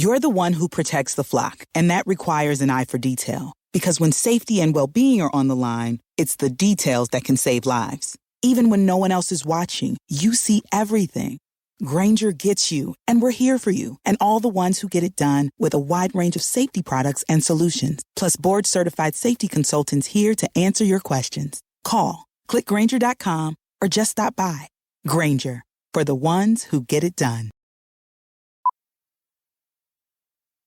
You're the one who protects the flock, and that requires an eye for detail. Because when safety and well-being are on the line, it's the details that can save lives. Even when no one else is watching, you see everything. Grainger gets you, and we're here for you, and all the ones who get it done with a wide range of safety products and solutions, plus board-certified safety consultants here to answer your questions. Call, click Grainger.com, or just stop by. Grainger, for the ones who get it done.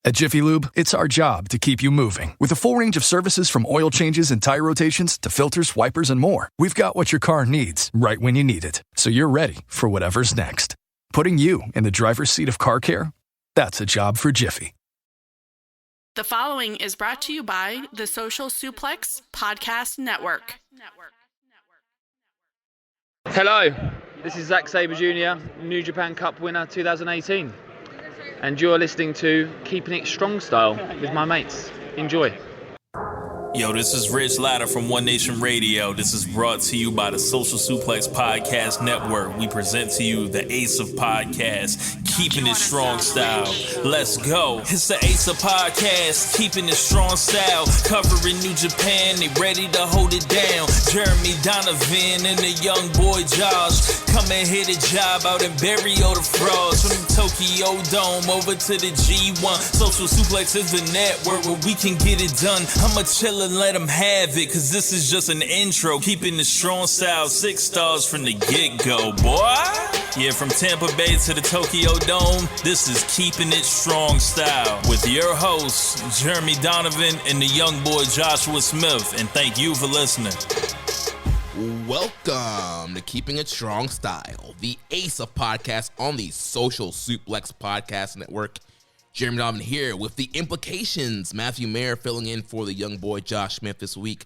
At Jiffy Lube, it's our job to keep you moving. With a full range of services from oil changes and tire rotations to filters, wipers, and more, we've got what your car needs right when you need it, so you're ready for whatever's next. Putting you in the driver's seat of car care? That's a job for Jiffy. The following is brought to you by the Social Suplex Podcast Network. Hello, this is Zack Sabre Jr., New Japan Cup winner 2018. And you're listening to Keepin It Strong Style with my mates. Enjoy. Yo, this is Rich Latta from One Nation Radio. This is brought to you by the Social Suplex Podcast Network. We present to you the Ace of Podcasts, Keepin It Strong Style. Let's go. It's the Ace of Podcasts, Keepin It Strong Style. Covering New Japan, they ready to hold it down. Jeremy Donovan and the young boy Josh. Come and hit a job out and bury all the frauds. From the Tokyo Dome over to the G1. Social Suplex is the network where we can get it done. I'ma chill and let them have it, cause this is just an intro. Keeping the strong style, 6 stars from the get-go, boy. Yeah, from Tampa Bay to the Tokyo Dome, this is Keeping It Strong Style with your hosts, Jeremy Donovan and the young boy Joshua Smith. And thank you for listening. Welcome to Keeping It Strong Style, the ace of podcasts on the Social Suplex Podcast Network. Jeremy Donovan here with the implications. Matthew Maher filling in for the young boy Josh Smith this week.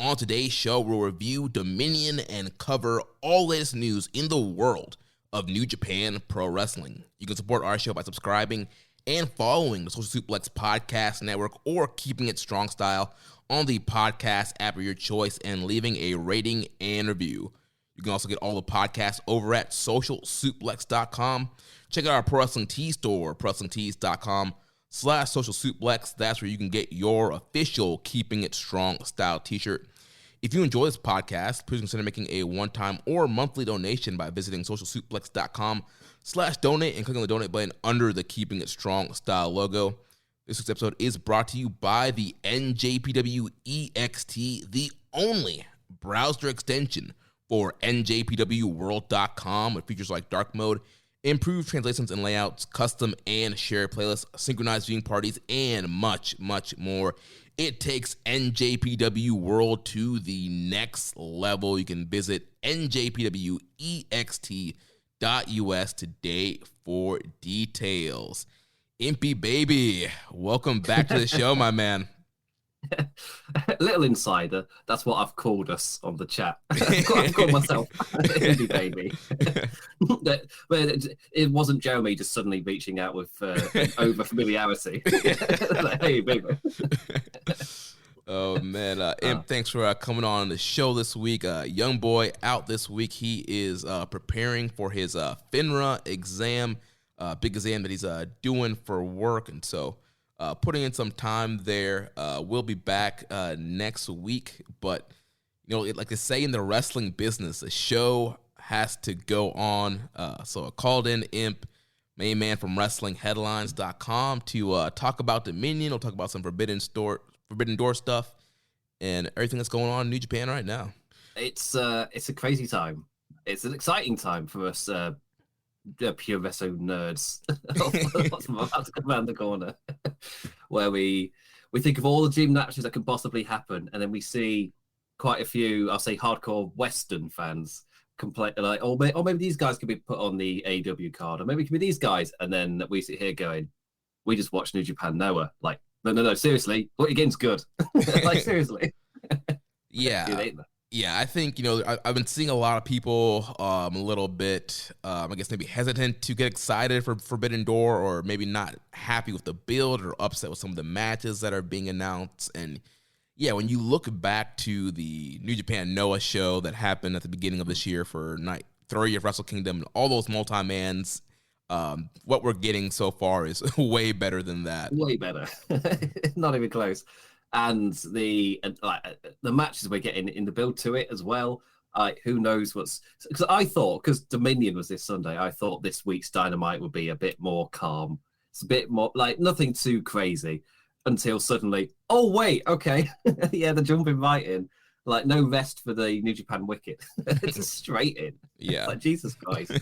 On today's show, we'll review Dominion and cover all latest news in the world of New Japan Pro Wrestling. You can support our show by subscribing and following the Social Suplex Podcast Network or Keeping It Strong Style on the podcast app of your choice and leaving a rating and review. You can also get all the podcasts over at socialsuplex.com. Check out our Pro Wrestling Tees store, ProWrestlingTees.com/socialsuplex. That's where you can get your official Keeping It Strong Style t-shirt. If you enjoy this podcast, please consider making a one-time or monthly donation by visiting socialsuplex.com/donate and clicking on the donate button under the Keeping It Strong Style logo. This week's episode is brought to you by the NJPW EXT, the only browser extension for NJPWWorld.com with features like dark mode, improved translations and layouts, custom and shared playlists, synchronized viewing parties, and much, much more. It takes NJPW World to the next level. You can visit njpwext.us today for details. Impy Baby, welcome back to the show, my man. Little insider, that's what I've called us on the chat. I've called myself Impy Baby. But it wasn't Jeremy just suddenly reaching out with over familiarity. Like, hey, baby. Oh, man. Imp, thanks for coming on the show this week. Young boy out this week. He is preparing for his FINRA exam, big exam that he's doing for work. And so putting in some time there. We'll be back next week. But, you know, like they say in the wrestling business, a show has to go on. So I called in Imp, main man from WrestlingHeadlines.com, to talk about Dominion. We'll talk about some Forbidden Door stuff and everything that's going on in New Japan right now. It's a crazy time. It's an exciting time for us pure wrestling nerds. What's about to come around the corner, where we think of all the dream matches that can possibly happen, and then we see quite a few, I'll say, hardcore Western fans complain like, oh, maybe these guys could be put on the AEW card, or maybe it could be these guys, and then we sit here going, we just watched New Japan Noah. Like, no, seriously, what you're getting's good. Like, seriously. Yeah. Yeah, I think, you know, I've been seeing a lot of people a little bit, I guess, maybe hesitant to get excited for Forbidden Door, or maybe not happy with the build or upset with some of the matches that are being announced. And yeah, when you look back to the New Japan Noah show that happened at the beginning of this year for Night 3 of Wrestle Kingdom, and all those multi-mans, What we're getting so far is way better than that. Way better. Not even close. And the matches we're getting in the build to it as well. Who knows what's... Because I thought, because Dominion was this Sunday, I thought this week's Dynamite would be a bit more calm. It's a bit more, like, nothing too crazy. Until suddenly, oh, wait, okay. Yeah, they're jumping right in. Like, no rest for the New Japan Wicket. It's just straight in. Yeah. Like, Jesus Christ.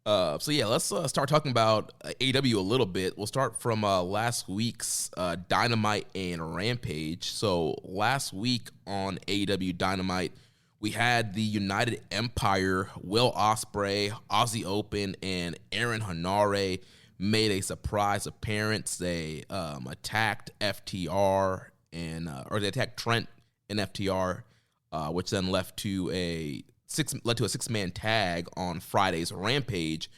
So yeah, let's start talking about AEW a little bit. We'll start from last week's Dynamite and Rampage. So last week on AEW Dynamite, we had the United Empire, Will Ospreay, Aussie Open, and Aaron Hanare made a surprise appearance. They attacked FTR or they attacked Trent and FTR, which then led to a six-man tag on Friday's Rampage,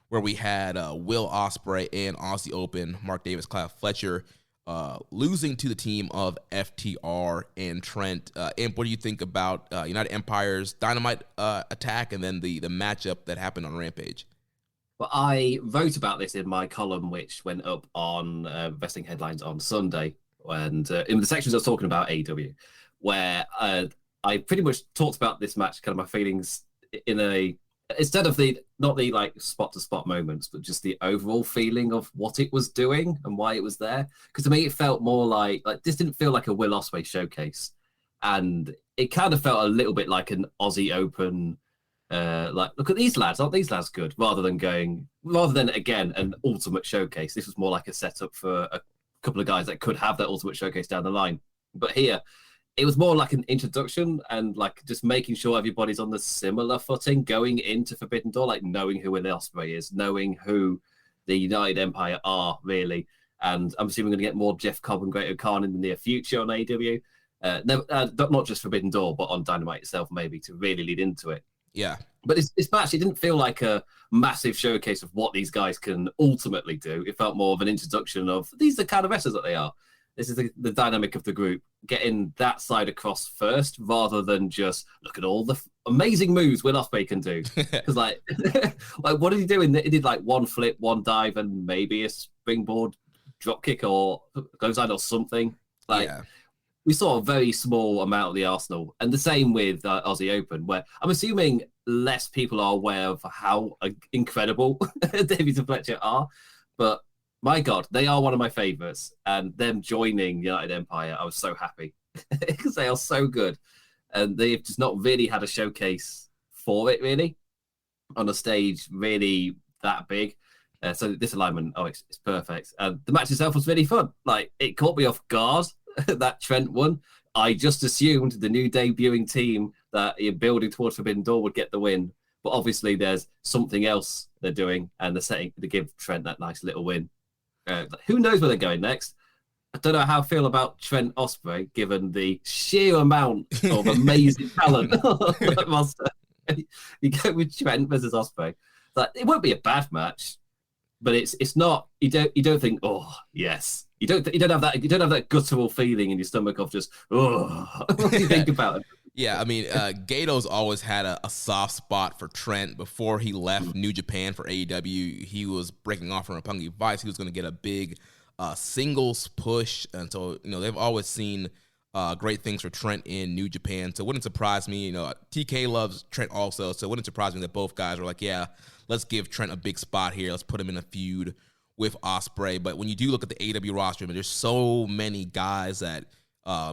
where we had Will Ospreay and Aussie Open, Mark Davis, Clive Fletcher, losing to the team of FTR and Trent. And what do you think about United Empire's Dynamite attack and then the matchup that happened on Rampage? Well, I wrote about this in my column, which went up on Wrestling Headlines on Sunday, and in the sections I was talking about AEW, where I pretty much talked about this match, kind of my feelings instead of not the like spot to spot moments, but just the overall feeling of what it was doing and why it was there. Because to me, it felt more like this didn't feel like a Will Ospreay showcase, and it kind of felt a little bit like an Aussie Open. Like, look at these lads, aren't these lads good? Rather than again an ultimate showcase. This was more like a setup for a couple of guys that could have that ultimate showcase down the line. But here, it was more like an introduction and like just making sure everybody's on the similar footing going into Forbidden Door, like knowing who Will Ospreay is, knowing who the United Empire are, really. And I'm assuming we're going to get more Jeff Cobb and Great O'Khan in the near future on AEW. Not just Forbidden Door, but on Dynamite itself, maybe, to really lead into it. Yeah. But this match, it didn't feel like a massive showcase of what these guys can ultimately do. It felt more of an introduction of these are the kind of wrestlers that they are. This is the dynamic of the group, getting that side across first, rather than just look at all the amazing moves Will Ospreay can do. Because like what did he do? He did like one flip, one dive, and maybe a springboard dropkick or clothesline or something. Like we saw a very small amount of the arsenal, and the same with Aussie Open, where I'm assuming less people are aware of how incredible Davies and Fletcher are, but. My God, they are one of my favorites, and them joining United Empire, I was so happy because they are so good, and they've just not really had a showcase for it, really, on a stage really that big. So this alignment, it's perfect. And the match itself was really fun. Like, it caught me off guard that Trent won. I just assumed the new debuting team that you're building towards Forbidden Door would get the win, but obviously there's something else they're doing, and they're setting to give Trent that nice little win. Who knows where they're going next? I don't know how I feel about Trent Ospreay, given the sheer amount of amazing talent on that roster. You go with Trent versus Ospreay. Like, it won't be a bad match, but it's not. You don't think, oh yes. You don't have that guttural feeling in your stomach of just what do you think about it? Yeah, I mean, Gato's always had a soft spot for Trent. Before he left New Japan for AEW, he was breaking off from Roppongi Vice. He was going to get a big singles push. And so, they've always seen great things for Trent in New Japan. So it wouldn't surprise me. TK loves Trent also. So it wouldn't surprise me that both guys were like, yeah, let's give Trent a big spot here. Let's put him in a feud with Ospreay. But when you do look at the AEW roster, there's so many guys that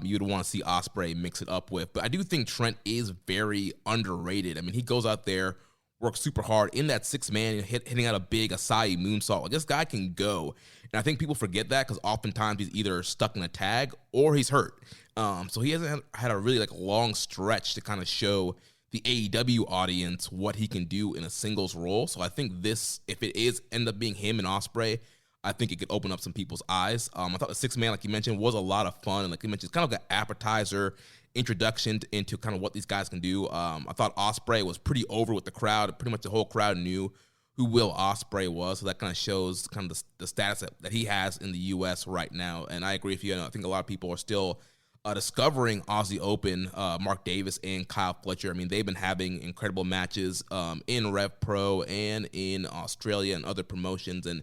you'd want to see Ospreay mix it up with. But I do think Trent is very underrated. I mean, he goes out there, works super hard in that 6-man, hitting out a big Asai moonsault. Like, this guy can go. And I think people forget that because oftentimes he's either stuck in a tag or he's hurt. So he hasn't had a really long stretch to kind of show the AEW audience what he can do in a singles role. So I think this, if it is end up being him and Ospreay, I think it could open up some people's eyes. I thought the 6-man, like you mentioned, was a lot of fun. And like you mentioned, it's kind of like an appetizer introduction into kind of what these guys can do. I thought Ospreay was pretty over with the crowd. Pretty much the whole crowd knew who Will Ospreay was. So that kind of shows kind of the status that he has in the U.S. right now. And I agree with you. I think a lot of people are still discovering Aussie Open, Mark Davis and Kyle Fletcher. I mean, they've been having incredible matches in Rev Pro and in Australia and other promotions. And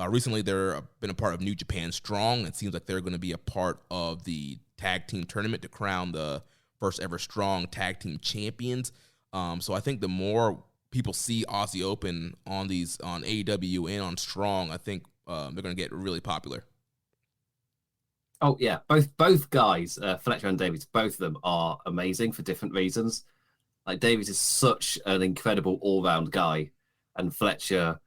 recently they've been a part of New Japan Strong. It seems like they're going to be a part of the tag team tournament to crown the first ever Strong tag team champions. So I think the more people see Aussie Open on AEW and on Strong, I think they're going to get really popular. Oh yeah, both guys, Fletcher and Davies, both of them are amazing for different reasons. Like Davies is such an incredible all-round guy, and Fletcher,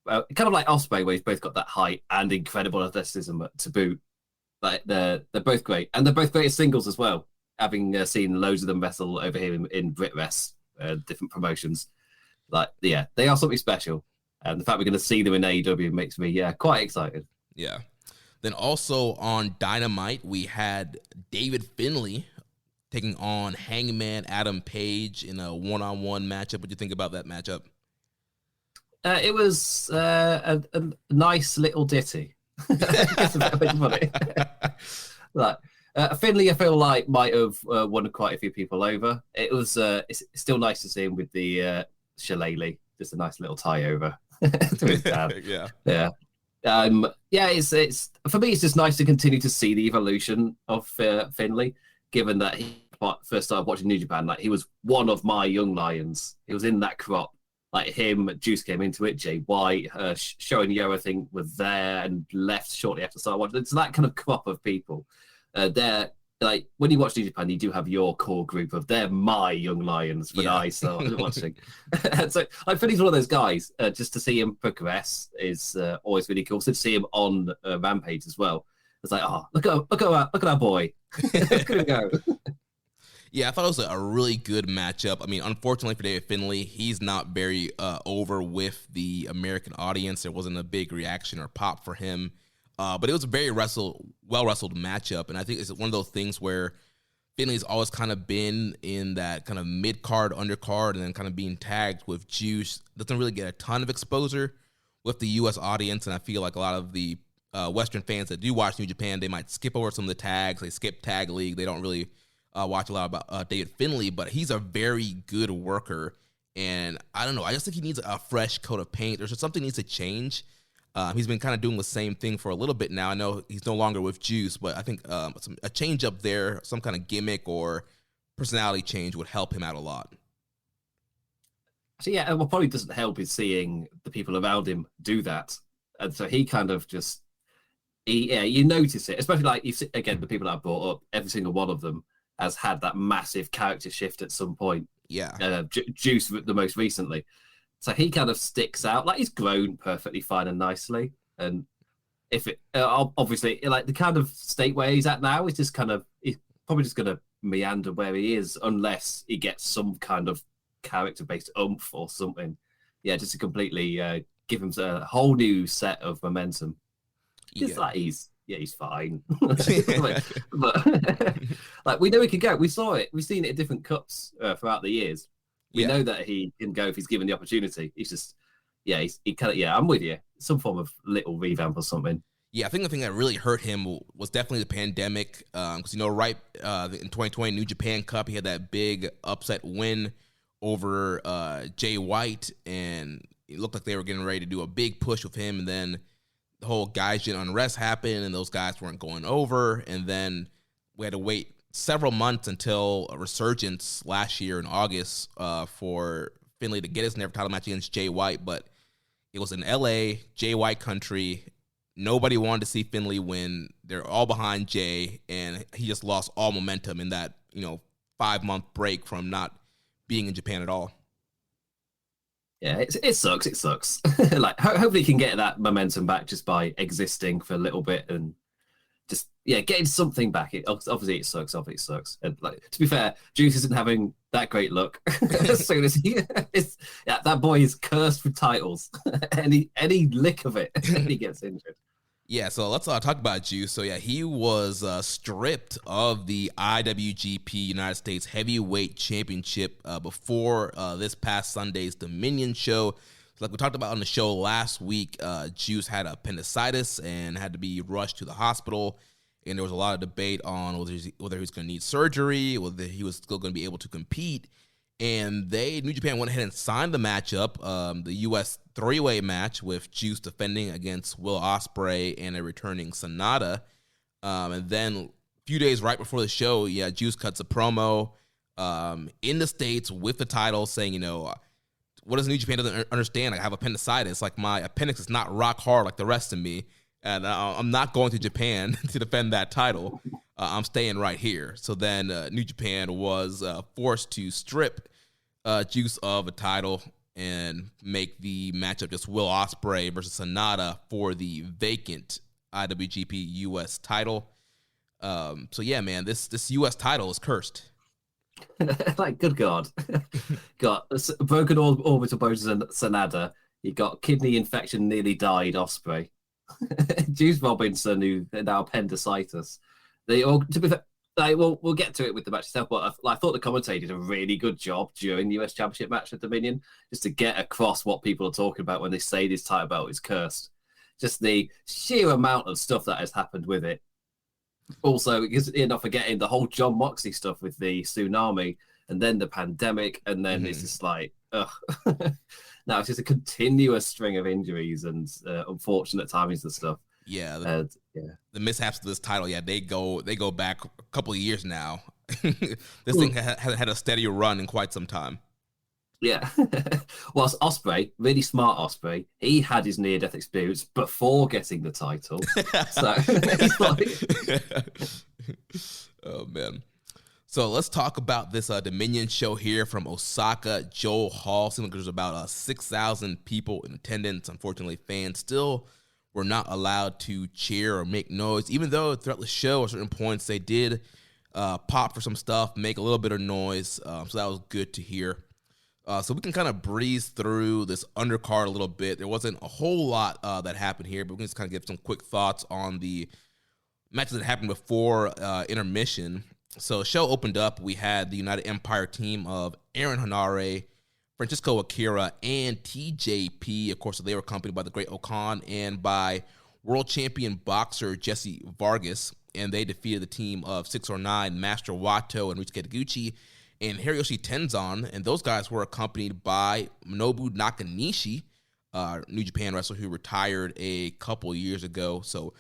kind of like Ospreay, where he's both got that height and incredible athleticism to boot. Like they're both great, and they're both great as singles as well. Having seen loads of them wrestle over here in Brit Rest, different promotions, like yeah, they are something special. And the fact we're going to see them in AEW makes me quite excited. Yeah. Then also on Dynamite, we had David Finlay taking on Hangman Adam Page in a one-on-one matchup. What do you think about that matchup? It was a nice little ditty. It's a bit funny. Like, Finlay, I feel like might have won quite a few people over. It was it's still nice to see him with the shillelagh, just a nice little tie over to his dad. Yeah. It's for me. It's just nice to continue to see the evolution of Finlay, given that he first started watching New Japan. Like he was one of my young lions. He was in that crop. Like him, Juice came into it. Jay White, Show and Yo, I think, were there and left shortly after start watching. It's that kind of crop of people. They're like when you watch New Japan, you do have your core group of they're my young lions when I started watching. And so I think he's one of those guys. Just to see him progress is always really cool. So to see him on Rampage as well, it's like, oh, look at our boy. Look at him go. Yeah, I thought it was a really good matchup. I mean, unfortunately for David Finlay, he's not very over with the American audience. There wasn't a big reaction or pop for him. But it was a very well-wrestled matchup, and I think it's one of those things where Finlay's always kind of been in that kind of mid-card, undercard, and then kind of being tagged with Juice. Doesn't really get a ton of exposure with the U.S. audience, and I feel like a lot of the Western fans that do watch New Japan, they might skip over some of the tags. They skip Tag League. They don't really watch a lot about David Finlay, but he's a very good worker, and I don't know. I just think he needs a fresh coat of paint. There's just something needs to change. He's been kind of doing the same thing for a little bit now. I know he's no longer with Juice, but I think a change up there, some kind of gimmick or personality change would help him out a lot. So yeah, what probably doesn't help is seeing the people around him do that. And so he kind of just, you notice it, especially like, again, the people that I brought up, every single one of them has had that massive character shift at some point. Yeah. Juice the most recently. So he kind of sticks out. Like he's grown perfectly fine and nicely. And if it obviously like the kind of state where he's at now is just kind of he's probably just going to meander where he is unless he gets some kind of character-based oomph or something. Yeah, just to completely give him a whole new set of momentum. Just like he's fine. but like we know he can go. We saw it. We've seen it in different cups throughout the years. We know that he can go if he's given the opportunity. He's just, he kind of, I'm with you. Some form of little revamp or something. Yeah, I think the thing that really hurt him was definitely the pandemic. Because, right in 2020 New Japan Cup, he had that big upset win over Jay White, and it looked like they were getting ready to do a big push with him. And then the whole Gaijin unrest happened, and those guys weren't going over. And then we had to wait several months until a resurgence last year in August for Finlay to get his never title match against Jay White, but it was in LA, Jay White country. Nobody wanted to see Finlay win. They're all behind Jay, and he just lost all momentum in that 5-month break from not being in Japan at all. Yeah, it sucks. It sucks. Like hopefully he can get that momentum back just by existing for a little bit and just getting something back. Obviously it sucks. And like to be fair, Juice isn't having that great luck. As soon as that boy is cursed with titles. any lick of it, he gets injured. Yeah, so let's talk about Juice. So he was stripped of the IWGP United States Heavyweight Championship before this past Sunday's Dominion show. Like we talked about on the show last week, Juice had appendicitis and had to be rushed to the hospital. and there was a lot of debate on whether he was going to need surgery, whether he was still going to be able to compete. And New Japan went ahead and signed the matchup, the U.S. three-way match with Juice defending against Will Ospreay and a returning Sonata. And then a few days right before the show, Juice cuts a promo in the States with the title saying, what does New Japan doesn't understand? I have appendicitis. Like, my appendix is not rock hard like the rest of me. And I'm not going to Japan to defend that title. I'm staying right here. So then New Japan was forced to strip Juice of a title and make the matchup just Will Ospreay versus Sonata for the vacant IWGP US title. So yeah, man, this US title is cursed. Like, good God. Got a broken orbital bone Sonata. You got kidney infection, nearly died Ospreay. Juice Robinson, who now appendicitis. They all, to be fair, we'll get to it with the match itself, but I thought the commentator did a really good job during the US Championship match at Dominion, just to get across what people are talking about when they say this title belt is cursed. Just the sheer amount of stuff that has happened with it. Also, you're not forgetting the whole John Moxley stuff with the tsunami, and then the pandemic, and then it's just like, ugh. Now it's just a continuous string of injuries and unfortunate timings and stuff. Yeah, the mishaps of this title, they go back a couple of years now. This thing had a steady run in quite some time. Yeah. Whilst Ospreay, really smart Ospreay, he had his near-death experience before getting the title. So he's like... Oh, man. So let's talk about this Dominion show here from Osaka Joel Hall. Seems like there's about 6,000 people in attendance. Unfortunately, fans still were not allowed to cheer or make noise, even though throughout the show at certain points they did pop for some stuff, make a little bit of noise. So that was good to hear. So we can kind of breeze through this undercard a little bit. There wasn't a whole lot that happened here, but we can just kind of give some quick thoughts on the matches that happened before intermission. So the show opened up. We had the United Empire team of Aaron Hanare, Francisco Akira, and TJP. Of course, they were accompanied by the Great Okan and by world champion boxer Jesse Vargas. And they defeated the team of 609, Master Wato and Ryusuke Taguchi, and Hiroyoshi Tenzan. And those guys were accompanied by Nobu Nakanishi, New Japan wrestler who retired a couple years ago. So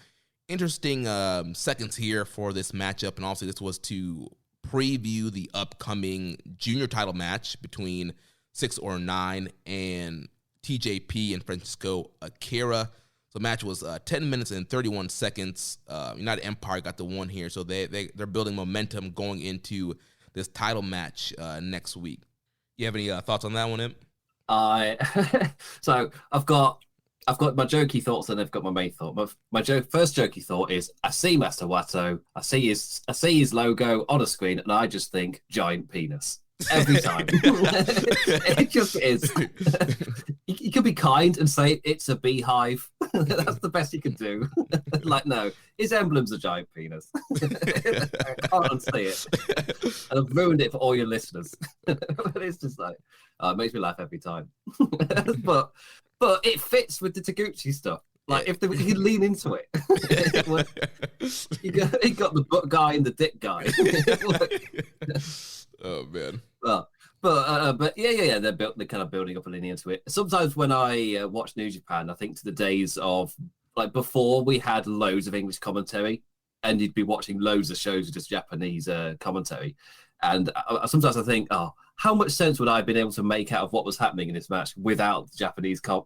interesting seconds here for this matchup. And also this was to preview the upcoming junior title match between 609 and TJP and Francisco Akira. So the match was 10 minutes and 31 seconds. United Empire got the one here. So they're building momentum going into this title match next week. You have any thoughts on that one, Imp? So I've got my jokey thoughts and I've got my main thought. My first jokey thought is I see Master Wato, I see his logo on a screen, and I just think giant penis every time. It just is. You could be kind and say it's a beehive. That's the best you can do. Like, no, his emblem's a giant penis. I can't unsee it. And I've ruined it for all your listeners. But it's just like, it makes me laugh every time. But it fits with the Taguchi stuff. Like, if you lean into it, you got the butt guy and the dick guy. Oh man. But yeah, they're kind of building up a lineage to it. Sometimes when I watch New Japan, I think to the days of like before we had loads of English commentary, and you'd be watching loads of shows with just Japanese commentary. And sometimes I think, how much sense would I have been able to make out of what was happening in this match without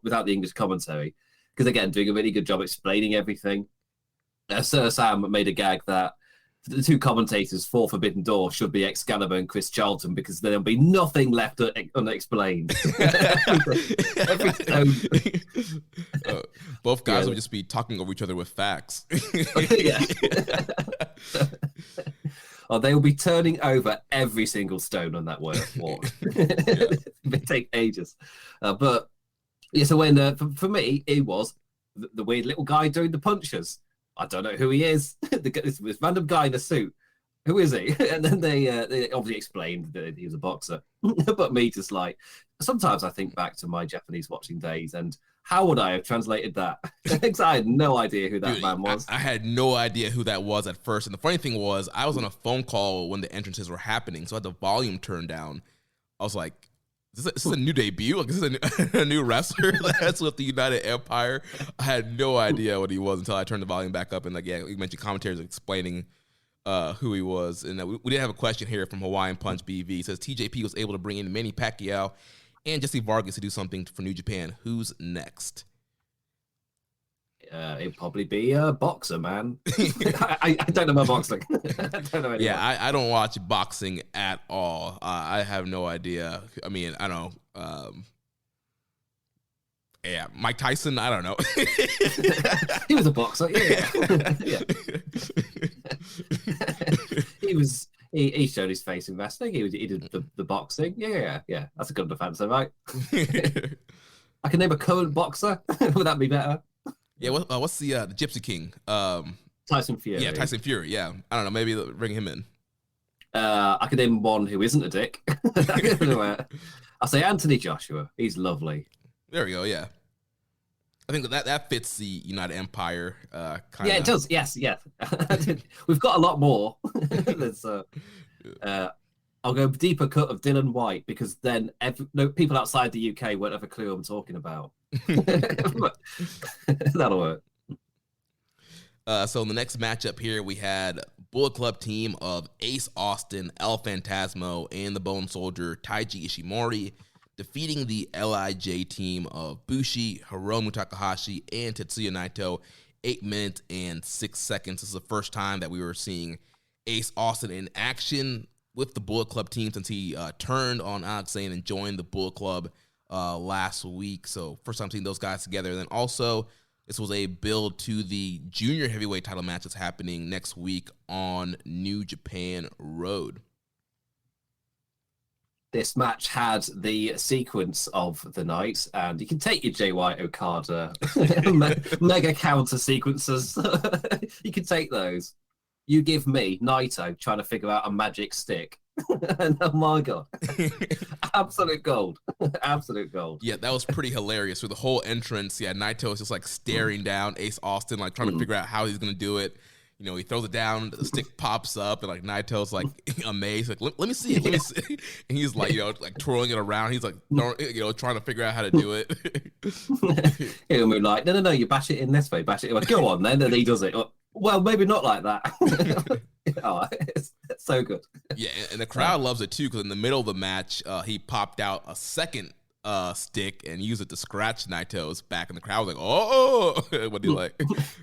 without the English commentary? Because again, doing a really good job explaining everything. Sir Sam made a gag that the two commentators for Forbidden Door should be Excalibur and Chris Charlton, because there'll be nothing left unexplained. Both guys would just be talking over each other with facts. They will be turning over every single stone on that walk. It take ages. But yeah, so when for me, it was the weird little guy doing the punches. I don't know who he is. This random guy in a suit. Who is he? And then they obviously explained that he was a boxer. But me just like, sometimes I think back to my Japanese watching days, and How would I have translated that? Because I had no idea who that man was. I had no idea who that was at first. And the funny thing was, I was on a phone call when the entrances were happening, so I had the volume turned down. I was like, is this a new debut? Like, is this a new wrestler that's with the United Empire? I had no idea what he was until I turned the volume back up. And like, yeah, we mentioned commentators explaining who he was. And we did have a question here from Hawaiian Punch BV. It says, TJP was able to bring in Manny Pacquiao and Jesse Vargas to do something for New Japan. Who's next? It'd probably be a boxer, man. I don't know about boxing. I don't know anyone. I don't watch boxing at all. I have no idea. I mean, I don't know. Yeah, Mike Tyson, I don't know. He was a boxer, yeah. Yeah. He showed his face in wrestling. He did the boxing. Yeah. That's a good defense, right? I can name a current boxer. Would that be better? Yeah, what's the Gypsy King? Tyson Fury. Yeah, Tyson Fury. Yeah, I don't know. Maybe bring him in. I can name one who isn't a dick. I'll say Anthony Joshua. He's lovely. There we go. Yeah, I think that fits the United Empire. Kinda. Yeah, it does. Yes. We've got a lot more. I'll go deeper cut of Dylan White because then people outside the UK won't have a clue what I'm talking about. That'll work. So in the next matchup here, we had Bullet Club team of Ace Austin, El Phantasmo, and the Bone Soldier Taiji Ishimori defeating the LIJ team of Bushi, Hiromu Takahashi, and Tetsuya Naito 8 minutes and 6 seconds. This is the first time that we were seeing Ace Austin in action with the Bullet Club team since he turned on Alex Zane and joined the Bullet Club last week. So first time seeing those guys together. And then also this was a build to the junior heavyweight title match that's happening next week on New Japan Road. This match had the sequence of the night, and you can take your JY Okada mega counter sequences. You can take those. You give me Naito trying to figure out a magic stick. And oh my god, absolute gold. Absolute gold. Yeah, that was pretty hilarious. For the whole entrance, Naito is just like staring down Ace Austin, like trying to figure out how he's gonna do it. You know, he throws it down, the stick pops up, and like Naito's like amazed, like let me see it, let me see. And he's like, like twirling it around. He's like, trying to figure out how to do it. He'll be like, no, you bash it in this way, bash it. Like, go on then, and he does it. Well, maybe not like that. Oh, it's so good. Yeah, and the crowd loves it too because in the middle of the match, he popped out a second stick and used it to scratch Naito's back, and the crowd was like, "Oh!"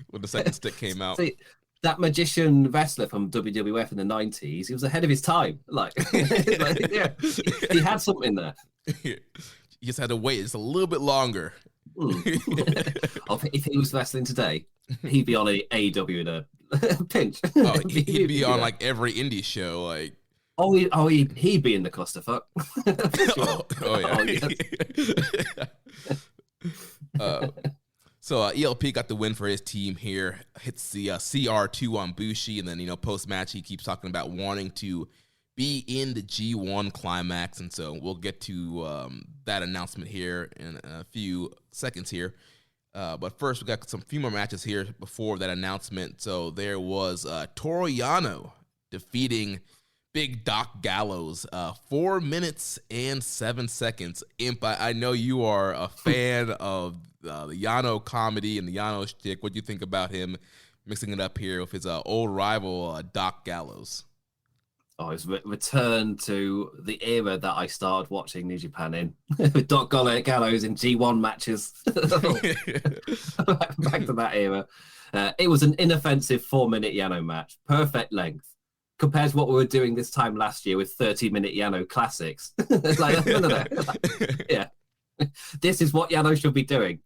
when the second stick came out. See, that magician wrestler from WWF in the 90s, he was ahead of his time. He had something there. You just had to wait just a little bit longer. If he was wrestling today, he'd be on an AEW in a pinch. Oh, he'd be on like every indie show. Like, he'd be in the clusterfuck. So ELP got the win for his team here. Hits the CR2 on Bushi, and then post match he keeps talking about wanting to be in the G1 Climax, and so we'll get to that announcement here in a few seconds here. But first, we got some few more matches here before that announcement. So there was Toru Yano defeating Big Doc Gallows, 4 minutes and 7 seconds. Imp, I know you are a fan of the Yano comedy and the Yano shtick. What do you think about him mixing it up here with his old rival, Doc Gallows? Oh, it's return to the era that I started watching New Japan in, with Doc Gallows in G1 matches. Back to that era. It was an inoffensive 4-minute Yano match, perfect length, compared to what we were doing this time last year with 30-minute Yano classics. No. Yeah. This is what Yano should be doing.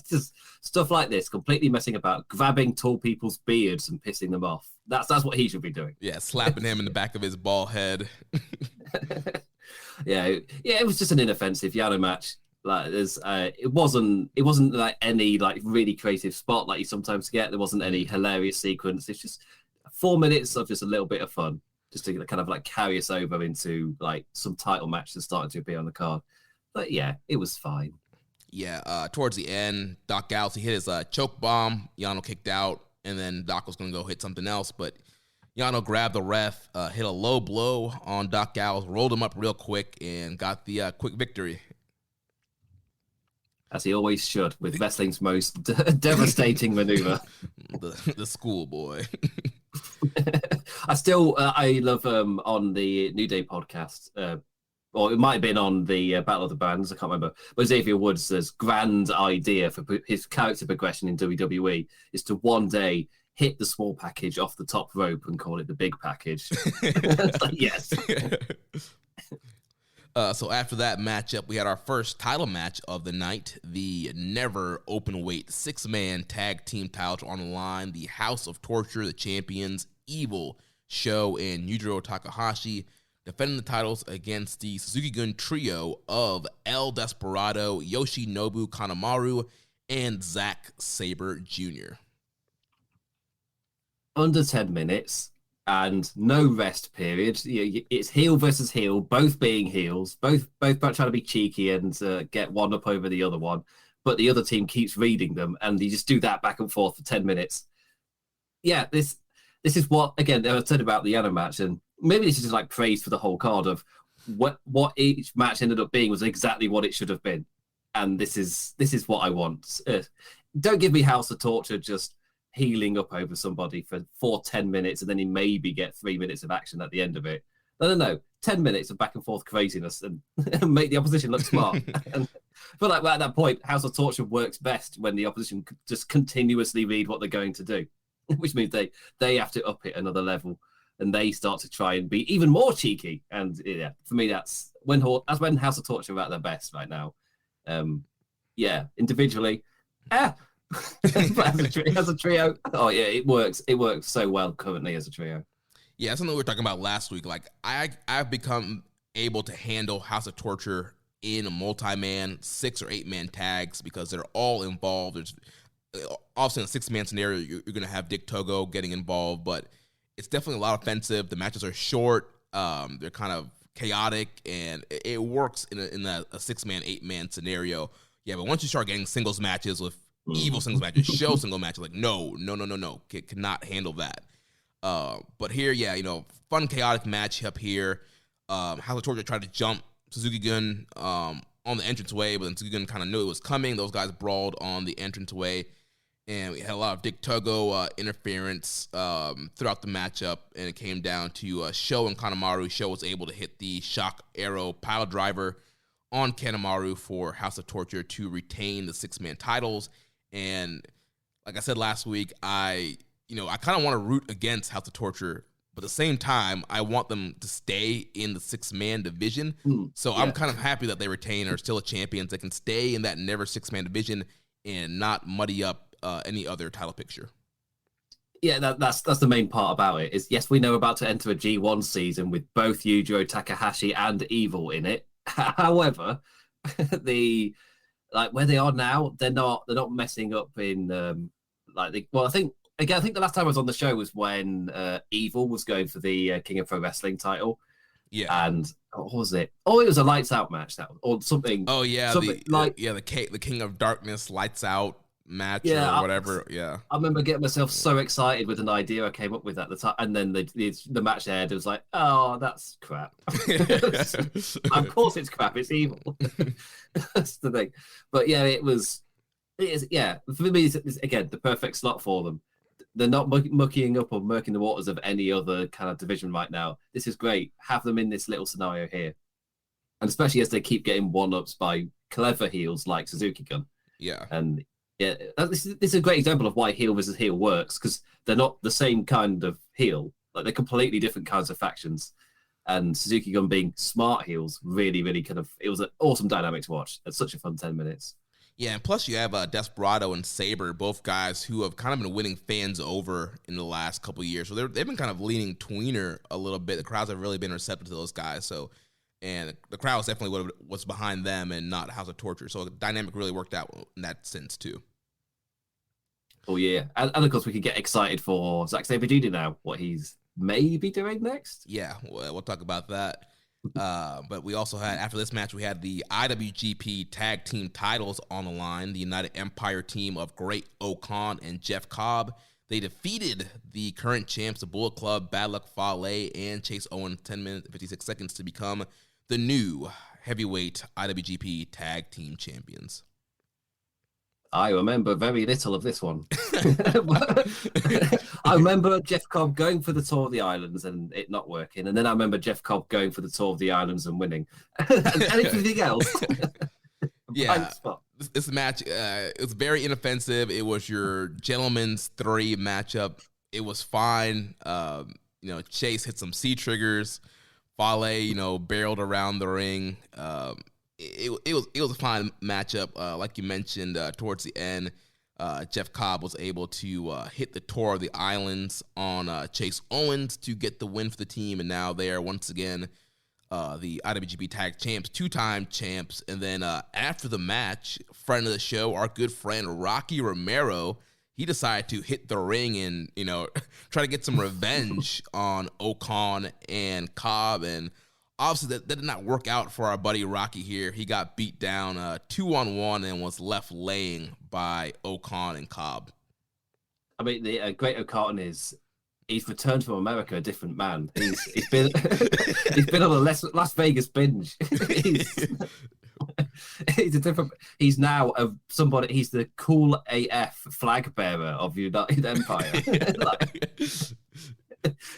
Just stuff like this, completely messing about, grabbing tall people's beards and pissing them off. That's what he should be doing. Yeah, slapping him in the back of his bald head. It was just an inoffensive Yano match. Like it wasn't like any like really creative spot like you sometimes get. There wasn't any hilarious sequence. It's just 4 minutes of just a little bit of fun, just to kind of like carry us over into like some title match that's starting to appear on the card. But yeah, it was fine. Yeah, towards the end, Doc Gallows, he hit his choke bomb. Yano kicked out, and then Doc was going to go hit something else, but Yano grabbed the ref, hit a low blow on Doc Gallows, rolled him up real quick, and got the quick victory. As he always should, with wrestling's most devastating maneuver. The schoolboy. I love on the New Day podcast, or it might have been on the Battle of the Bands, I can't remember, but Xavier Woods' grand idea for his character progression in WWE is to one day hit the small package off the top rope and call it the big package. Yes. So after that matchup, we had our first title match of the night. The never open weight 6-man tag team titles on the line. The House of Torture, the champions, Evil, Sho, and Yujiro Takahashi defending the titles against the Suzuki-gun trio of El Desperado, Yoshinobu Kanemaru, and Zack Sabre Jr. Under 10 minutes and no rest period. It's heel versus heel, both being heels, both trying to be cheeky and get one up over the other one, but the other team keeps reading them, and you just do that back and forth for 10 minutes. Yeah, this is what, again, I said about the Yano match, and maybe this is just like praise for the whole card of what each match ended up being was exactly what it should have been, and this is what I want. Don't give me House of Torture just healing up over somebody for 10 minutes and then he maybe get 3 minutes of action at the end of it. No. 10 minutes of back and forth craziness and make the opposition look smart. And I feel like at that point, House of Torture works best when the opposition just continuously read what they're going to do, which means they have to up it another level and they start to try and be even more cheeky. And yeah, for me, that's when House of Torture are at their best right now. Individually, but as a trio, oh yeah, it works so well currently as a trio. Yeah, that's something we were talking about last week. Like I've become able to handle House of Torture in a multi-man 6 or 8-man tags because they're all involved. There's obviously in a 6-man scenario you're going to have Dick Togo getting involved, but it's definitely a lot offensive. The matches are short, they're kind of chaotic, and it works in a 6-man 8-man scenario. Yeah, but once you start getting singles matches with Evil singles matches, Show single matches, like no, cannot handle that. But here, yeah, fun chaotic match up here. House of Torture tried to jump Suzuki-gun on the entranceway, but then Suzuki-gun kind of knew it was coming. Those guys brawled on the entranceway, and we had a lot of Dick Togo interference throughout the matchup, and it came down to Sho and Kanemaru. Sho was able to hit the shock arrow pile driver on Kanemaru for House of Torture to retain the 6-man titles. And like I said last week, I kind of want to root against House of Torture, but at the same time, I want them to stay in the 6-man division. So yeah. I'm kind of happy that they retain or still a champions. They can stay in that never 6-man division and not muddy up any other title picture. Yeah, that's the main part about it. Is yes, we know about to enter a G1 season with both Yujiro Takahashi and Evil in it. However, where they are now, they're not messing up in I think the last time I was on the show was when Evil was going for the King of Pro Wrestling title. Yeah. And what was it? Oh, it was a lights out match or something. Oh yeah, something the King of Darkness lights out match or whatever. I remember getting myself so excited with an idea I came up with at the time, and then the match aired. It was like, oh, that's crap. Of course it's crap. It's Evil. That's the thing. But yeah, it is. Yeah, for me, it's again the perfect slot for them. They're not mucking up or murking the waters of any other kind of division right now. This is great. Have them in this little scenario here, and especially as they keep getting one-ups by clever heels like Suzuki-gun. Yeah, and yeah, this is a great example of why heel versus heel works, because they're not the same kind of heel. Like they're completely different kinds of factions. And Suzuki-gun being smart heels really, really it was an awesome dynamic to watch. It's such a fun 10 minutes. Yeah, and plus you have Desperado and Sabre, both guys who have kind of been winning fans over in the last couple of years. So they've been kind of leaning tweener a little bit. The crowds have really been receptive to those guys. So, and the crowd was definitely what was behind them and not House of Torture. So the dynamic really worked out in that sense too. Oh yeah, and of course we could get excited for Zack Sabre Jr. now, what he's maybe doing next. Yeah, we'll talk about that. But we also had, after this match, we had the IWGP Tag Team titles on the line. The United Empire team of Great O'Khan and Jeff Cobb. They defeated the current champs, the Bullet Club, Bad Luck Fale, and Chase Owens, 10 minutes and 56 seconds to become the new heavyweight IWGP Tag Team champions. I remember very little of this one. I remember Jeff Cobb going for the Tour of the Islands and it not working. And then I remember Jeff Cobb going for the Tour of the Islands and winning. And everything else. Yeah, this match, it was very inoffensive. It was your gentleman's three matchup. It was fine. Chase hit some C-triggers. Fale, barreled around the ring. It was a fine matchup. Like you mentioned, towards the end, Jeff Cobb was able to hit the Tour of the Islands on Chase Owens to get the win for the team, and now they are once again the IWGP Tag Champs, two-time champs. And then after the match, friend of the show, our good friend Rocky Romero, he decided to hit the ring and try to get some revenge on O'Khan and Cobb, and obviously, that did not work out for our buddy Rocky here. He got beat down 2-on-1 and was left laying by O'Khan and Cobb. I mean, the Great O'Khan he's returned from America a different man. He's been he's been on a Las Vegas binge. He's a different. He's now somebody. He's the cool AF flag bearer of the United Empire.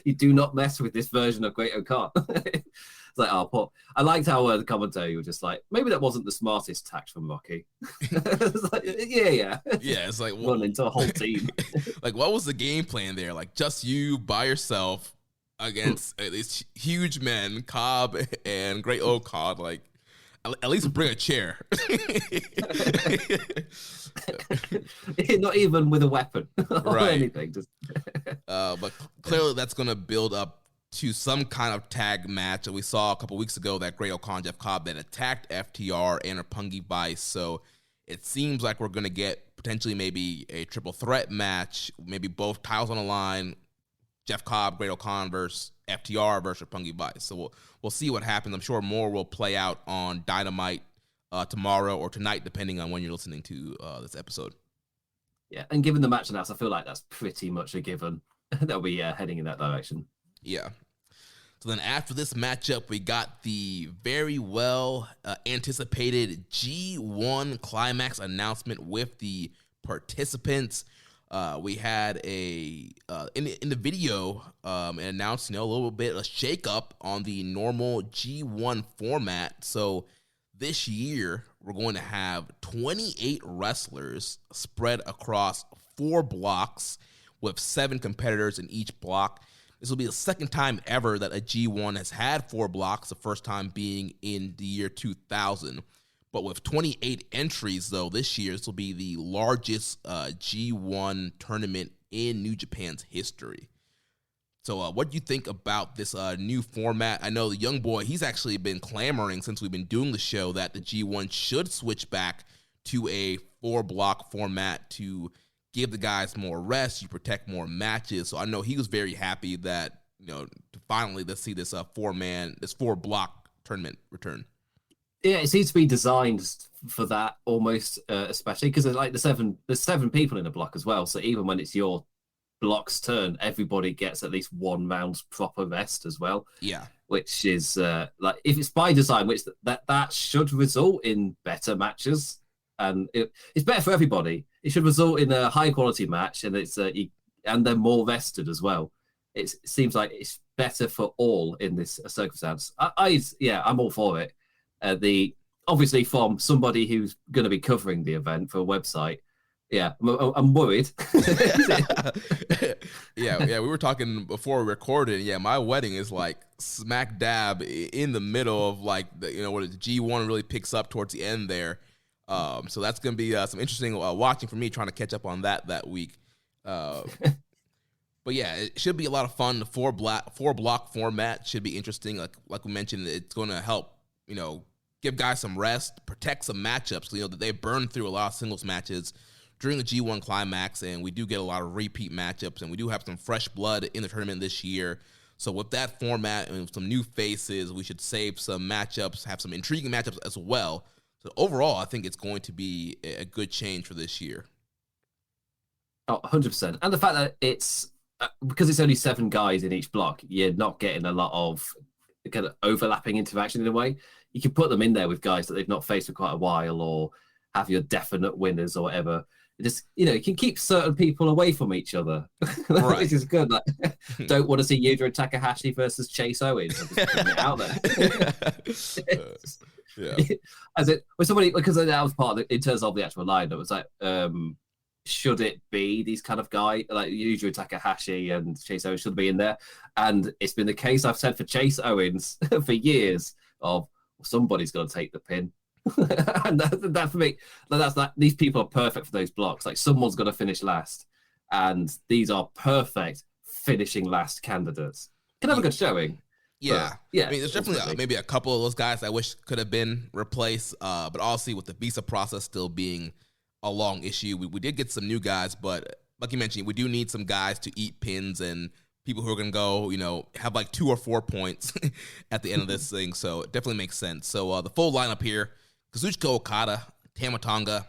You do not mess with this version of Great O'Khan. It's like, I liked how the commentary was just like, maybe that wasn't the smartest tact from Rocky. It's like, yeah. Yeah, it's like run into a whole team. Like, what was the game plan there? Like, just you by yourself against these huge men, Cobb and Great O'Khan. Like, at least bring a chair. Not even with a weapon or right. anything. Just but clearly that's going to build up to some kind of tag match that we saw a couple weeks ago, that Great O'Khan, Jeff Cobb, that attacked FTR and Roppongi Vice. So it seems like we're going to get potentially maybe a triple threat match, maybe both titles on the line, Jeff Cobb, Great O'Khan versus FTR versus Roppongi Vice. So we'll see what happens. I'm sure more will play out on Dynamite tomorrow or tonight, depending on when you're listening to this episode. Yeah, and given the match announced, I feel like that's pretty much a given that we are heading in that direction. Yeah. So then after this matchup, we got the very well anticipated G1 Climax announcement with the participants. We had in the video announced a little bit of a shakeup on the normal G1 format. So this year we're going to have 28 wrestlers spread across 4 blocks with 7 competitors in each block. This will be the second time ever that a G1 has had 4 blocks, the first time being in the year 2000. But with 28 entries, though, this year, this will be the largest G1 tournament in New Japan's history. So what do you think about this new format? I know the young boy, he's actually been clamoring since we've been doing the show that the G1 should switch back to a 4-block format to give the guys more rest, you protect more matches. So I know he was very happy that, to finally let's see this 4-block tournament return. Yeah, it seems to be designed for that almost, especially because there's 7 people in a block as well. So even when it's your block's turn, everybody gets at least 1 round's proper rest as well. Yeah, which is if it's by design, which that should result in better matches, and it's better for everybody. It should result in a high quality match, and and they're more vested as well. It seems like it's better for all in this circumstance. I'm all for it. Obviously from somebody who's going to be covering the event for a website, I'm worried. yeah, we were talking before we recorded. Yeah, my wedding is like smack dab in the middle of like where the G1 really picks up towards the end there. So that's going to be some interesting watching for me, trying to catch up on that week. But yeah, it should be a lot of fun. The 4-block format should be interesting. Like we mentioned, it's going to help, give guys some rest, protect some matchups. That they burn through a lot of singles matches during the G1 Climax, and we do get a lot of repeat matchups, and we do have some fresh blood in the tournament this year. So with that format and some new faces, we should save some matchups, have some intriguing matchups as well. So overall, I think it's going to be a good change for this year. Oh, 100%. And the fact that it's, because it's only 7 guys in each block, you're not getting a lot of kind of overlapping interaction in a way. You can put them in there with guys that they've not faced for quite a while, or have your definite winners or whatever. Just, you can keep certain people away from each other, Right. which is good. Like, don't want to see Yujiro Takahashi versus Chase Owens. I'm just putting it out there. Yeah. As it was somebody, because that was part of it in terms of the actual line. It was like, should it be these kind of guys like Yujiro Takahashi and Chase Owens should be in there? And it's been the case I've said for Chase Owens for years of somebody's got to take the pin. And that for me, that's that. These people are perfect for those blocks. Like, someone's got to finish last, and these are perfect finishing last candidates. Can have a good showing. Yeah. Yeah. I mean, there's definitely maybe a couple of those guys I wish could have been replaced. But obviously, with the visa process still being a long issue, we did get some new guys. But like you mentioned, we do need some guys to eat pins and people who are going to go, have like 2 or 4 points at the end of this thing. So it definitely makes sense. So the full lineup here: Kazuchika Okada, Tama Tonga,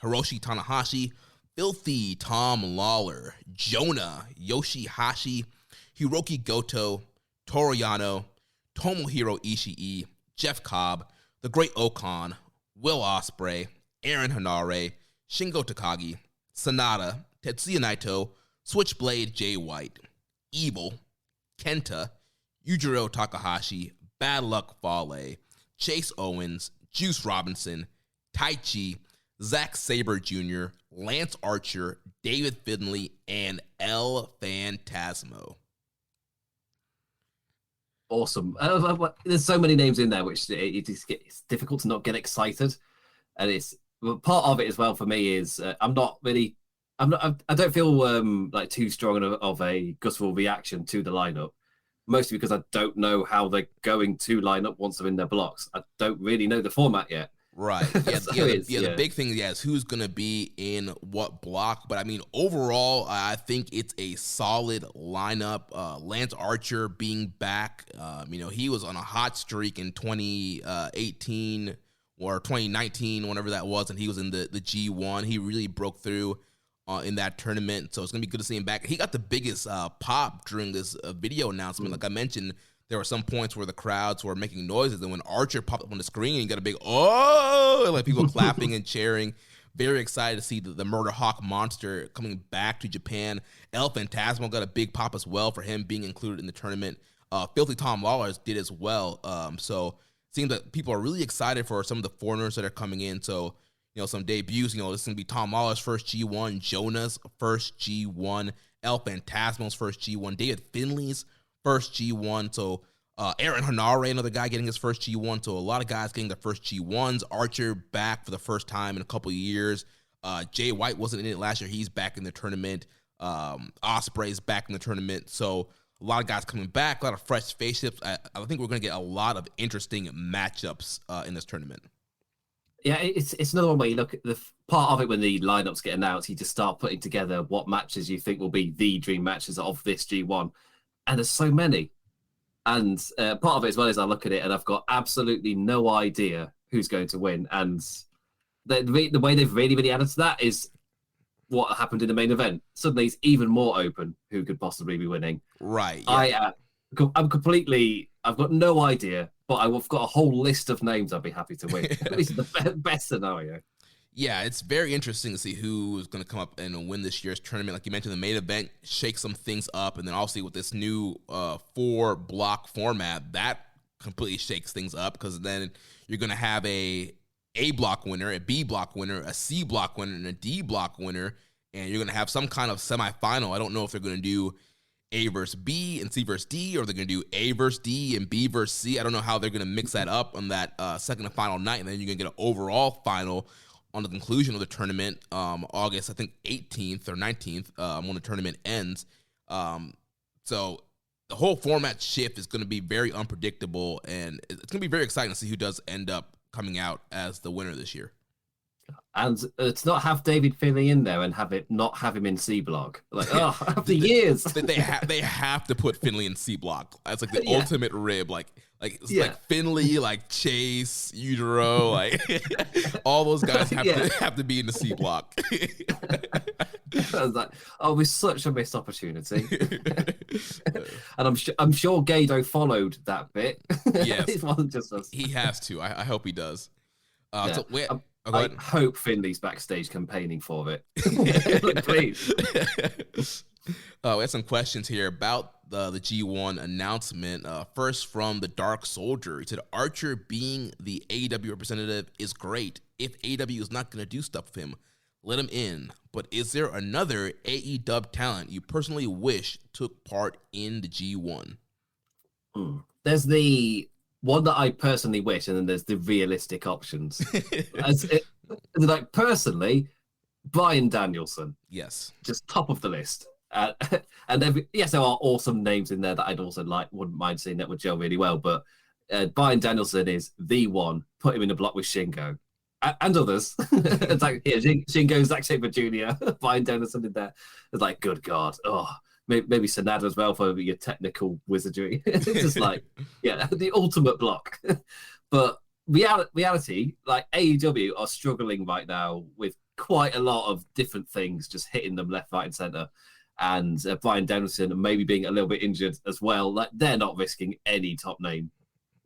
Hiroshi Tanahashi, Filthy Tom Lawler, Jonah Yoshihashi, Hiroki Goto, Toru Yano, Tomohiro Ishii, Jeff Cobb, The Great Okan, Will Ospreay, Aaron Hanare, Shingo Takagi, Sanada, Tetsuya Naito, Switchblade Jay White, Evil, Kenta, Yujiro Takahashi, Bad Luck Fale, Chase Owens, Juice Robinson, Taichi, Zack Sabre Jr., Lance Archer, David Finlay, and El Phantasmo. Awesome. There's so many names in there, which it's difficult to not get excited. And part of it as well for me is I don't feel like too strong of a guttural reaction to the lineup. Mostly because I don't know how they're going to line up once they're in their blocks. I don't really know the format yet. Right. Yeah. The big thing, is who's going to be in what block. But I mean, overall, I think it's a solid lineup. Lance Archer being back, he was on a hot streak in 2018 or 2019, whenever that was, and he was in the G1. He really broke through in that tournament, so it's going to be good to see him back. He got the biggest pop during this video announcement. Like I mentioned, there were some points where the crowds were making noises, and when Archer popped up on the screen, he got a big, oh, like people clapping and cheering. Very excited to see the Murder Hawk monster coming back to Japan. El Phantasmo got a big pop as well for him being included in the tournament. Filthy Tom Lawler did as well. So it seems that people are really excited for some of the foreigners that are coming in. So some debuts, this is going to be Tom Lawler's first G1, Jonah's first G1, El Phantasmo's first G1, David Finlay's first G1. So Aaron Hanare, another guy getting his first G1. So a lot of guys getting their first G1s. Archer back for the first time in a couple of years. Jay White wasn't in it last year. He's back in the tournament. Ospreay's back in the tournament. So a lot of guys coming back, a lot of fresh spaceships. I think we're going to get a lot of interesting matchups in this tournament. Yeah, it's another one where you look at the part of it when the lineups get announced, you just start putting together what matches you think will be the dream matches of this G1. And there's so many. And part of it as well is I look at it and I've got absolutely no idea who's going to win. And the way they've really added to that is what happened in the main event. Suddenly it's even more open who could possibly be winning. Right. Yeah. I've got no idea, but I've got a whole list of names I'd be happy to win. At least the best scenario. Yeah, it's very interesting to see who is going to come up and win this year's tournament. Like you mentioned, the main event shakes some things up, and then obviously with this new 4-block format, that completely shakes things up because then you're going to have a block winner, a B block winner, a C block winner, and a D block winner, and you're going to have some kind of semifinal. I don't know if they're going to do A versus B and C versus D, or they're going to do A versus D and B versus C. I don't know how they're going to mix that up on that second and final night, and then you're going to get an overall final on the conclusion of the tournament, August, I think, 18th or 19th, when the tournament ends. So the whole format shift is going to be very unpredictable, and it's going to be very exciting to see who does end up coming out as the winner this year. And to not have David Finlay in there and not have him in C block, like after years, they have to put Finlay in C block. That's like the ultimate rib. Like like Finlay, like Chase, Utero, like all those guys have to be in the C block. I was like, oh, it's such a missed opportunity. And I'm sure Gado followed that bit. Yes, it wasn't just us. He has to. I hope he does. So I hope Finley's backstage campaigning for it. Please. We have some questions here about the G1 announcement. First from the Dark Soldier. He said, Archer being the AEW representative is great. If AEW is not going to do stuff with him, let him in. But is there another AEW talent you personally wish took part in the G1? There's the one that I personally wish, and then there's the realistic options. Like personally, Bryan Danielson. Yes. Just top of the list. And yes, there are awesome names in there that I'd also wouldn't mind seeing that would gel really well. But Bryan Danielson is the one. Put him in a block with Shingo and others. It's like Shingo, Zack Sabre Jr., Bryan Danielson in there. It's like, good God. Oh, maybe Sanada as well for your technical wizardry. It's just like, the ultimate block. But reality, like AEW are struggling right now with quite a lot of different things just hitting them left, right, and center. And Bryan Danielson maybe being a little bit injured as well. Like, they're not risking any top name,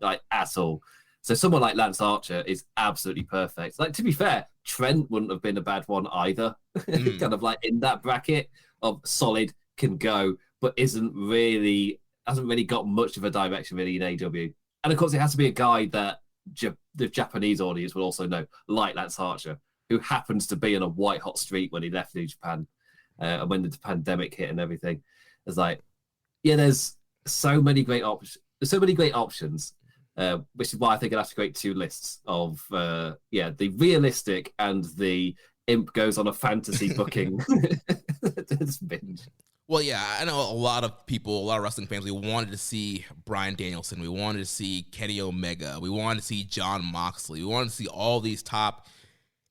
like, at all. So someone like Lance Archer is absolutely perfect. Like, to be fair, Trent wouldn't have been a bad one either. Kind of like in that bracket of solid, can go, but hasn't really got much of a direction really in AEW. And of course, it has to be a guy that the Japanese audience will also know, like Lance Archer, who happens to be on a white hot streak when he left New Japan, and when the pandemic hit and everything. It's like, there's so many great options. There's so many great options, which is why I think I'd have to create two lists of the realistic and the imp goes on a fantasy booking. It's binge. Well, yeah, I know a lot of wrestling fans, we wanted to see Bryan Danielson. We wanted to see Kenny Omega. We wanted to see Jon Moxley. We wanted to see all these top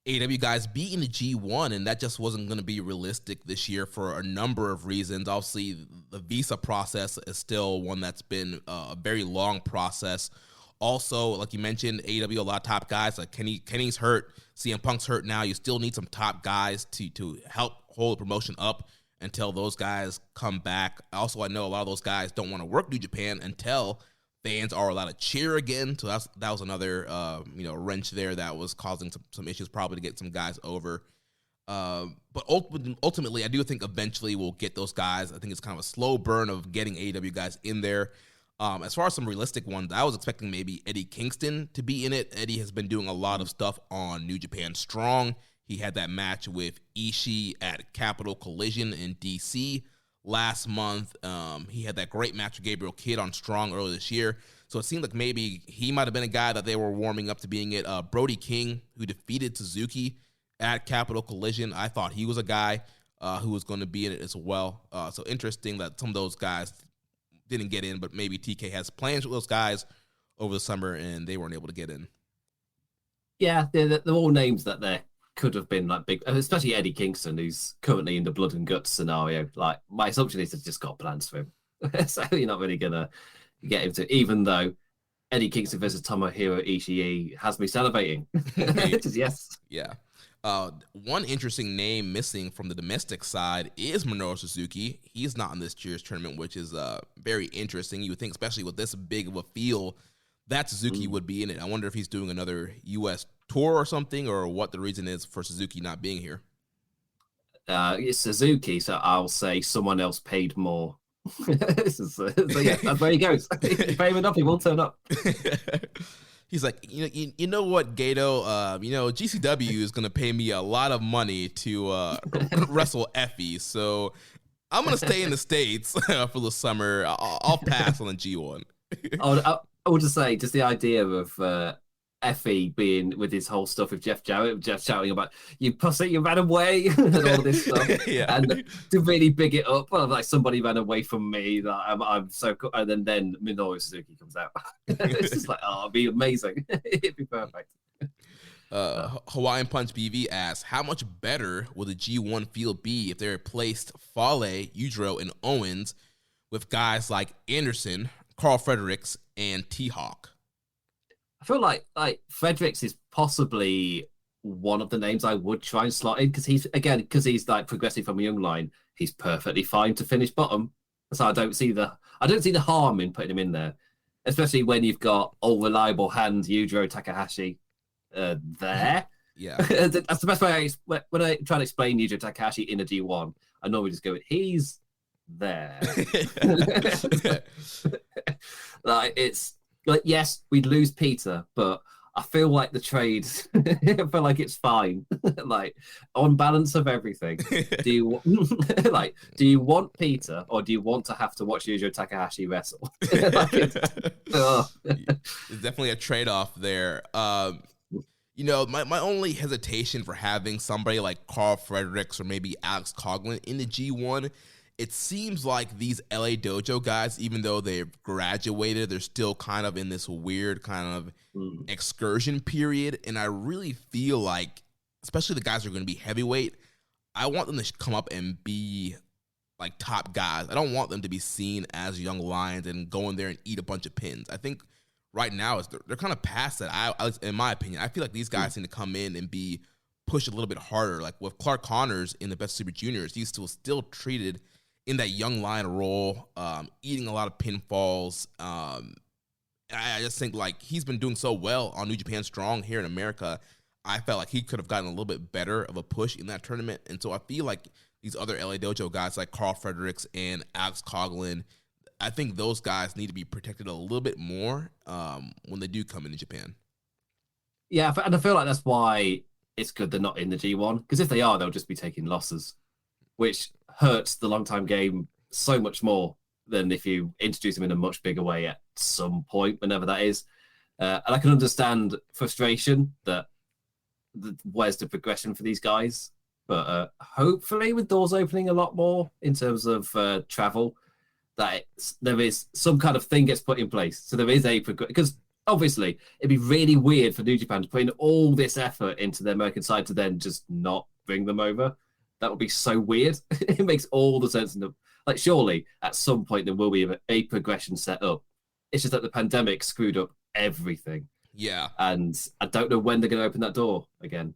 AEW guys be in the G1, and that just wasn't going to be realistic this year for a number of reasons. Obviously, the visa process is still one that's been a very long process. Also, like you mentioned, AEW, a lot of top guys. Like Kenny's hurt. CM Punk's hurt now. You still need some top guys to help hold the promotion up until those guys come back. Also, I know a lot of those guys don't want to work New Japan until fans are allowed to cheer again. So that was another wrench there that was causing some issues probably to get some guys over. But ultimately, I do think eventually we'll get those guys. I think it's kind of a slow burn of getting AEW guys in there. As far as some realistic ones, I was expecting maybe Eddie Kingston to be in it. Eddie has been doing a lot of stuff on New Japan Strong. He had that match with Ishii at Capital Collision in DC last month. He had that great match with Gabriel Kidd on Strong earlier this year. So it seemed like maybe he might have been a guy that they were warming up to being it. Brody King, who defeated Suzuki at Capital Collision, I thought he was a guy who was going to be in it as well. So interesting that some of those guys didn't get in, but maybe TK has plans with those guys over the summer and they weren't able to get in. Yeah, they're all names that they could have been like big, especially Eddie Kingston, who's currently in the blood and guts scenario. Like, my assumption is they've just got plans for him. So you're not really going to get him to, even though Eddie Kingston versus Tomohiro Ishii has me salivating. Just, yes. Yeah. One interesting name missing from the domestic side is Minoru Suzuki. He's not in this year's tournament, which is very interesting. You would think, especially with this big of a field, that Suzuki would be in it. I wonder if he's doing another U.S. tour or something, or what the reason is for Suzuki not being here. It's Suzuki, so I'll say someone else paid more. So yeah, that's where he goes. If you pay him enough, he won't turn up. He's like, you know what, Gato? GCW is going to pay me a lot of money to wrestle Effie, so I'm going to stay in the States for the summer. I'll pass on the G1. I would just say, just the idea of Effie being with his whole stuff with Jeff Jarrett, Jeff shouting about, you pussy, you ran away, and all this stuff. Yeah. And to really big it up, like, somebody ran away from me, that I'm so cool. And then Minoru Suzuki comes out. It's just like, oh, it'd be amazing. It'd be perfect. Hawaiian Punch BV asks, how much better will the G1 field be if they replaced Fale, Udro, and Owens with guys like Anderson, Carl Fredericks, and T-Hawk? I feel like Fredericks is possibly one of the names I would try and slot in because he's like progressing from a young line. He's perfectly fine to finish bottom, so I don't see the harm in putting him in there, especially when you've got all reliable hand Yujiro Takahashi there. Yeah, that's the best way. When I try to explain Yujiro Takahashi in a G1, I normally just go, he's there. Like it's like, yes, we'd lose Peter, but I feel like the trade, I feel like it's fine. Like on balance of everything. Do you want Peter or do you want to have to watch Yujiro Takahashi wrestle? It's definitely a trade-off there. You know, my only hesitation for having somebody like Carl Fredericks or maybe Alex Coughlin in the G1, it seems like these LA Dojo guys, even though they've graduated, they're still kind of in this weird kind of excursion period. And I really feel like, especially the guys who are going to be heavyweight, I want them to come up and be like top guys. I don't want them to be seen as young lions and go in there and eat a bunch of pins. I think right now they're kind of past that. I, in my opinion, I feel like these guys need to come in and be pushed a little bit harder. Like with Clark Connors in the Best Super Juniors, he's still treated in that young lion role, eating a lot of pinfalls. I just think like he's been doing so well on New Japan Strong here in America. I felt like he could have gotten a little bit better of a push in that tournament. And so I feel like these other LA Dojo guys like Carl Fredericks and Alex Coughlin, I think those guys need to be protected a little bit more when they do come into Japan. Yeah, and I feel like that's why it's good they're not in the G1, because if they are, they'll just be taking losses, which hurts the long-time game so much more than if you introduce them in a much bigger way at some point, whenever that is. And I can understand frustration that where's the progression for these guys, but hopefully with doors opening a lot more in terms of travel, that there is some kind of thing gets put in place. So there is a progression, because obviously it'd be really weird for New Japan to put in all this effort into their American side to then just not bring them over. That would be so weird. It makes all the sense in the, like, surely at some point there will be a progression set up. It's just that the pandemic screwed up everything. Yeah. And I don't know when they're going to open that door again.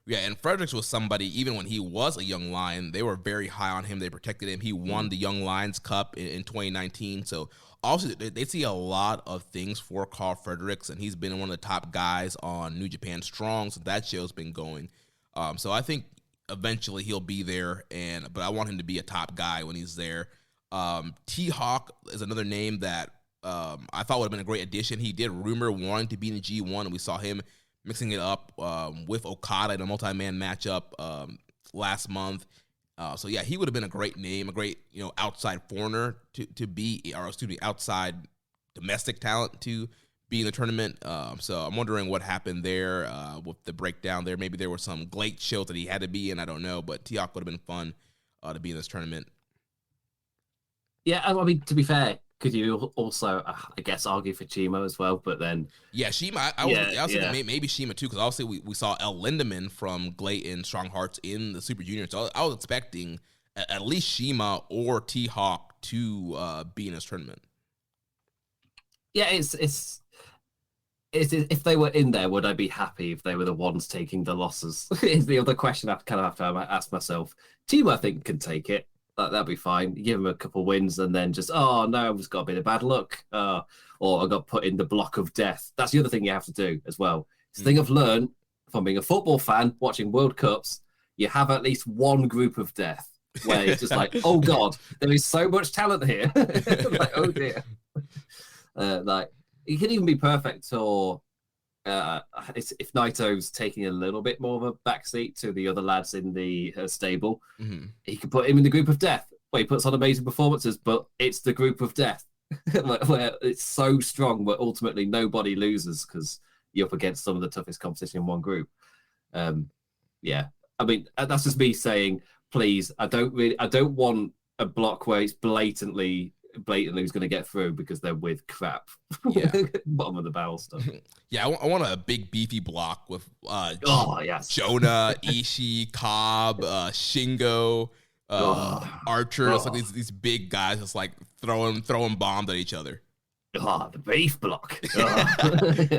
Yeah, and Fredericks was somebody, even when he was a young lion, they were very high on him. They protected him. He won the Young Lions Cup in 2019. So also they see a lot of things for Carl Fredericks, and he's been one of the top guys on New Japan Strong. So that show's been going. So I think eventually he'll be there, but I want him to be a top guy when he's there. T-Hawk is another name that I thought would have been a great addition. He did rumor wanting to be in the G1, and we saw him mixing it up with Okada in a multi-man matchup last month. So yeah, he would have been a great name, a great outside foreigner to be, or excuse me, outside domestic talent to be in the tournament. So I'm wondering what happened there with the breakdown there. Maybe there were some glate shows that he had to be in. I don't know, but T-Hawk would have been fun to be in this tournament. Yeah, I mean, to be fair, could you also, I guess, argue for Chima as well? But then, yeah, Chima. I was thinking maybe Chima too, because obviously we saw El Lindemann from Glate and Strong Hearts in the Super Junior. So I was expecting at least Chima or T-Hawk to be in this tournament. Yeah, it's if they were in there, would I be happy if they were the ones taking the losses? Is the other question I kind of have to ask myself. Chima, I think, can take it. That'd be fine. You give him a couple wins and then just, oh no, I've just got a bit of bad luck. Or I got put in the block of death. That's the other thing you have to do as well. It's the thing I've learned from being a football fan, watching World Cups, you have at least one group of death where it's just like, oh God, there is so much talent here. Like, oh dear. Like, it could even be perfect or if Naito's taking a little bit more of a backseat to the other lads in the stable, he can put him in the group of death, where he puts on amazing performances, but it's the group of death, where it's so strong, where ultimately nobody loses because you're up against some of the toughest competition in one group. Yeah, I mean, that's just me saying, please, I don't want a block where it's blatantly blatantly who's going to get through because they're with crap. Yeah. Bottom of the barrel stuff. Yeah, I want a big beefy block with yes. Jonah, Ishii, Cobb, Shingo, Archer. It's like these big guys just like throwing bombs at each other. The beef block.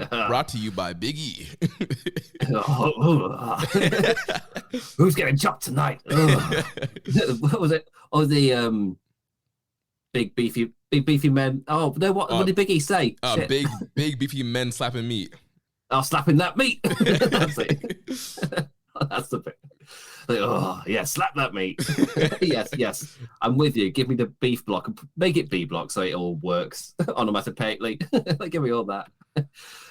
Brought to you by Big E. Who's getting chopped tonight? What was it? Oh, the big beefy men. Oh no! What did Big E say? Big beefy men slapping meat. Oh, slapping that meat. That's it. That's the bit. Like, slap that meat. yes. I'm with you. Give me the beef block. Make it B block so it all works onomatopoeically. Give me all that.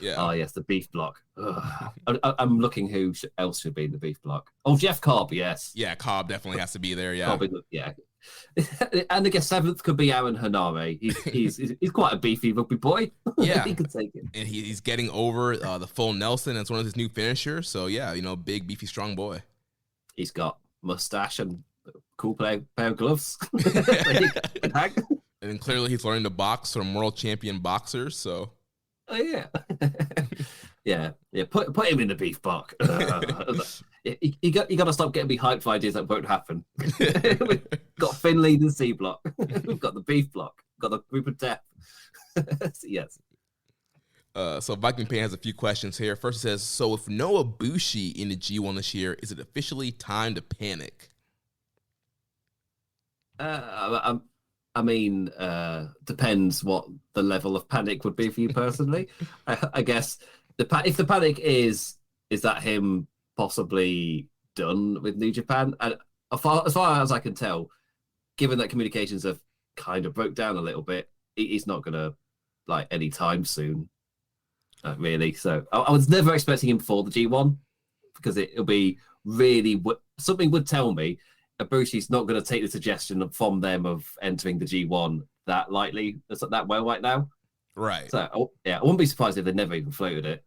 Yeah. Oh, yes, the beef block. I'm looking who else should be in the beef block. Oh, Jeff Cobb, yes. Yeah, Cobb definitely has to be there, yeah. Cobb, yeah. And I guess 7th could be Aaron Hanare. He's quite a beefy rugby boy. Yeah. He could take it. And he's getting over the full Nelson. It's one of his new finishers. So, yeah, big, beefy, strong boy. He's got mustache and cool pair of gloves. And then clearly he's learning to box from world champion boxers. So, oh yeah, yeah. Put him in the beef block. You got to stop getting me hyped for ideas that won't happen. We've got Finley in the C block. We've got the beef block. We've got the group of death. Yes. So Viking Pain has a few questions here. First, it says, so with no Ibushi in the G1 this year, is it officially time to panic? I mean, depends what the level of panic would be for you personally. I guess if the panic is that him possibly done with New Japan, and as far as I can tell, given that communications have kind of broke down a little bit, he's not gonna any time soon. Really. So I was never expecting him for the G1 because it'll be really something would tell me Ibushi's not going to take the suggestion from them of entering the G1 that lightly, that well right now. Right. So I wouldn't be surprised if they never even floated it.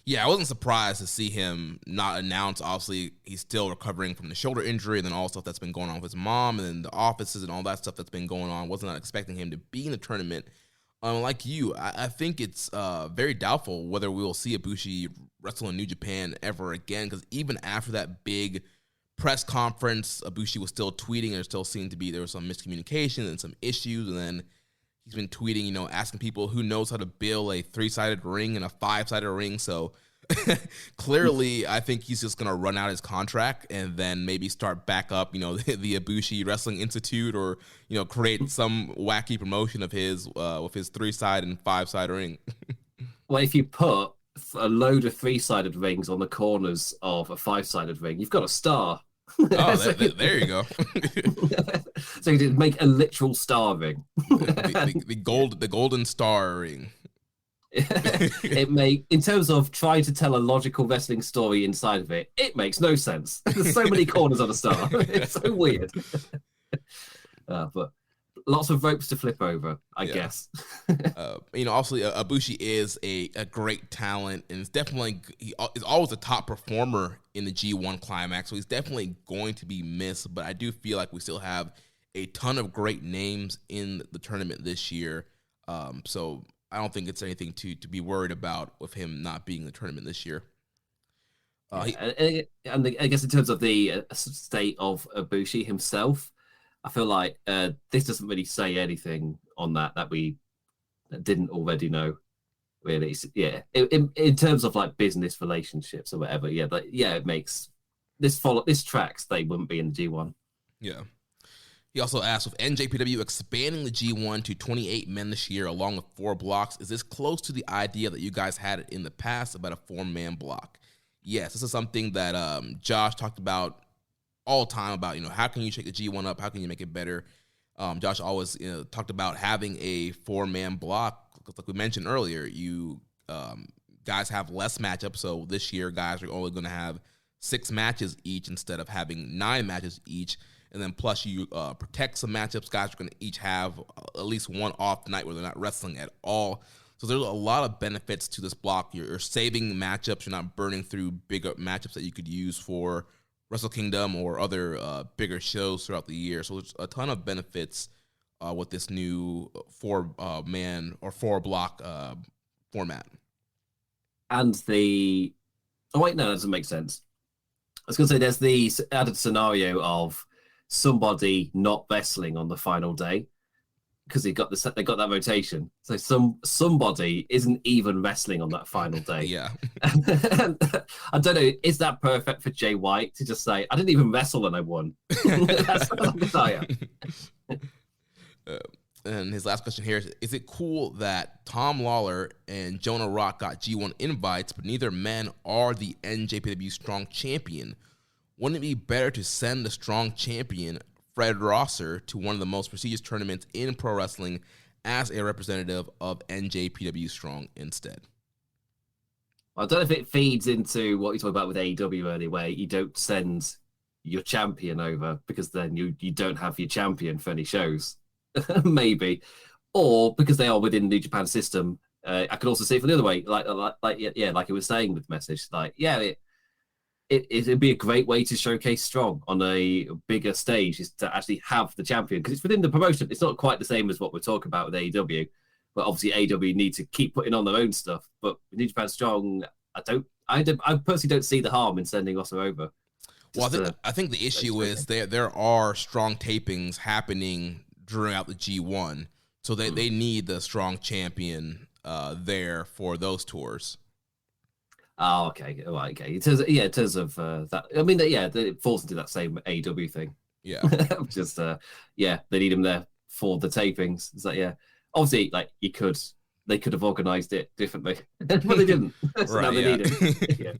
Yeah, I wasn't surprised to see him not announce. Obviously, he's still recovering from the shoulder injury and then all stuff that's been going on with his mom and then the offices and all that stuff that's been going on. Wasn't expecting him to be in the tournament. Like you, I think it's very doubtful whether we will see Ibushi wrestle in New Japan ever again, because even after that big press conference, Ibushi was still tweeting, and there still seemed to be there was some miscommunication and some issues, and then he's been tweeting, asking people who knows how to build a 3-sided ring and a 5-sided ring. So clearly, I think he's just gonna run out his contract and then maybe start back up, the Ibushi Wrestling Institute, or create some wacky promotion of his with his 3-sided and 5-sided ring. Well, if you put a load of 3-sided rings on the corners of a 5-sided ring, you've got a star. Oh, there you go. So you did make a literal star ring. the golden star ring. In terms of trying to tell a logical wrestling story inside of it, it makes no sense. There's so many corners on a star. It's so weird. But lots of ropes to flip over, I guess. Obviously, Ibushi is a great talent, and he is always a top performer in the G1 Climax, so he's definitely going to be missed. But I do feel like we still have a ton of great names in the tournament this year. So I don't think it's anything to be worried about with him not being in the tournament this year. And I guess in terms of the state of Ibushi himself, I feel like this doesn't really say anything on that we didn't already know. Really, in terms of business relationships or whatever, it makes this tracks. They wouldn't be in the G1. Yeah. He also asked, with NJPW expanding the G1 to 28 men this year along with 4 blocks, is this close to the idea that you guys had it in the past about a 4-man block? Yes, this is something that Josh talked about all the time about, how can you shake the G1 up? How can you make it better? Josh always talked about having a 4-man block. Because like we mentioned earlier, you guys have less matchups. So this year, guys are only going to have 6 matches each instead of having 9 matches each. And then plus you protect some matchups. Guys are going to each have at least one off night where they're not wrestling at all. So there's a lot of benefits to this block. You're saving matchups. You're not burning through bigger matchups that you could use for Wrestle Kingdom or other bigger shows throughout the year. So there's a ton of benefits with this new four-man or four-block format. And oh wait, no, that doesn't make sense. I was going to say there's the added scenario of somebody not wrestling on the final day because they got that rotation. So somebody isn't even wrestling on that final day. Yeah. I don't know. Is that perfect for Jay White to just say, I didn't even wrestle and I won? That's what I am. And his last question here is it cool that Tom Lawler and Jonah Rock got G1 invites, but neither men are the NJPW Strong Champion? Wouldn't it be better to send the Strong Champion, Fred Rosser, to one of the most prestigious tournaments in pro wrestling as a representative of NJPW Strong instead? I don't know if it feeds into what you talked about with AEW earlier, where you don't send your champion over because then you don't have your champion for any shows. Maybe, or because they are within the New Japan system. I could also see it from the other way, like it was saying with the message, it'd be a great way to showcase Strong on a bigger stage is to actually have the champion because it's within the promotion. It's not quite the same as what we're talking about with AEW, but obviously AEW need to keep putting on their own stuff. But with New Japan Strong, I personally don't see the harm in sending Rosser over. Well, I think the issue is there are Strong tapings happening throughout the G1, so they need the Strong champion there for those tours. Oh, okay. Oh, okay. In terms of that, I mean, it falls into that same AEW thing. Yeah. Just they need him there for the tapings. It's like, obviously, like they could have organized it differently, but they didn't. So now they need him.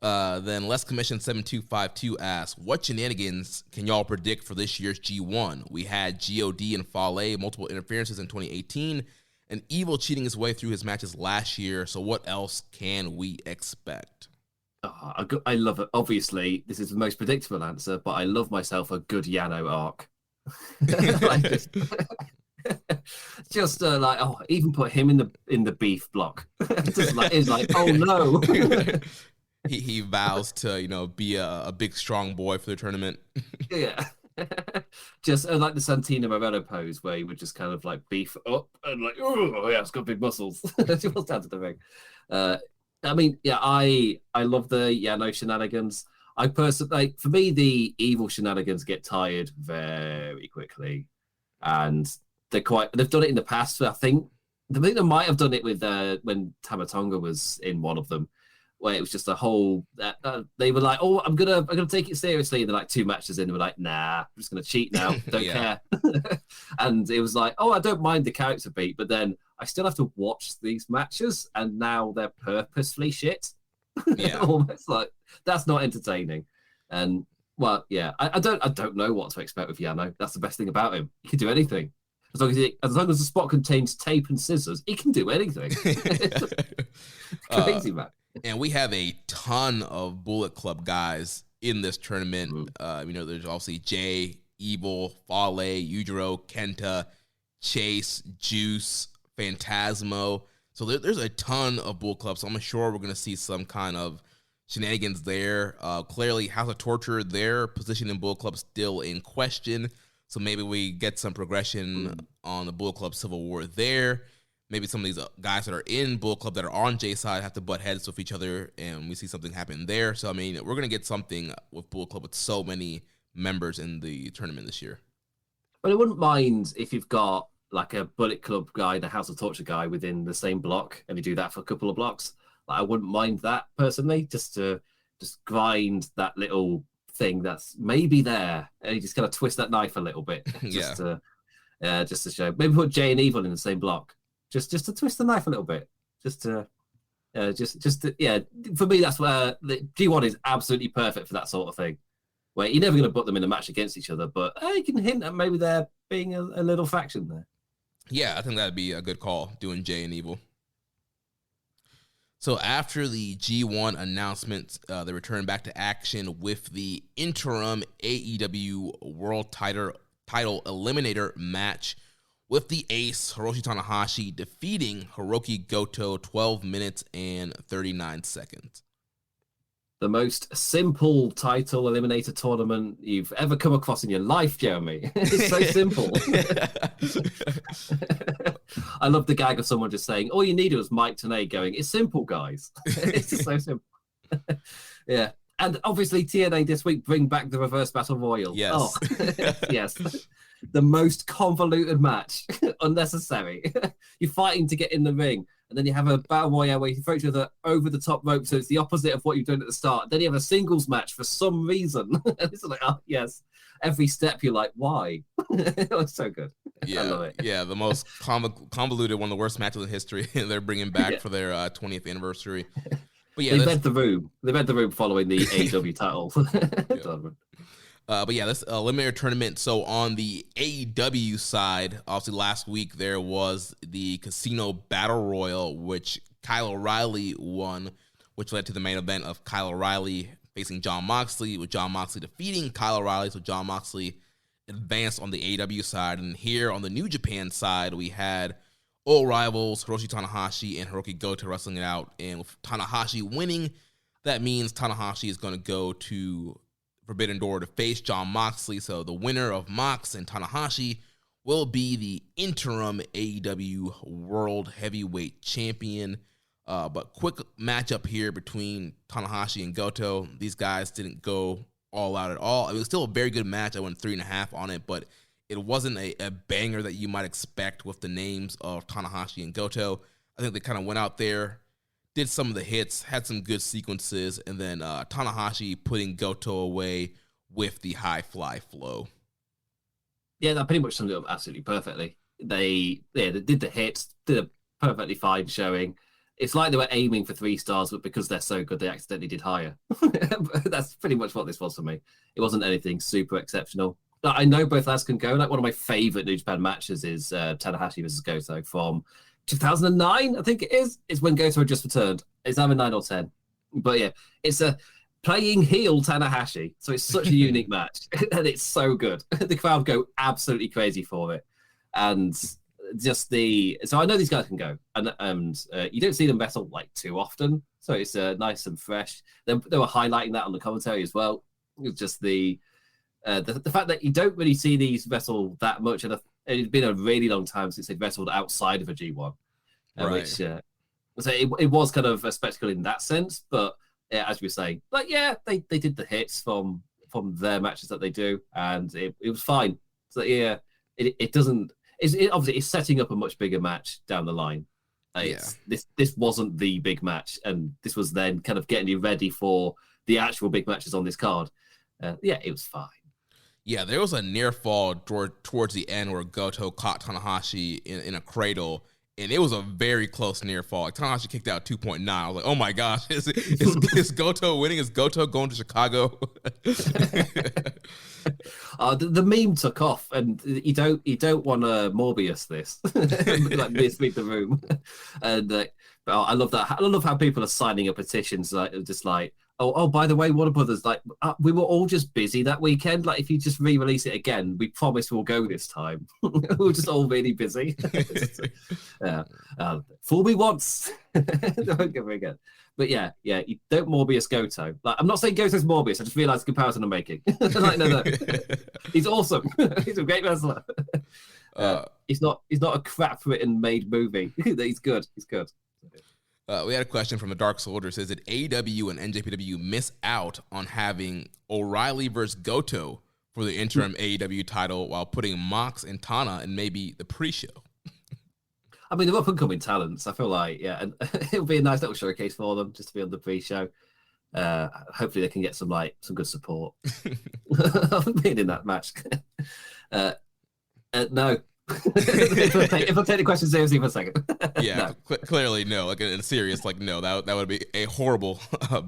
Then Less Commission 7252 asks, what shenanigans can y'all predict for this year's G1? We had God and Fale, multiple interferences in 2018, and Evil cheating his way through his matches last year. So what else can we expect? I love it. Obviously, this is the most predictable answer, but I love myself a good Yano arc. Even put him in the beef block. It's like, oh no. He vows to, be a big, strong boy for the tournament. Yeah. Just like the Santino Morello pose where he would just kind of like beef up and like, oh, yeah, it's got big muscles. She was down to the ring. I mean, I love the Yano shenanigans. I personally, for me, the Evil shenanigans get tired very quickly. And they've done it in the past. I think they might have done it with when Tamatonga was in one of them, where it was just a whole. They were like, "Oh, I'm gonna take it seriously." And they're like 2 matches in, they were like, "Nah, I'm just gonna cheat now. Don't care." And it was like, "Oh, I don't mind the character beat, but then I still have to watch these matches, and now they're purposefully shit." Yeah, almost like that's not entertaining. And well, yeah, I don't know what to expect with Yano. That's the best thing about him. He can do anything. As long as the spot contains tape and scissors, he can do anything. Crazy, man. And we have a ton of Bullet Club guys in this tournament. There's obviously Jay, Evil, Fale, Yujiro, Kenta, Chase, Juice, Phantasmo. So there's a ton of Bullet Club. So I'm sure we're going to see some kind of shenanigans there. Clearly, House of Torture, their position in Bullet Club still in question. So maybe we get some progression on the Bullet Club Civil War there. Maybe some of these guys that are in Bullet Club that are on Jay's side have to butt heads with each other, and we see something happen there. So, I mean, we're going to get something with Bullet Club with so many members in the tournament this year. But I wouldn't mind if you've got like a Bullet Club guy and a House of Torture guy within the same block, and you do that for a couple of blocks. Like, I wouldn't mind that personally, just to grind that little thing that's maybe there, and you just kind of twist that knife a little bit, just to show. Maybe put Jay and Evil in the same block. Just to twist the knife a little bit, for me, that's where the G1 is absolutely perfect for that sort of thing, where you're never going to put them in a match against each other, but you can hint at maybe there being a little faction there. Yeah, I think that'd be a good call, doing Jay and Evil. So after the G1 announcement, they returned back to action with the interim AEW World Title Eliminator match, with the ace, Hiroshi Tanahashi, defeating Hiroki Goto 12 minutes and 39 seconds. the most simple title eliminator tournament you've ever come across in your life, Jeremy. It's so simple. I love the gag of someone just saying, all you needed was Mike Tenay going, it's simple, guys. It's just so simple. Yeah. And obviously TNA this week bring back the reverse battle royal. Yes. Oh, yes. The most convoluted match. Unnecessary. You're fighting to get in the ring. And then you have a battle royale where you throw each other over the top rope. So it's the opposite of what you've done at the start. Then you have a singles match for some reason. It's like, oh, yes. Every step you're like, why? It's so good. Yeah, I love it. Yeah, the most convoluted, one of the worst matches in history. They're bringing back for their 20th anniversary. But yeah, they read the room. They read the room following the AEW title. But yeah, this eliminator tournament. So on the AEW side, obviously last week there was the Casino Battle Royal, which Kyle O'Reilly won, which led to the main event of Kyle O'Reilly facing Jon Moxley, with Jon Moxley defeating Kyle O'Reilly. So Jon Moxley advanced on the AEW side. And here on the New Japan side, we had old rivals Hiroshi Tanahashi and Hiroki Goto wrestling it out. And with Tanahashi winning, that means Tanahashi is going to go to Forbidden Door to face Jon Moxley. So the winner of Mox and Tanahashi will be the interim AEW World Heavyweight Champion. But quick matchup here between Tanahashi and Goto. These guys didn't go all out at all. It was still a very good match. I went 3.5 on it, but it wasn't a banger that you might expect with the names of Tanahashi and Goto. I think they kind of went out there, did some of the hits, had some good sequences, and then Tanahashi putting Goto away with the high fly flow. Yeah, that pretty much summed it up absolutely perfectly. They did the hits, did a perfectly fine showing. It's like they were aiming for 3 stars, but because they're so good, they accidentally did higher. That's pretty much what this was for me. It wasn't anything super exceptional. I know both lads can go. Like, one of my favorite New Japan matches is Tanahashi versus Goto from 2009, I think it is. It's when Goto had just returned. It's either 9 or 10. But yeah, it's a playing heel Tanahashi. So it's such a unique match. And it's so good. The crowd go absolutely crazy for it. And just so I know these guys can go. And you don't see them wrestle like too often. So it's nice and fresh. They were highlighting that on the commentary as well. It's just the fact that you don't really see these wrestle that much, and it's been a really long time since they've wrestled outside of a G1, right. Which so it was kind of a spectacle in that sense. But as we say, like they did the hits from their matches that they do, and it was fine. So yeah, it doesn't. Obviously it's setting up a much bigger match down the line. This wasn't the big match, and this was then kind of getting you ready for the actual big matches on this card. It was fine. Yeah, there was a near fall towards the end where Goto caught Tanahashi in a cradle, and it was a very close near fall. Like, Tanahashi kicked out 2.9. I was like, oh my gosh, is Goto winning? Is Goto going to Chicago? The meme took off, and you don't want to Morbius this, like misread the room. And but I love that. I love how people are signing up petitions, like just like, oh, by the way, Warner Brothers, like we were all just busy that weekend. Like, if you just re-release it again, we promise we'll go this time. We're just all really busy. Fool me once, don't get me again. But yeah, you don't Morbius Goto. Like, I'm not saying Goto's Morbius. I just realised the comparison I'm making. Like, no, he's awesome. He's a great wrestler. He's not a crap written made movie. He's good. He's good. We had a question from the Dark Soldier. It says, did AEW and NJPW miss out on having O'Reilly versus Goto for the interim AEW title while putting Mox and Tana in maybe the pre-show? I mean, they're up-and-coming talents. I feel like, and it'll be a nice little showcase for them just to be on the pre-show. Hopefully they can get some good support being in that match. No. if I take the question seriously for a second. Yeah, no. Clearly no. Like, in a serious, no, that would be a horrible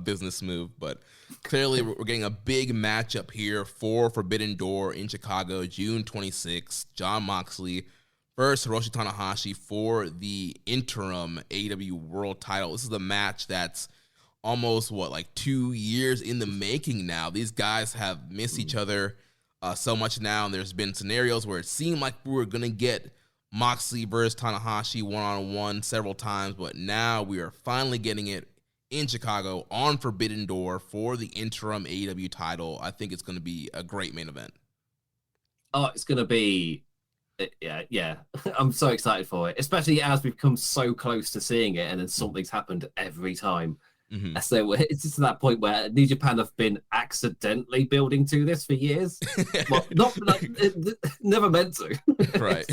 business move. But clearly we're getting a big matchup here for Forbidden Door in Chicago, June 26th. Jon Moxley versus Hiroshi Tanahashi for the interim AEW World title. This is a match that's almost 2 years in the making now. These guys have missed each other so much now, and there's been scenarios where it seemed like we were going to get Moxley versus Tanahashi one-on-one several times, but now we are finally getting it in Chicago on Forbidden Door for the interim AEW title. I think it's going to be a great main event. Oh, it's going to be, yeah. I'm so excited for it, especially as we've come so close to seeing it, and then something's happened every time. Mm-hmm. So it's just to that point where New Japan have been accidentally building to this for years. Well, not like never meant to. Right.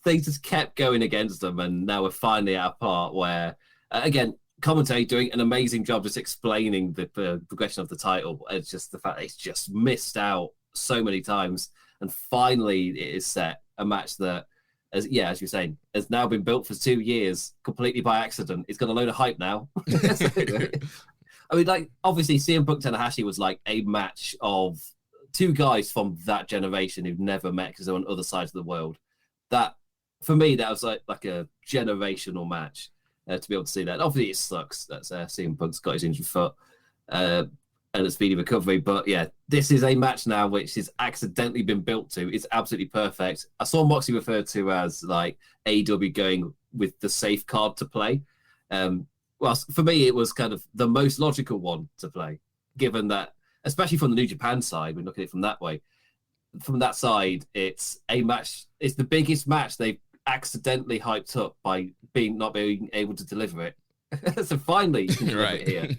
They just kept going against them, and now we're finally at a part where, again, commentary doing an amazing job just explaining the progression of the title. It's just the fact that it's just missed out so many times, and finally it is set a match that, as you're saying, has now been built for 2 years completely by accident. It's got a load of hype now. So, I mean, like, obviously CM Punk Tanahashi was like a match of two guys from that generation who've never met because they're on other sides of the world. That, for me, that was like a generational match to be able to see that. Obviously it sucks that CM Punk's got his injured foot and a speedy recovery. But yeah, this is a match now which has accidentally been built to. It's absolutely perfect. I saw Moxie referred to as like AEW going with the safe card to play. Well, for me, it was kind of the most logical one to play, given that, especially from the New Japan side, we're looking at it from that way. From that side, it's a match. It's the biggest match they've accidentally hyped up by not being able to deliver it. So finally, you can deliver it here.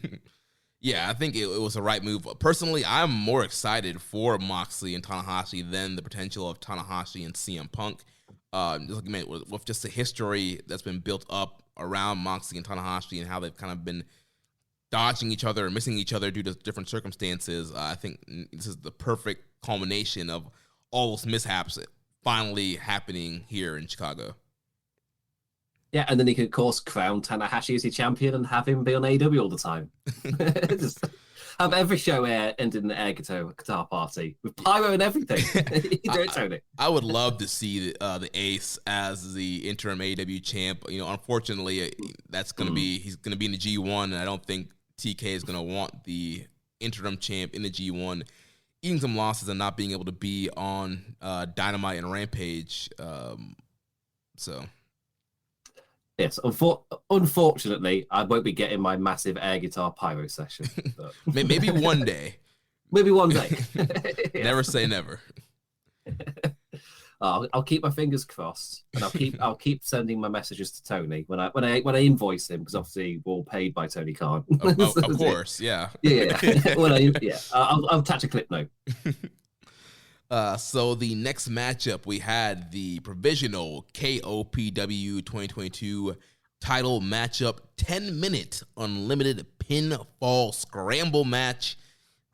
Yeah, I think it was the right move. Personally, I'm more excited for Moxley and Tanahashi than the potential of Tanahashi and CM Punk. Just looking at it, with just the history that's been built up around Moxley and Tanahashi and how they've kind of been dodging each other and missing each other due to different circumstances, I think this is the perfect culmination of all those mishaps finally happening here in Chicago. Yeah, and then he could, of course, crown Tanahashi as your champion and have him be on AEW all the time. Just have every show ended in an air guitar party with pyro and everything. You do it, Tony. I would love to see the Ace as the interim AEW champ. You know, unfortunately, that's going to be he's going to be in the G1, and I don't think TK is going to want the interim champ in the G1, eating some losses and not being able to be on Dynamite and Rampage. So. Yes, unfortunately, I won't be getting my massive air guitar pyro session. But... Maybe one day. Maybe one day. Never say never. I'll keep my fingers crossed, and I'll keep sending my messages to Tony when I invoice him, because obviously we're all paid by Tony Khan. Of course, yeah. Yeah. I'll attach a clip note. So the next matchup, we had the provisional KOPW 2022 title matchup, 10-minute unlimited pinfall scramble match.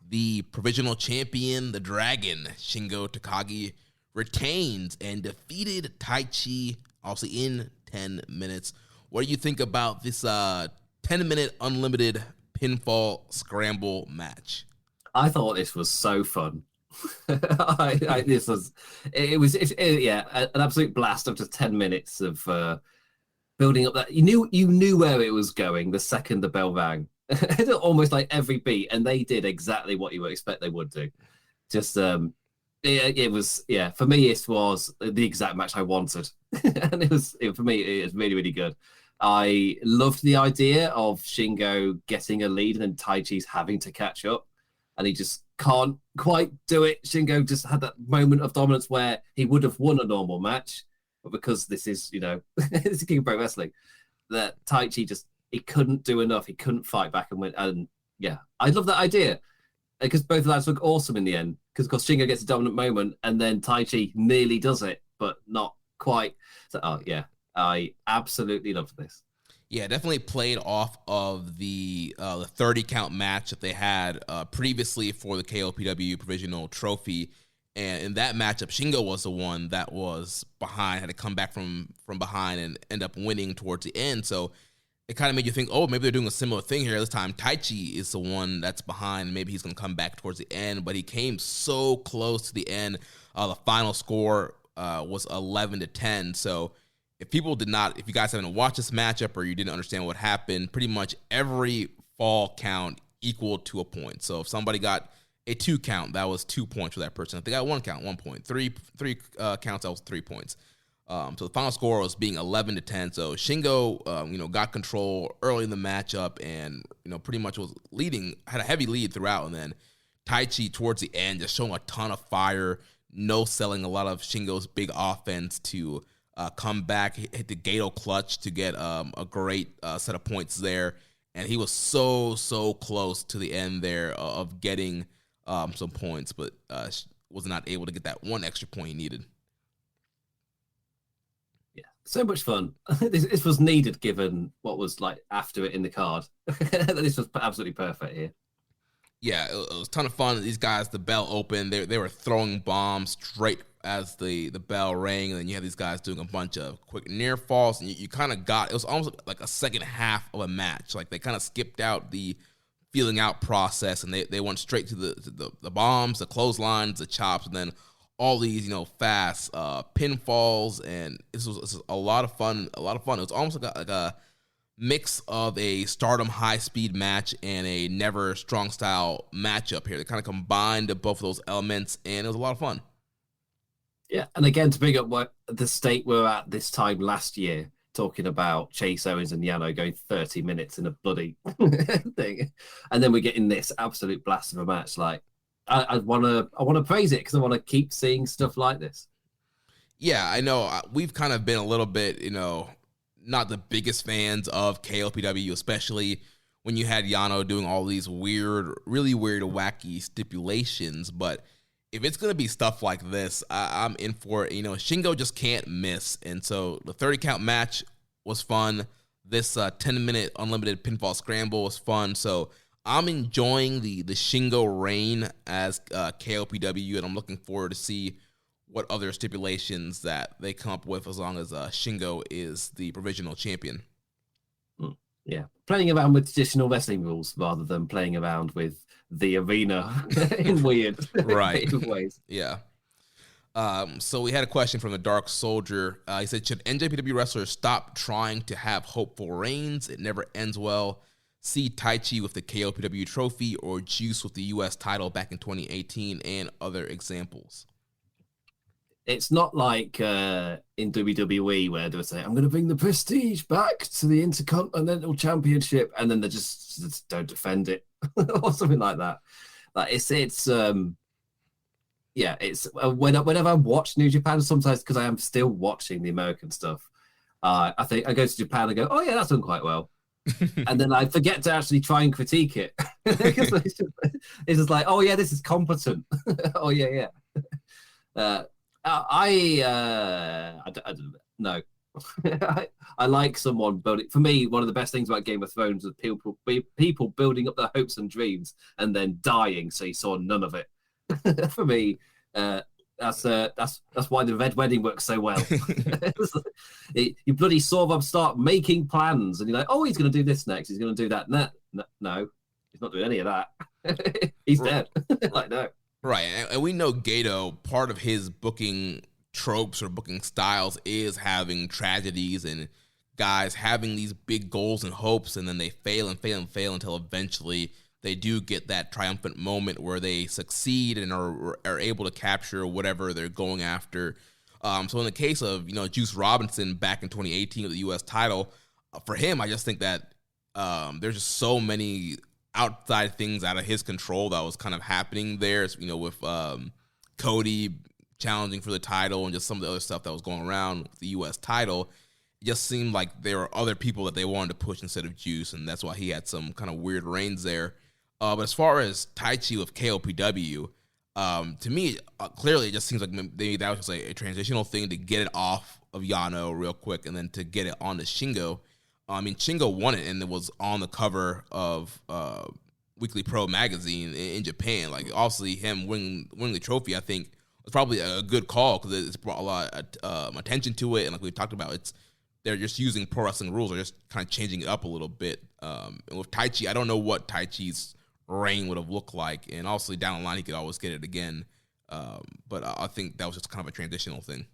The provisional champion, the Dragon, Shingo Takagi, retains and defeated Taichi, also in 10 minutes. What do you think about this 10-minute unlimited pinfall scramble match? I thought this was so fun. An absolute blast after 10 minutes of building up that you knew where it was going the second the bell rang. Almost like every beat, and they did exactly what you would expect they would do. Just it was for me it was the exact match I wanted. And for me it was really, really good. I loved the idea of Shingo getting a lead and then Taichi's having to catch up, and he just can't quite do it. Shingo just had that moment of dominance where he would have won a normal match, but because this is, this is King of Pro Wrestling, that Taichi he couldn't do enough. He couldn't fight back and win. And yeah, I love that idea, because both lads look awesome in the end. Because of course Shingo gets a dominant moment and then Taichi nearly does it, but not quite. So I absolutely loved this. Yeah, definitely played off of the 30 count match that they had previously for the KOPW Provisional Trophy. And in that matchup, Shingo was the one that was behind, had to come back from behind and end up winning towards the end. So it kind of made you think, oh, maybe they're doing a similar thing here. This time, Taichi is the one that's behind. Maybe he's going to come back towards the end. But he came so close to the end. The final score was 11-10. So if you guys haven't watched this matchup or you didn't understand what happened, pretty much every fall count equaled to a point. So if somebody got a 2 count, that was 2 points for that person. If they got 1 count, 1 point. Three counts, that was 3 points. So the final score was being 11-10. So Shingo, got control early in the matchup and, pretty much was leading, had a heavy lead throughout. And then Taichi towards the end just showing a ton of fire, no selling a lot of Shingo's big offense to come back, hit the Gato clutch to get a great set of points there. And he was so close to the end there of getting some points, but was not able to get that one extra point he needed. Yeah, so much fun. This was needed given what was like after it in the card. This was absolutely perfect here. Yeah, it was a ton of fun. These guys, the bell opened. They were throwing bombs straight as the bell rang, and then you had these guys doing a bunch of quick near falls, and you kind of it was almost like a second half of a match. Like they kind of skipped out the feeling out process, and they went straight to the bombs, the clotheslines, the chops, and then all these fast pinfalls, and this was a lot of fun. It was almost like a mix of a Stardom high-speed match and a Never Strong Style matchup here. They kind of combined both of those elements, and it was a lot of fun. Yeah, and again, to bring up what the state we're at this time last year, talking about Chase Owens and Yano going 30 minutes in a bloody thing, and then we're getting this absolute blast of a match. Like, I want to praise it because I want to keep seeing stuff like this. Yeah, I know. We've kind of been a little bit, not the biggest fans of KOPW, especially when you had Yano doing all these really weird, wacky stipulations. But if it's going to be stuff like this, I'm in for it. Shingo just can't miss. And so the 30 count match was fun. This 10-minute unlimited pinfall scramble was fun. So I'm enjoying the Shingo reign as KOPW, and I'm looking forward to see what other stipulations that they come up with as long as Shingo is the provisional champion. Yeah, playing around with traditional wrestling rules rather than playing around with the arena in weird ways. Yeah. So we had a question from the Dark Soldier. He said, should NJPW wrestlers stop trying to have hopeful reigns? It never ends well. See Taichi with the KOPW trophy or Juice with the U.S. title back in 2018 and other examples. It's not like in WWE where they would say, I'm going to bring the prestige back to the Intercontinental Championship, and then they just don't defend it or something like that. Like it's whenever I watch New Japan, sometimes because I am still watching the American stuff, I think I go to Japan and go, oh yeah, that's done quite well. And then I forget to actually try and critique it. It's just like, oh yeah, this is competent. Oh yeah. I don't know. I like someone building. For me, one of the best things about Game of Thrones was people building up their hopes and dreams and then dying, so you saw none of it. For me, that's why the Red Wedding works so well. You bloody saw them start making plans, and you're like, oh, he's going to do this next. He's going to do that. No, he's not doing any of that. He's dead. Like no. Right, and we know Gato, part of his booking tropes or booking styles is having tragedies and guys having these big goals and hopes, and then they fail until eventually they do get that triumphant moment where they succeed and are able to capture whatever they're going after. So in the case of, Juice Robinson back in 2018 with the U.S. title, for him, I just think that there's just so many outside things out of his control that was kind of happening there, with Cody challenging for the title and just some of the other stuff that was going around with the U.S. title. It just seemed like there were other people that they wanted to push instead of Juice, and that's why he had some kind of weird reigns there. But as far as Taichi with KOPW, to me, clearly it just seems like maybe that was just a transitional thing to get it off of Yano real quick and then to get it onto Shingo. Shingo won it, and it was on the cover of Weekly Pro magazine in Japan. Like, obviously, him winning the trophy, I think, was probably a good call because it's brought a lot of attention to it. And like we talked about, they're just using pro wrestling rules, or just kind of changing it up a little bit. And with Taichi, I don't know what Taichi's reign would have looked like. And obviously, down the line, he could always get it again. But I think that was just kind of a transitional thing.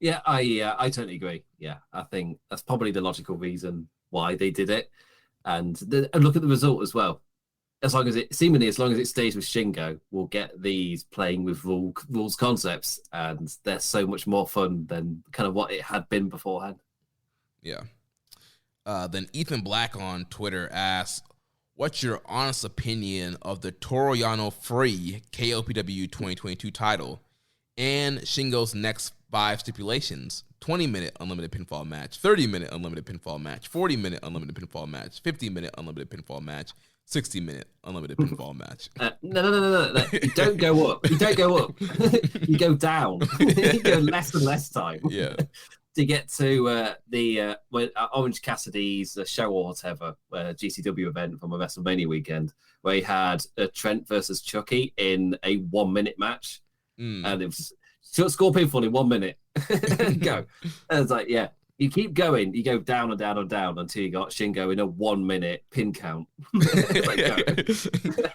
Yeah, I totally agree. Yeah, I think that's probably the logical reason why they did it. And look at the result as well. as long as it stays with Shingo, we'll get these playing with rules concepts, and they're so much more fun than kind of what it had been beforehand. Yeah. Then Ethan Black on Twitter asks, what's your honest opinion of the Toru Yano free KOPW 2022 title and Shingo's next 5 stipulations? 20-minute unlimited pinfall match, 30-minute unlimited pinfall match, 40-minute unlimited pinfall match, 50-minute unlimited pinfall match, 60-minute unlimited pinfall match. No. You don't go up. You don't go up. You go down. You go less and less time. Yeah. To get to the Orange Cassidy's show or whatever, GCW event from a WrestleMania weekend, where he had Trent versus Chucky in a 1-minute match. And it was score pinfall in 1 minute. Go. And it's like, yeah, you keep going, you go down and down and down until you got Shingo in a 1 minute pin count. Like,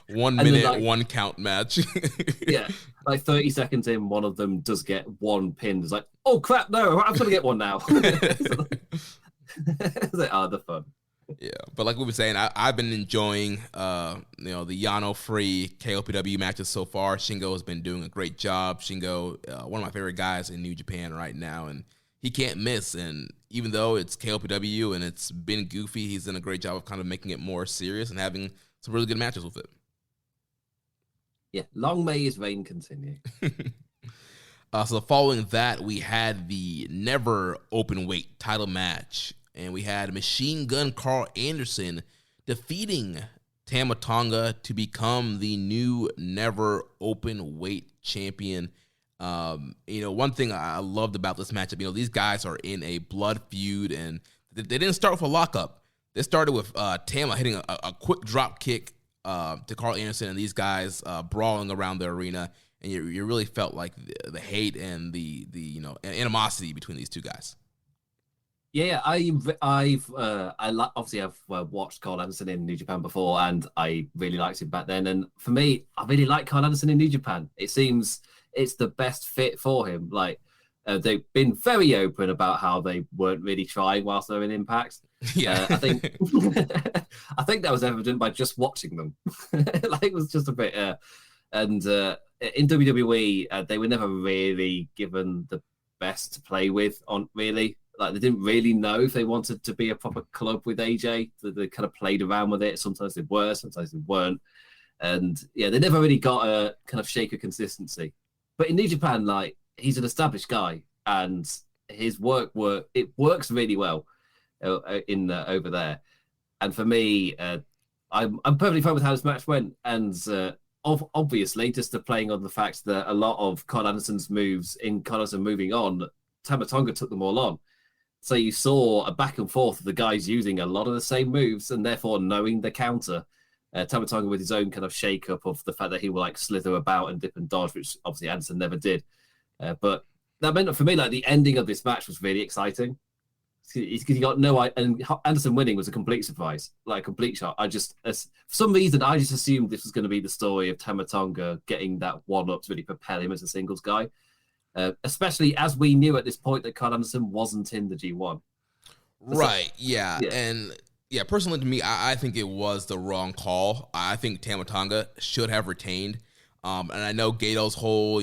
1 minute, like, 1 count match. Yeah, like 30 seconds in, one of them does get 1 pin. It's like, oh crap, no, I'm gonna get one now. It's like, oh, the fun. Yeah, but like we were saying, I've been enjoying, the Yano free KOPW matches so far. Shingo has been doing a great job. Shingo, one of my favorite guys in New Japan right now, and he can't miss. And even though it's KOPW and it's been goofy, he's done a great job of kind of making it more serious and having some really good matches with it. Yeah, long may his reign continue. So following that, we had the never open weight title match. And we had Machine Gun Carl Anderson defeating Tama Tonga to become the new never open weight champion. One thing I loved about this matchup, these guys are in a blood feud, and they didn't start with a lockup. They started with Tama hitting a quick drop kick to Carl Anderson, and these guys brawling around the arena, and you really felt like the hate and the animosity between these two guys. Yeah, I've watched Carl Anderson in New Japan before, and I really liked him back then. And for me, I really like Carl Anderson in New Japan. It seems it's the best fit for him. Like they've been very open about how they weren't really trying whilst they were in Impact. Yeah, I think that was evident by just watching them. Like it was just a bit. In WWE, they were never really given the best to play with on really. Like they didn't really know if they wanted to be a proper club with AJ. They kind of played around with it. Sometimes they were, sometimes they weren't. And yeah, they never really got a kind of shake of consistency. But in New Japan, like he's an established guy, and his works really well over there. And for me, I'm perfectly fine with how this match went. And obviously, just playing on the fact that a lot of Carl Anderson's moves in Carl Anderson moving on, Tama Tonga took them all on. So you saw a back and forth of the guys using a lot of the same moves and therefore knowing the counter. Tama Tonga with his own kind of shake-up of the fact that he will like slither about and dip and dodge, which obviously Anderson never did. But that meant for me, like the ending of this match was really exciting. Because he got and Anderson winning was a complete surprise, like a complete shot. For some reason, I just assumed this was going to be the story of Tama Tonga getting that one-up to really propel him as a singles guy. Especially as we knew at this point that Carl Anderson wasn't in the G1. Right, yeah. And yeah, personally to me, I think it was the wrong call. I think Tama Tonga should have retained. And I know Gato's whole,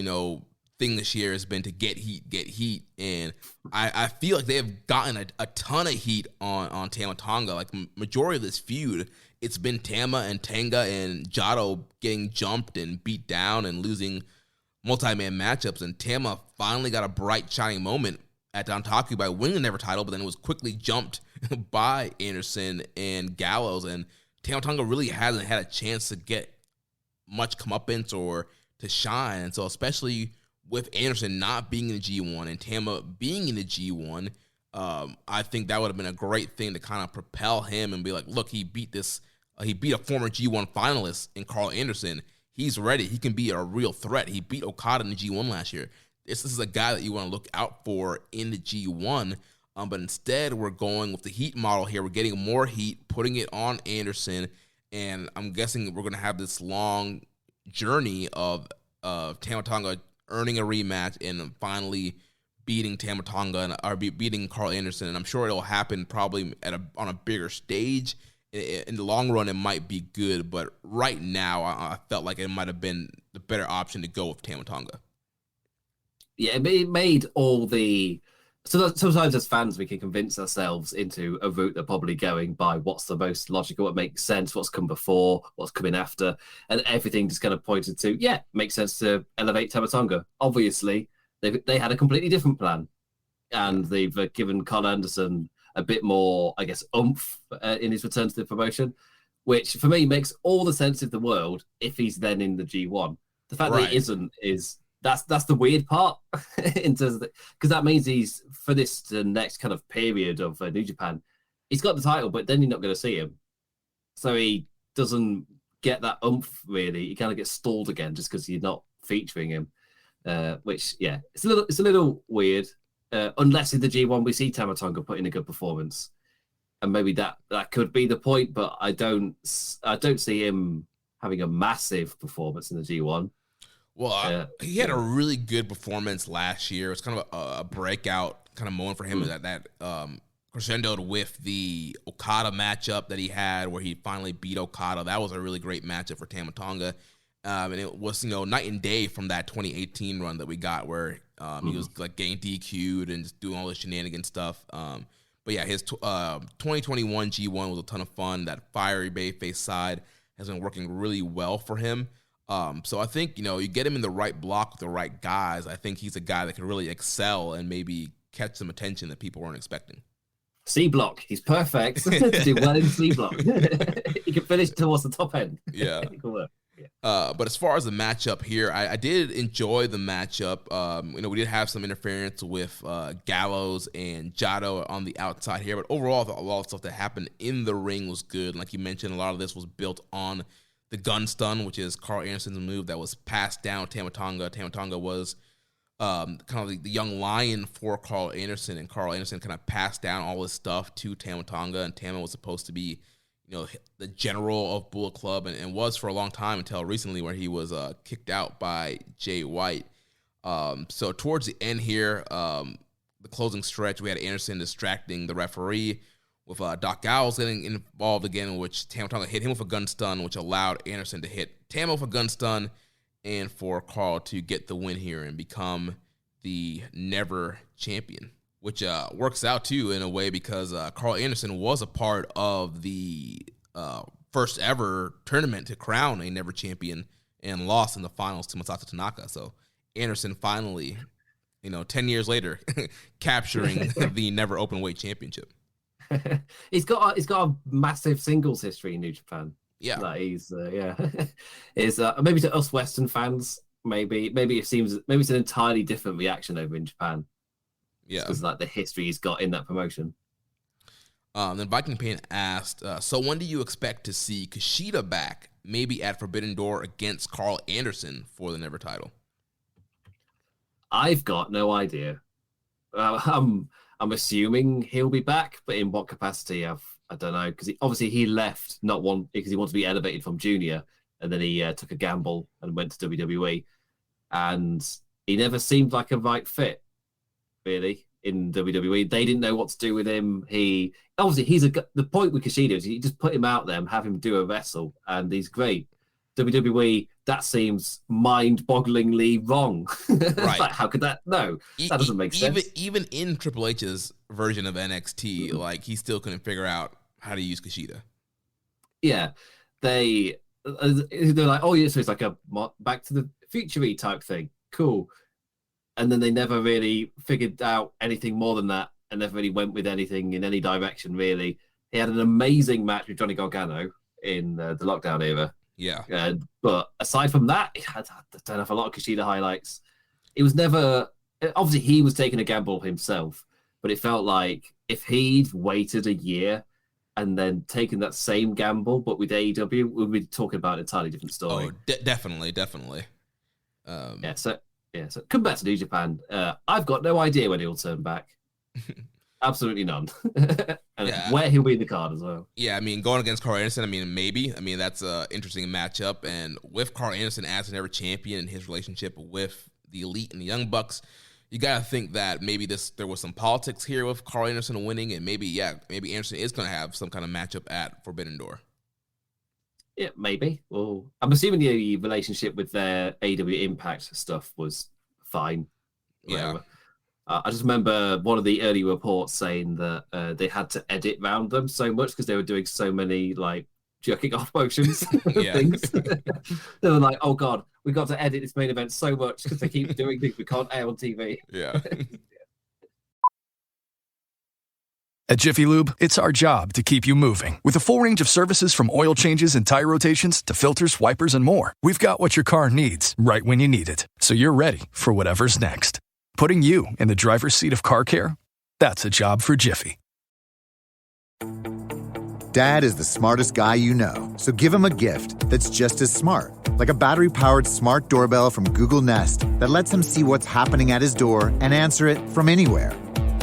thing this year has been to get heat. And I feel like they have gotten a ton of heat on Tama Tonga. Like majority of this feud, it's been Tama and Tanga and Jado getting jumped and beat down and losing multi-man matchups, and Tama finally got a bright, shining moment at Dontaku by winning the Never title, but then it was quickly jumped by Anderson and Gallows, and Tama Tonga really hasn't had a chance to get much comeuppance or to shine, and so especially with Anderson not being in the G1 and Tama being in the G1, I think that would have been a great thing to kind of propel him and be like, look, he beat a former G1 finalist in Carl Anderson. He's ready. He can be a real threat. He beat Okada in the G1 last year. This is a guy that you want to look out for in the G1. But instead, we're going with the heat model here. We're getting more heat, putting it on Anderson. And I'm guessing we're going to have this long journey of Tama Tonga earning a rematch and finally beating Tama Tonga or beating Carl Anderson. And I'm sure it'll happen probably on a bigger stage in the long run, it might be good, but right now, I felt like it might have been the better option to go with Tama Tonga. Yeah, it made all the... So sometimes as fans, we can convince ourselves into a route they're probably going by what's the most logical, what makes sense, what's come before, what's coming after, and everything just kind of pointed to, makes sense to elevate Tama Tonga. Obviously, they had a completely different plan, and they've given Carl Anderson a bit more, I guess, oomph in his return to the promotion, which for me makes all the sense of the world if he's then in the G1. The fact that he isn't is... That's the weird part in terms of because that means he's for this next kind of period of New Japan, he's got the title, but then you're not going to see him, so he doesn't get that oomph really. He kind of gets stalled again just because you're not featuring him, which it's a little weird. Unless in the G1 we see Tama Tonga put in a good performance, and maybe that could be the point. But I don't see him having a massive performance in the G1. Well, he had a really good performance last year. It's kind of a breakout kind of moment for him that crescendoed with the Okada matchup that he had where he finally beat Okada. That was a really great matchup for Tama Tonga. And it was, night and day from that 2018 run that we got where he was like getting DQ'd and just doing all the shenanigan stuff. But yeah, his 2021 G1 was a ton of fun. That fiery babyface side has been working really well for him. So I think, you get him in the right block with the right guys. I think he's a guy that can really excel and maybe catch some attention that people weren't expecting. C block. He's perfect to do well in C block. He can finish towards the top end. Yeah. But as far as the matchup here, I did enjoy the matchup. We did have some interference with Gallows and Jado on the outside here. But overall, a lot of stuff that happened in the ring was good. Like you mentioned, a lot of this was built on the gun stun, which is Carl Anderson's move that was passed down to Tama Tonga. Tama Tonga was kind of the young lion for Carl Anderson, and Carl Anderson kind of passed down all his stuff to Tama Tonga, and Tama was supposed to be, the general of Bullet Club, and was for a long time until recently where he was kicked out by Jay White. So towards the end here, the closing stretch, we had Anderson distracting the referee, with Doc Gallows getting involved again, in which Tama Tonga hit him with a gun stun, which allowed Anderson to hit Tama with a gun stun, and for Carl to get the win here and become the never champion, which works out, too, in a way, because Carl Anderson was a part of the first ever tournament to crown a never champion and lost in the finals to Masato Tanaka. So Anderson finally, 10 years later, capturing the never open weight championship. He's got a massive singles history in New Japan. Yeah, that he's is maybe to us Western fans, maybe it's an entirely different reaction over in Japan. Yeah, because like the history he's got in that promotion. Then Viking Pain asked, so when do you expect to see Kushida back, maybe at Forbidden Door against Carl Anderson for the never title? I've got no idea. I'm assuming he'll be back, but in what capacity? I don't know, because he left because he wanted to be elevated from junior, and then he took a gamble and went to WWE, and he never seemed like a right fit, really, in WWE. They didn't know what to do with him. The point with Kushida is you just put him out there and have him do a wrestle, and he's great. WWE, that seems mind-bogglingly wrong. Right? Like, how could that? No, that doesn't make sense. Even in Triple H's version of NXT, like he still couldn't figure out how to use Kushida. Yeah, they're like, oh yeah, so it's like a Back to the Future-y type thing. Cool, and then they never really figured out anything more than that, and never really went with anything in any direction. Really, he had an amazing match with Johnny Gargano in the Lockdown era. Yeah. But aside from that, I don't have a lot of Kushida highlights. It was never... Obviously, he was taking a gamble himself, but it felt like if he'd waited a year and then taken that same gamble, but with AEW, we'd be talking about an entirely different story. Oh, definitely. So come back to New Japan. I've got no idea when he'll turn back. Absolutely none. And where he'll be in the card as well. Yeah, going against Carl Anderson, maybe. That's an interesting matchup. And with Carl Anderson as an ever champion and his relationship with the Elite and the Young Bucks, you got to think that maybe there was some politics here with Carl Anderson winning, and maybe Anderson is going to have some kind of matchup at Forbidden Door. Yeah, maybe. Well, I'm assuming the relationship with their AW Impact stuff was fine. Yeah. I just remember one of the early reports saying that they had to edit around them so much because they were doing so many like jerking off motions things. They were like, oh God, we got to edit this main event so much because they keep doing things we can't air on TV. Yeah. At Jiffy Lube, it's our job to keep you moving. With a full range of services from oil changes and tire rotations to filters, wipers, and more, we've got what your car needs right when you need it. So you're ready for whatever's next. Putting you in the driver's seat of car care? That's a job for Jiffy. Dad is the smartest guy you know, so give him a gift that's just as smart. Like a battery-powered smart doorbell from Google Nest that lets him see what's happening at his door and answer it from anywhere.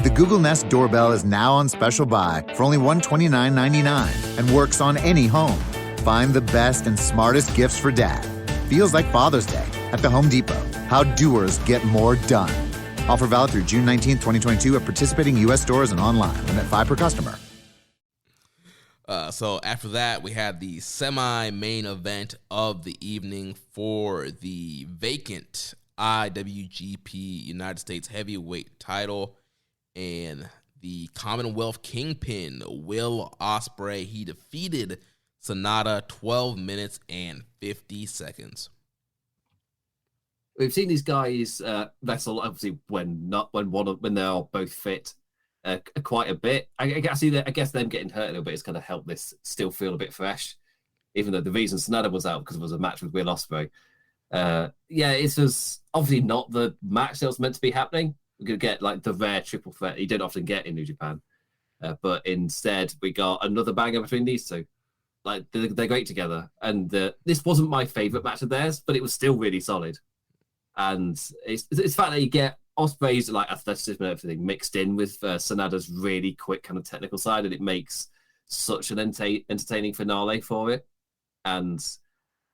The Google Nest doorbell is now on special buy for only $129.99 and works on any home. Find the best and smartest gifts for Dad. Feels like Father's Day at the Home Depot. How doers get more done. Offer valid through June 19, 2022 at participating U.S. stores and online. Limit 5 per customer. So after that, we had the semi-main event of the evening for the vacant IWGP United States Heavyweight title. And the Commonwealth Kingpin, Will Ospreay, he defeated Sonata 12 minutes and 50 seconds. We've seen these guys wrestle obviously when they are both fit quite a bit. I guess them getting hurt a little bit has kind of helped this still feel a bit fresh, even though the reason Sonata was out because it was a match with Will Ospreay. It was obviously not the match that was meant to be happening. We're going to get like the rare triple threat you don't often get in New Japan. But instead, we got another banger between these two. Like, they're great together. And this wasn't my favorite match of theirs, but it was still really solid. And it's the fact that you get Ospreay's like athleticism and everything mixed in with Sonata's really quick kind of technical side, and it makes such an entertaining finale for it. And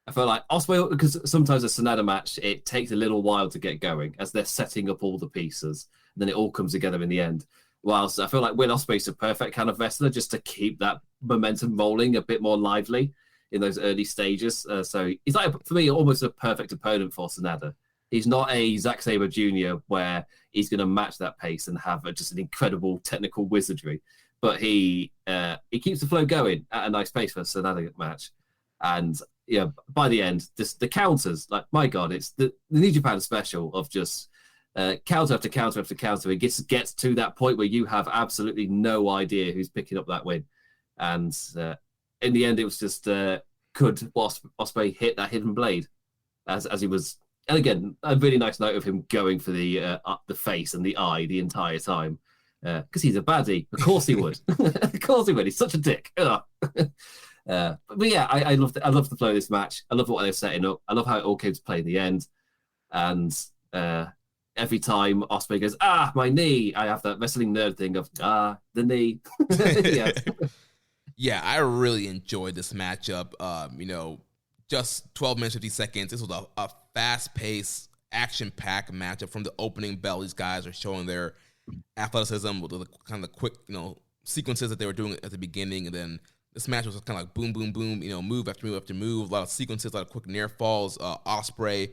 I feel like Ospreay, because sometimes a Sonata match, it takes a little while to get going as they're setting up all the pieces. And then it all comes together in the end. Whilst I feel like Will Ospreay's a perfect kind of wrestler just to keep that momentum rolling a bit more lively in those early stages. So he's like, for me, almost a perfect opponent for Sonata. He's not a Zack Sabre Jr. where he's going to match that pace and have just an incredible technical wizardry. But he keeps the flow going at a nice pace for a Sonata match. And yeah, by the end, the counters, like, my God, it's the New Japan special of just counter after counter after counter. It gets to that point where you have absolutely no idea who's picking up that win. And in the end, it was just, could Ospreay hit that hidden blade as he was. And again, a really nice note of him going for the face and the eye the entire time. Because he's a baddie. Of course he would. Of course he would. He's such a dick. But yeah, I love the flow of this match. I love what they're setting up. I love how it all came to play in the end. And every time Ospreay goes, my knee, I have that wrestling nerd thing of, the knee. Yeah. Yeah, I really enjoyed this matchup. Just 12 minutes, 50 seconds. This was a fast-paced, action-packed matchup from the opening bell. These guys are showing their athleticism with the kind of quick, sequences that they were doing at the beginning. And then this match was kind of like boom, boom, boom, move after move after move. A lot of sequences, a lot of quick near falls. Ospreay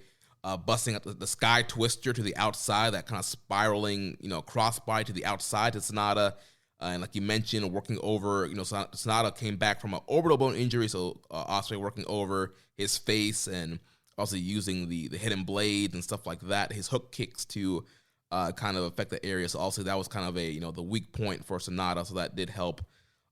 busting up the sky twister to the outside, that kind of spiraling, crossbody to the outside to Sonata. And like you mentioned, working over, Sonata came back from an orbital bone injury, so Ospreay working over his face and also using the hidden blade and stuff like that. His hook kicks to kind of affect the area. So also that was kind of the weak point for Sonata, so that did help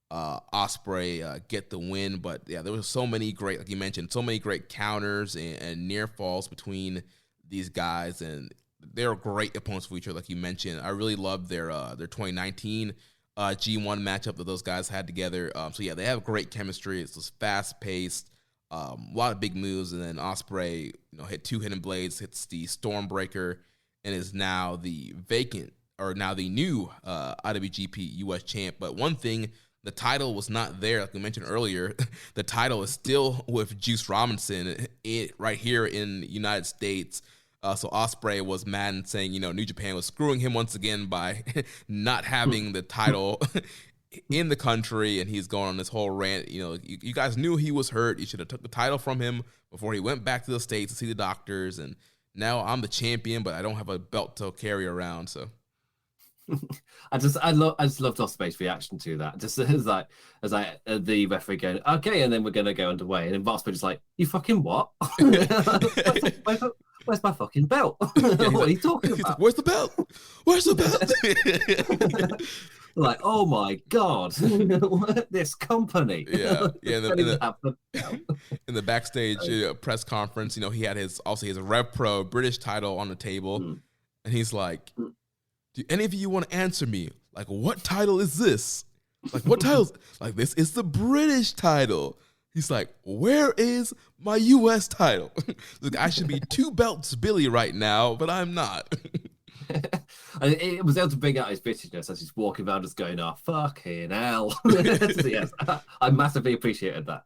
Ospreay get the win. But yeah, there was so many great, like you mentioned, so many great counters and near falls between these guys, and they're great opponents for each other, like you mentioned. I really loved their 2019 G1 matchup that those guys had together. So yeah, they have great chemistry. It's just fast-paced, a lot of big moves, and then Ospreay, hit 2 hidden blades, hits the Stormbreaker, and is now the new IWGP US champ. But one thing, the title was not there, like we mentioned earlier. The title is still with Juice Robinson right here in the United States. So Ospreay was mad and saying, New Japan was screwing him once again by not having the title in the country, and he's going on this whole rant. You guys knew he was hurt. You should have took the title from him before he went back to the States to see the doctors, and now I'm the champion, but I don't have a belt to carry around, so... I just loved Ospreay's reaction to that. Just as the referee going, okay, and then we're gonna go underway, and then Ospreay just like, you fucking what? Where's my fucking belt? What are you talking about? Where's the belt? Where's the belt? Like, oh my god, this company. Yeah. In the backstage press conference, he had his Rev Pro British title on the table, and he's like, do any of you want to answer me? Like, what title is this? Like, what title? Like, this is the British title. He's like, where is my U.S. title? Look, I should be 2 belts Billy right now, but I'm not. And it was able to bring out his bitterness as he's walking around just going, oh, fucking hell. Yes, I massively appreciated that.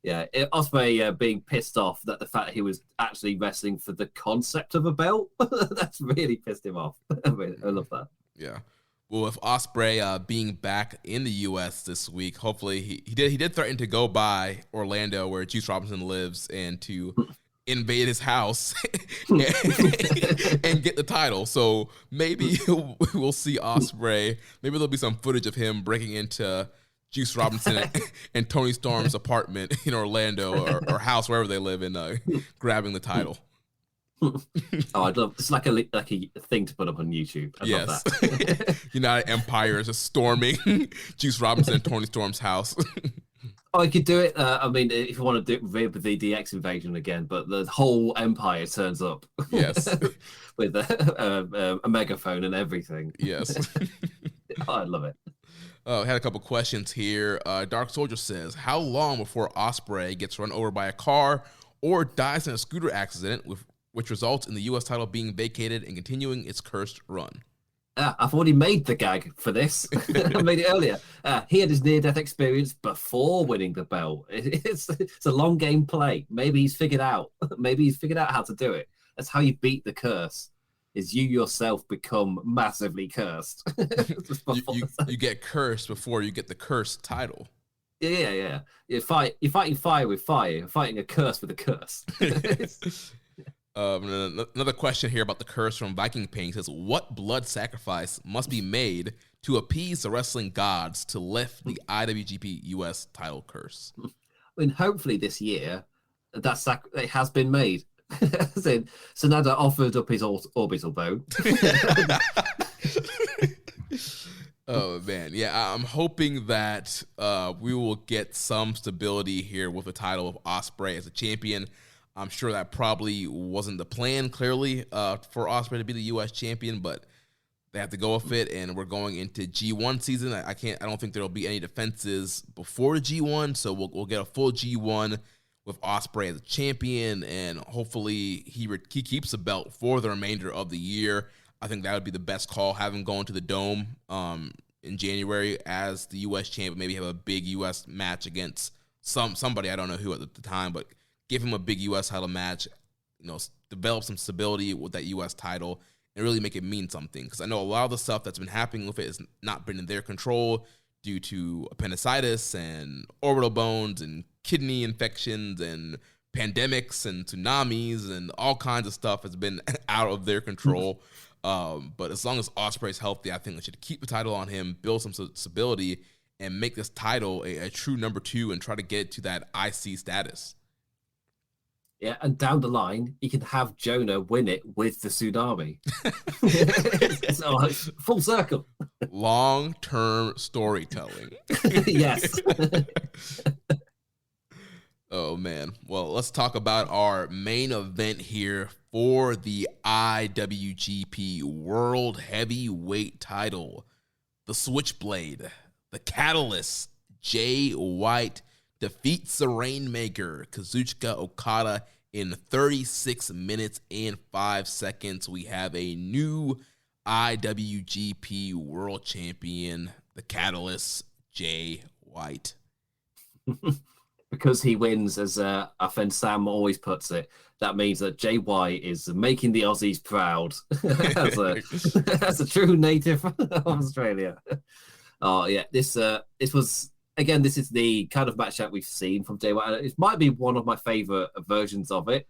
Yeah, Ospreay being pissed off that the fact that he was actually wrestling for the concept of a belt, that's really pissed him off. I love that. Yeah. Well, with Ospreay being back in the U.S. this week, hopefully he did threaten to go by Orlando where Juice Robinson lives and to invade his house and get the title. So maybe we'll see Ospreay. Maybe there'll be some footage of him breaking into Juice Robinson and Tony Storm's apartment in Orlando or house, wherever they live, and grabbing the title. I'd love it's like a thing to put up on YouTube. I love that. United Empire is just storming Juice Robinson and Tony Storm's house. I could do it. I mean, if you want to do it with the DX invasion again, but the whole empire turns up. Yes, with a megaphone and everything. Yes, I love it. I had a couple questions here. Dark Soldier says, how long before Ospreay gets run over by a car or dies in a scooter accident, which results in the U.S. title being vacated and continuing its cursed run? I've already made the gag for this. I made it earlier. He had his near-death experience before winning the belt. It's a long game play. Maybe he's figured out. How to do it. That's how you beat the curse. Is you yourself become massively cursed. you get cursed before you get the cursed title. Yeah. You're fighting fire with fire. You're fighting a curse with a curse. Another question here about the curse from Viking Pain says, what blood sacrifice must be made to appease the wrestling gods to lift the IWGP US title curse? I mean, hopefully this year it has been made. Sanada offered up his orbital bone. Oh man, yeah. I'm hoping that we will get some stability here with the title of Ospreay as a champion. I'm sure that probably wasn't the plan, clearly, for Ospreay to be the U.S. champion, but they have to go with it, and we're going into G1 season. I don't think there'll be any defenses before G1, so we'll get a full G1 with Ospreay as a champion, and hopefully he keeps the belt for the remainder of the year. I think that would be the best call, have him go into the Dome in January as the U.S. champion, maybe have a big U.S. match against somebody, I don't know who at the time, but give him a big U.S. title match, develop some stability with that U.S. title, and really make it mean something. Because I know a lot of the stuff that's been happening with it has not been in their control due to appendicitis and orbital bones and kidney infections and pandemics and tsunamis and all kinds of stuff has been out of their control. But as long as Ospreay's healthy, I think they should keep the title on him, build some stability, and make this title a true number 2 and try to get to that IC status. Yeah, and down the line, you can have Jonah win it with the tsunami. It's full circle. Long-term storytelling. Yes. Oh, man. Well, let's talk about our main event here for the IWGP World Heavyweight title. The Switchblade, the Catalyst, Jay White, defeats the Rainmaker, Kazuchika Okada, in 36 minutes and 5 seconds. We have a new IWGP World Champion, the Catalyst, Jay White. because he wins, as our friend Sam always puts it, that means that Jay White is making the Aussies proud as a true native of Australia. Oh yeah, this was again. This is the kind of match that we've seen from Jay White. It might be one of my favorite versions of it.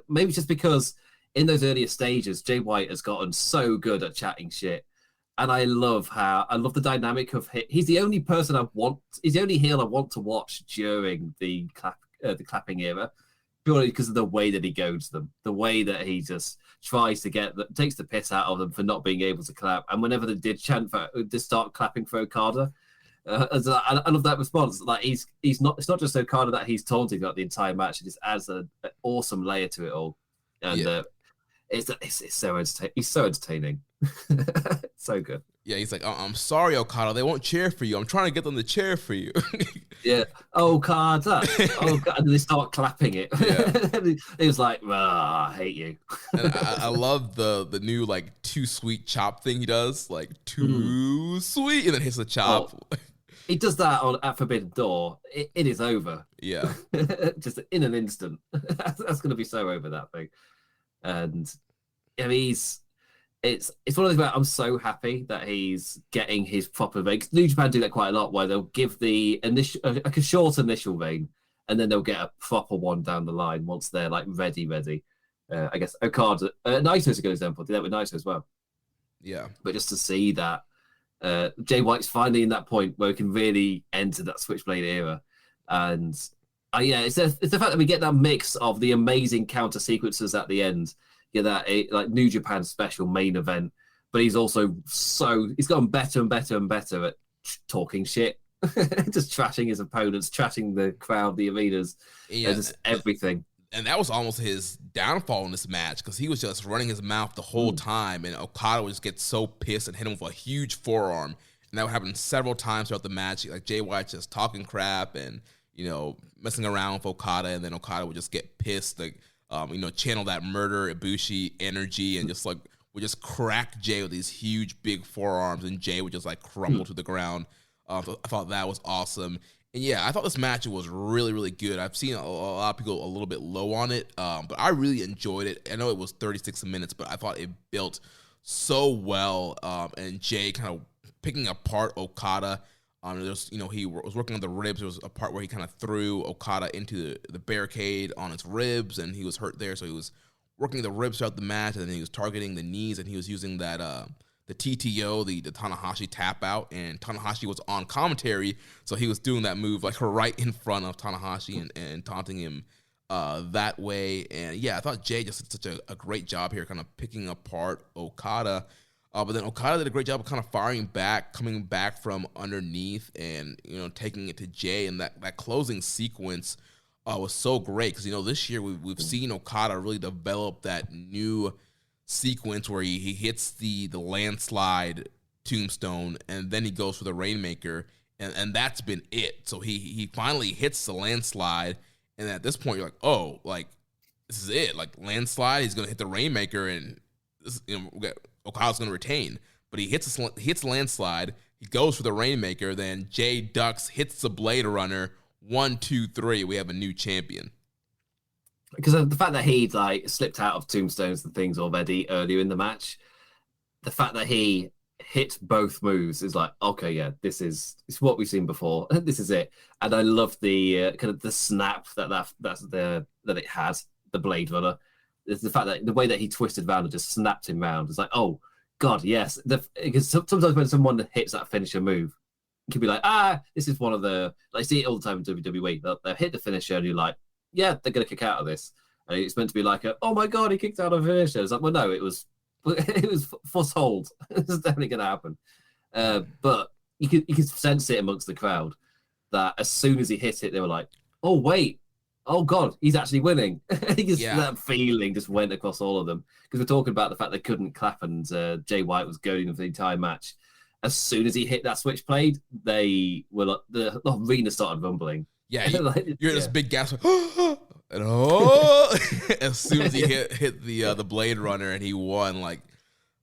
Maybe just because in those earlier stages, Jay White has gotten so good at chatting shit. And I love the dynamic of him. He's the only person he's the only heel I want to watch during the clapping era, purely because of the way that he goads them, the way that he just tries to takes the piss out of them for not being able to clap. And whenever they did start clapping for Okada, I love that response. Like it's not just Okada that he's taunting throughout the entire match. It just adds an awesome layer to it all. And it's so entertaining. He's so entertaining. So good. Yeah, he's like, I'm sorry, Okada. They won't cheer for you. I'm trying to get them to cheer for you. Yeah. Okada. And they start clapping it. Yeah. He was like, I hate you. And I love the new, like, too sweet chop thing he does. Like, too sweet. And then hits the chop. Oh, he does that at Forbidden Door. It is over. Yeah. Just in an instant. That's going to be so over, that thing. And I mean, it's one of those where I'm so happy that he's getting his proper vein. New Japan do that quite a lot, where they'll give the initial, like a short initial vein, and then they'll get a proper one down the line once they're like ready. I guess Okada, Naito's a good example. Did that with Naito as well. Yeah, but just to see that Jay White's finally in that point where he can really enter that Switchblade era, and it's the fact that we get that mix of the amazing counter sequences at the end. Yeah, that like New Japan special main event, but he's also he's gotten better and better and better at talking shit, just trashing his opponents, trashing the crowd, the arenas, just everything. And that was almost his downfall in this match, because he was just running his mouth the whole time, and Okada would just get so pissed and hit him with a huge forearm, and that would happen several times throughout the match. Like Jay White just talking crap and messing around with Okada, and then Okada would just get pissed, like. Channel that murder Ibushi energy and just like would just crack Jay with these huge big forearms, and Jay would just like crumble to the ground. So I thought that was awesome. And yeah, I thought this match was really, really good. I've seen a lot of people a little bit low on it, but I really enjoyed it. I know it was 36 minutes, but I thought it built so well. And Jay kind of picking apart Okada. He was working on the ribs. There was a part where he kind of threw Okada into the barricade on his ribs, and he was hurt there. So he was working the ribs throughout the match, and then he was targeting the knees, and he was using that the TTO, the Tanahashi tap out, and Tanahashi was on commentary, so he was doing that move like right in front of Tanahashi and taunting him that way. And yeah, I thought Jay just did such a great job here, kind of picking apart Okada. But then Okada did a great job of kind of firing back, coming back from underneath, and taking it to Jay. And that closing sequence was so great, because this year we've seen Okada really develop that new sequence where he hits the landslide tombstone, and then he goes for the Rainmaker, and that's been it. So he finally hits the landslide, and at this point you're like, oh, like this is it, like landslide. He's gonna hit the Rainmaker, and Okada's going to retain, but he hits landslide. He goes for the Rainmaker. Then Jay ducks, hits the Blade Runner. 1, 2, 3. We have a new champion. Because of the fact that he slipped out of tombstones and things already earlier in the match, the fact that he hit both moves is like, okay, yeah, it's what we've seen before. This is it. And I love the kind of the snap that it has, the Blade Runner. It's the fact that the way that he twisted around and just snapped him round. It's like, oh God, yes. Because sometimes when someone hits that finisher move, you can be like, this is one of the, I see it all the time in WWE. They'll hit the finisher and you're like, yeah, they're going to kick out of this. And it's meant to be like, oh my God, he kicked out of a finisher. It's like, well, no, it was foretold. It's definitely going to happen. But you could sense it amongst the crowd that as soon as he hit it, they were like, oh wait, oh God, he's actually winning. That feeling just went across all of them, because we're talking about the fact they couldn't clap, and Jay White was going for the entire match. As soon as he hit that switchblade, the arena started rumbling. Yeah, you're this big gasp, and as soon as he hit the Blade Runner and he won,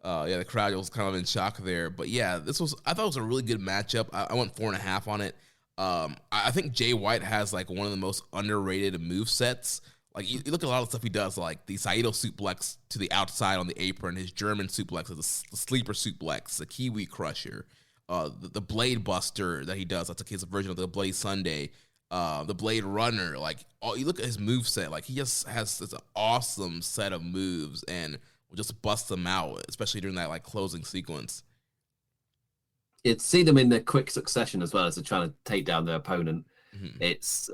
the crowd was kind of in shock there. But yeah, I thought it was a really good matchup. I went 4.5 on it. I think Jay White has like one of the most underrated move sets. Like you look at a lot of stuff he does, like the Saito suplex to the outside on the apron, his German suplex, the sleeper suplex, the Kiwi crusher, the Blade Buster that he does. That's like his version of the Blade Sunday, the Blade Runner. Like you look at his move set, like he just has this awesome set of moves and will just bust them out, especially during that like closing sequence. You'd see them in the quick succession as well as they're trying to take down their opponent. Mm-hmm. It's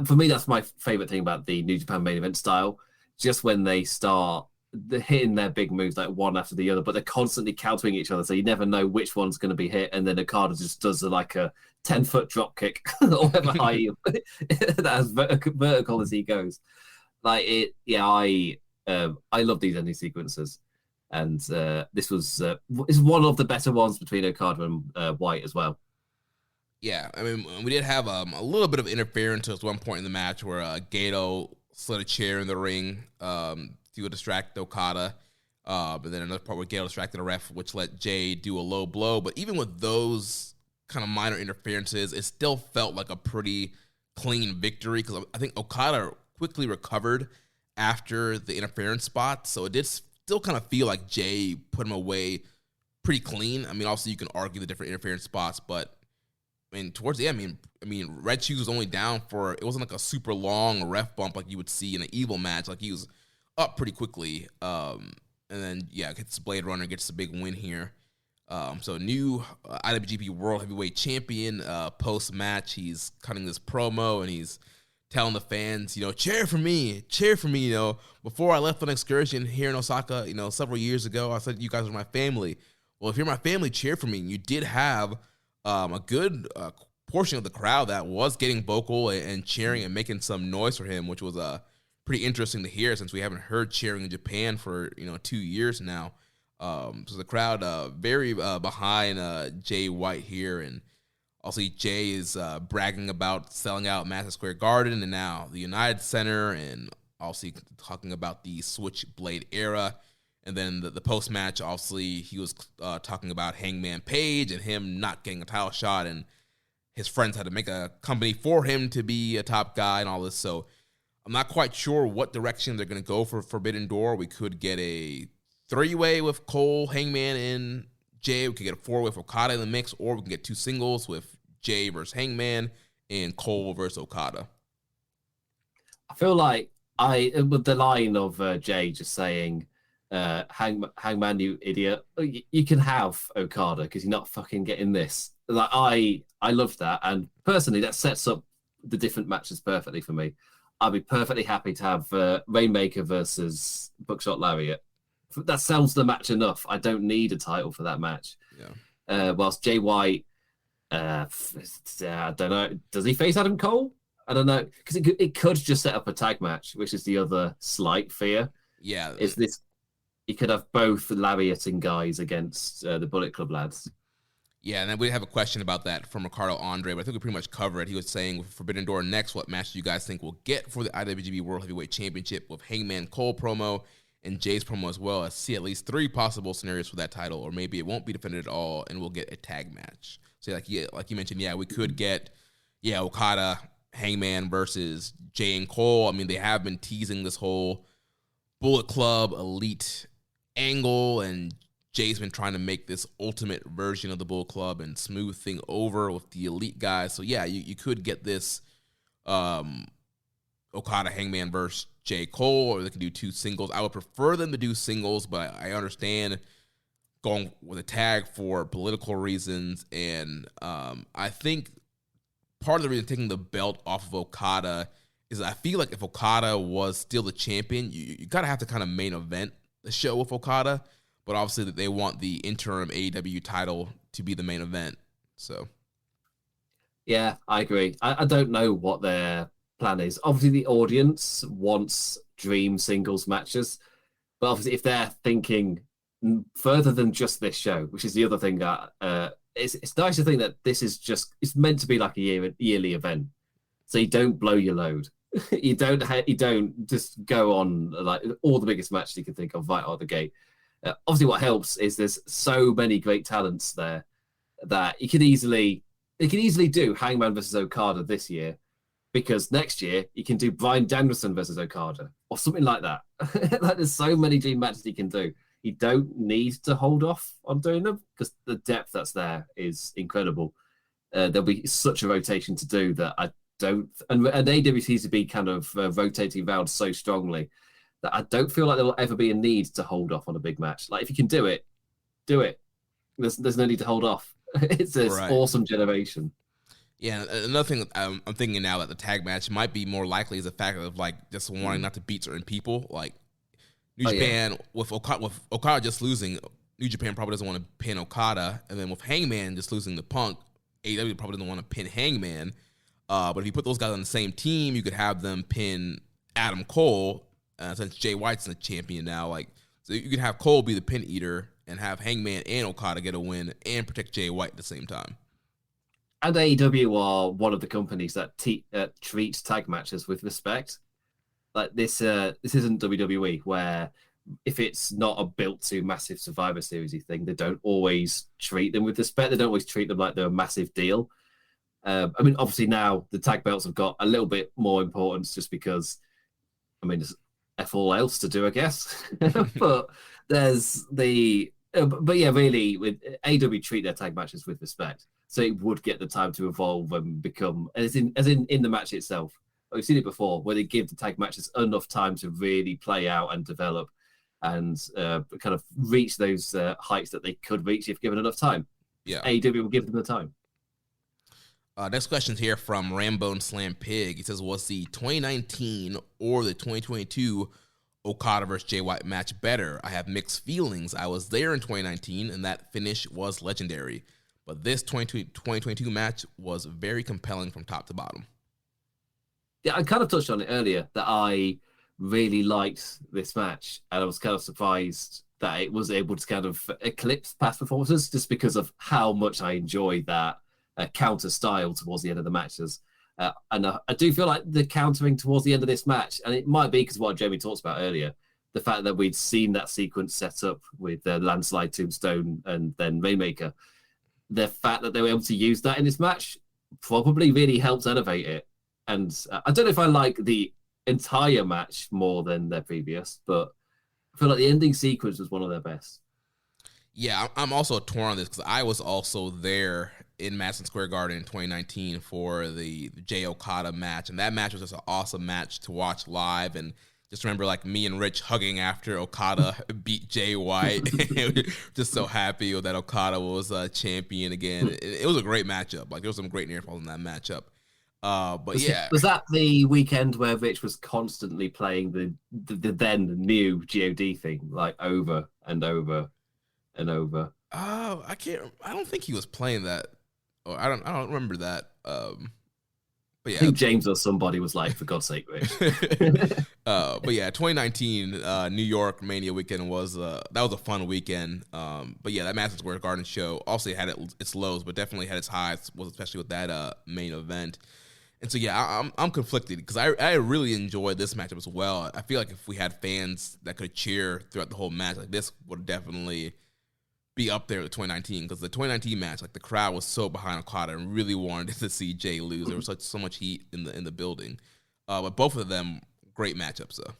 for me, that's my favorite thing about the New Japan main event style. Just when they start hitting their big moves like one after the other, but they're constantly countering each other, so you never know which one's going to be hit. And then Okada just does like a 10-foot drop kick or whatever high that as vertical as he goes. Like it, I love these ending sequences, and this is one of the better ones between Okada and White as well. Yeah, I mean, we did have a little bit of interference at one point in the match where Gato slid a chair in the ring to distract Okada. And then another part where Gato distracted a ref, which let Jay do a low blow. But even with those kind of minor interferences, it still felt like a pretty clean victory because I think Okada quickly recovered after the interference spot. So it did still kind of feel like Jay put him away pretty clean. I mean, obviously you can argue the different interference spots, but I mean, towards the end, I mean, Red Shoes was only down for, it wasn't like a super long ref bump like you would see in an Evil match. Like he was up pretty quickly. And then, gets the Blade Runner, gets the big win here. So new IWGP World Heavyweight Champion. Post-match, he's cutting this promo and he's telling the fans, cheer for me. Before I left on an excursion here in Osaka, several years ago, I said you guys are my family. Well, if you're my family, cheer for me. And you did have a good portion of the crowd that was getting vocal and cheering and making some noise for him, which was pretty interesting to hear since we haven't heard cheering in Japan for 2 years now. So the crowd very behind Jay White here, and also Jay is bragging about selling out Madison Square Garden and now the United Center, and also talking about the Switchblade era. And then the post-match, obviously, he was talking about Hangman Page and him not getting a title shot, and his friends had to make a company for him to be a top guy and all this. So I'm not quite sure what direction they're going to go for Forbidden Door. We could get a 3-way with Cole, Hangman, and Jay. We could get a 4-way with Okada in the mix, or we can get 2 singles with Jay versus Hangman and Cole versus Okada. I feel like with the line of Jay just saying, Hangman, you idiot, you can have Okada because you're not fucking getting this. Like I love that, and personally that sets up the different matches perfectly for me. I'd be perfectly happy to have Rainmaker versus Buckshot Lariat. That sells the match enough. I don't need a title for that match. Whilst Jay White, I don't know, does he face Adam Cole? I don't know, because it could just set up a tag match, which is the other slight fear. Yeah, is this? You could have both lariating guys against the Bullet Club lads. Yeah, and then we have a question about that from Ricardo Andre, but I think we pretty much covered it. He was saying with Forbidden Door next, what match do you guys think we'll get for the IWGP World Heavyweight Championship with Hangman Cole promo and Jay's promo as well? I see at least 3 possible scenarios for that title, or maybe it won't be defended at all and we'll get a tag match. So like you mentioned, we could get Okada, Hangman versus Jay and Cole. I mean, they have been teasing this whole Bullet Club Elite angle, and Jay's been trying to make this ultimate version of the Bullet Club and smooth thing over with the Elite guys. So you could get this Okada Hangman versus Jay Cole, or they can do 2 singles. I would prefer them to do singles, but I understand going with a tag for political reasons. And I think part of the reason taking the belt off of Okada is I feel like if Okada was still the champion, you gotta have to kind of main event the show with Okada, but obviously that they want the interim AEW title to be the main event. So, yeah, I agree. I don't know what their plan is. Obviously, the audience wants dream singles matches, but obviously, if they're thinking further than just this show, which is the other thing that it's nice to think that this is it's meant to be like a yearly event, so you don't blow your load. You don't just go on like all the biggest matches you can think of right out of the gate. Obviously, what helps is there's so many great talents there that you could easily they can easily do Hangman versus Okada this year, because next year you can do Bryan Danielson versus Okada or something like that. Like, there's so many dream matches you can do. You don't need to hold off on doing them because the depth that's there is incredible. There'll be such a rotation to do that I don't, and AW seems to be kind of rotating around so strongly that I don't feel like there will ever be a need to hold off on a big match. Like, if you can do it, do it. There's no need to hold off. It's this awesome generation. Yeah, another thing I'm thinking now that the tag match might be more likely is the fact of like just wanting not to beat certain people. Like New Japan, with Okada just losing, New Japan probably doesn't want to pin Okada, and then with Hangman just losing the Punk, AEW probably doesn't want to pin Hangman. But if you put those guys on the same team, you could have them pin Adam Cole, since Jay White's the champion now. Like, so you could have Cole be the pin eater and have Hangman and Okada get a win and protect Jay White at the same time. And AEW are one of the companies that treats tag matches with respect. Like, this isn't WWE, where if it's not a built-to massive Survivor Series thing, they don't always treat them with respect. They don't always treat them like they're a massive deal. I mean, obviously now the tag belts have got a little bit more importance just because, I mean, there's F all else to do, I guess. But there's the... but yeah, really, with AEW treat their tag matches with respect, so it would get the time to evolve and become, as in the match itself. We've seen it before, where they give the tag matches enough time to really play out and develop, and kind of reach those heights that they could reach if given enough time. Yeah, AEW will give them the time. Next question's here from Rambone Slam Pig. He says, was the 2019 or the 2022 Okada versus Jay White match better? I have mixed feelings. I was there in 2019, and that finish was legendary. But this 2022 match was very compelling from top to bottom. Yeah, I kind of touched on it earlier, that I really liked this match, and I was kind of surprised that it was able to kind of eclipse past performances just because of how much I enjoyed that counter style towards the end of the matches. And I do feel like the countering towards the end of this match, and it might be because what Jamie talked about earlier, the fact that we'd seen that sequence set up with the landslide, tombstone, and then Rainmaker, the fact that they were able to use that in this match probably really helped elevate it. And I don't know if I like the entire match more than their previous, but I feel like the ending sequence was one of their best. Yeah, I'm also torn on this because I was also there in Madison Square Garden in 2019 for the Jay Okada match, and that match was just an awesome match to watch live. And just remember, like, me and Rich hugging after Okada beat Jay White. Just so happy that Okada was champion again. It was a great matchup. Like, there was some great near falls in that matchup. But was that the weekend where Rich was constantly playing the then new GOD thing, like over and over and over? Oh, I don't think he was playing that. Or I don't remember that. But yeah, I think James or somebody was like, for God's sake, Rich. But yeah, 2019 New York Mania weekend was that was a fun weekend. But yeah, that Madison Square Garden show also had its lows, but definitely had its highs, was especially with that main event. And so yeah, I'm conflicted because I really enjoyed this matchup as well. I feel like if we had fans that could cheer throughout the whole match, like, this would definitely be up there with 2019, because the 2019 match, like, the crowd was so behind Okada and really wanted to see Jay lose. There was so much heat in the building. But both of them great matchups though.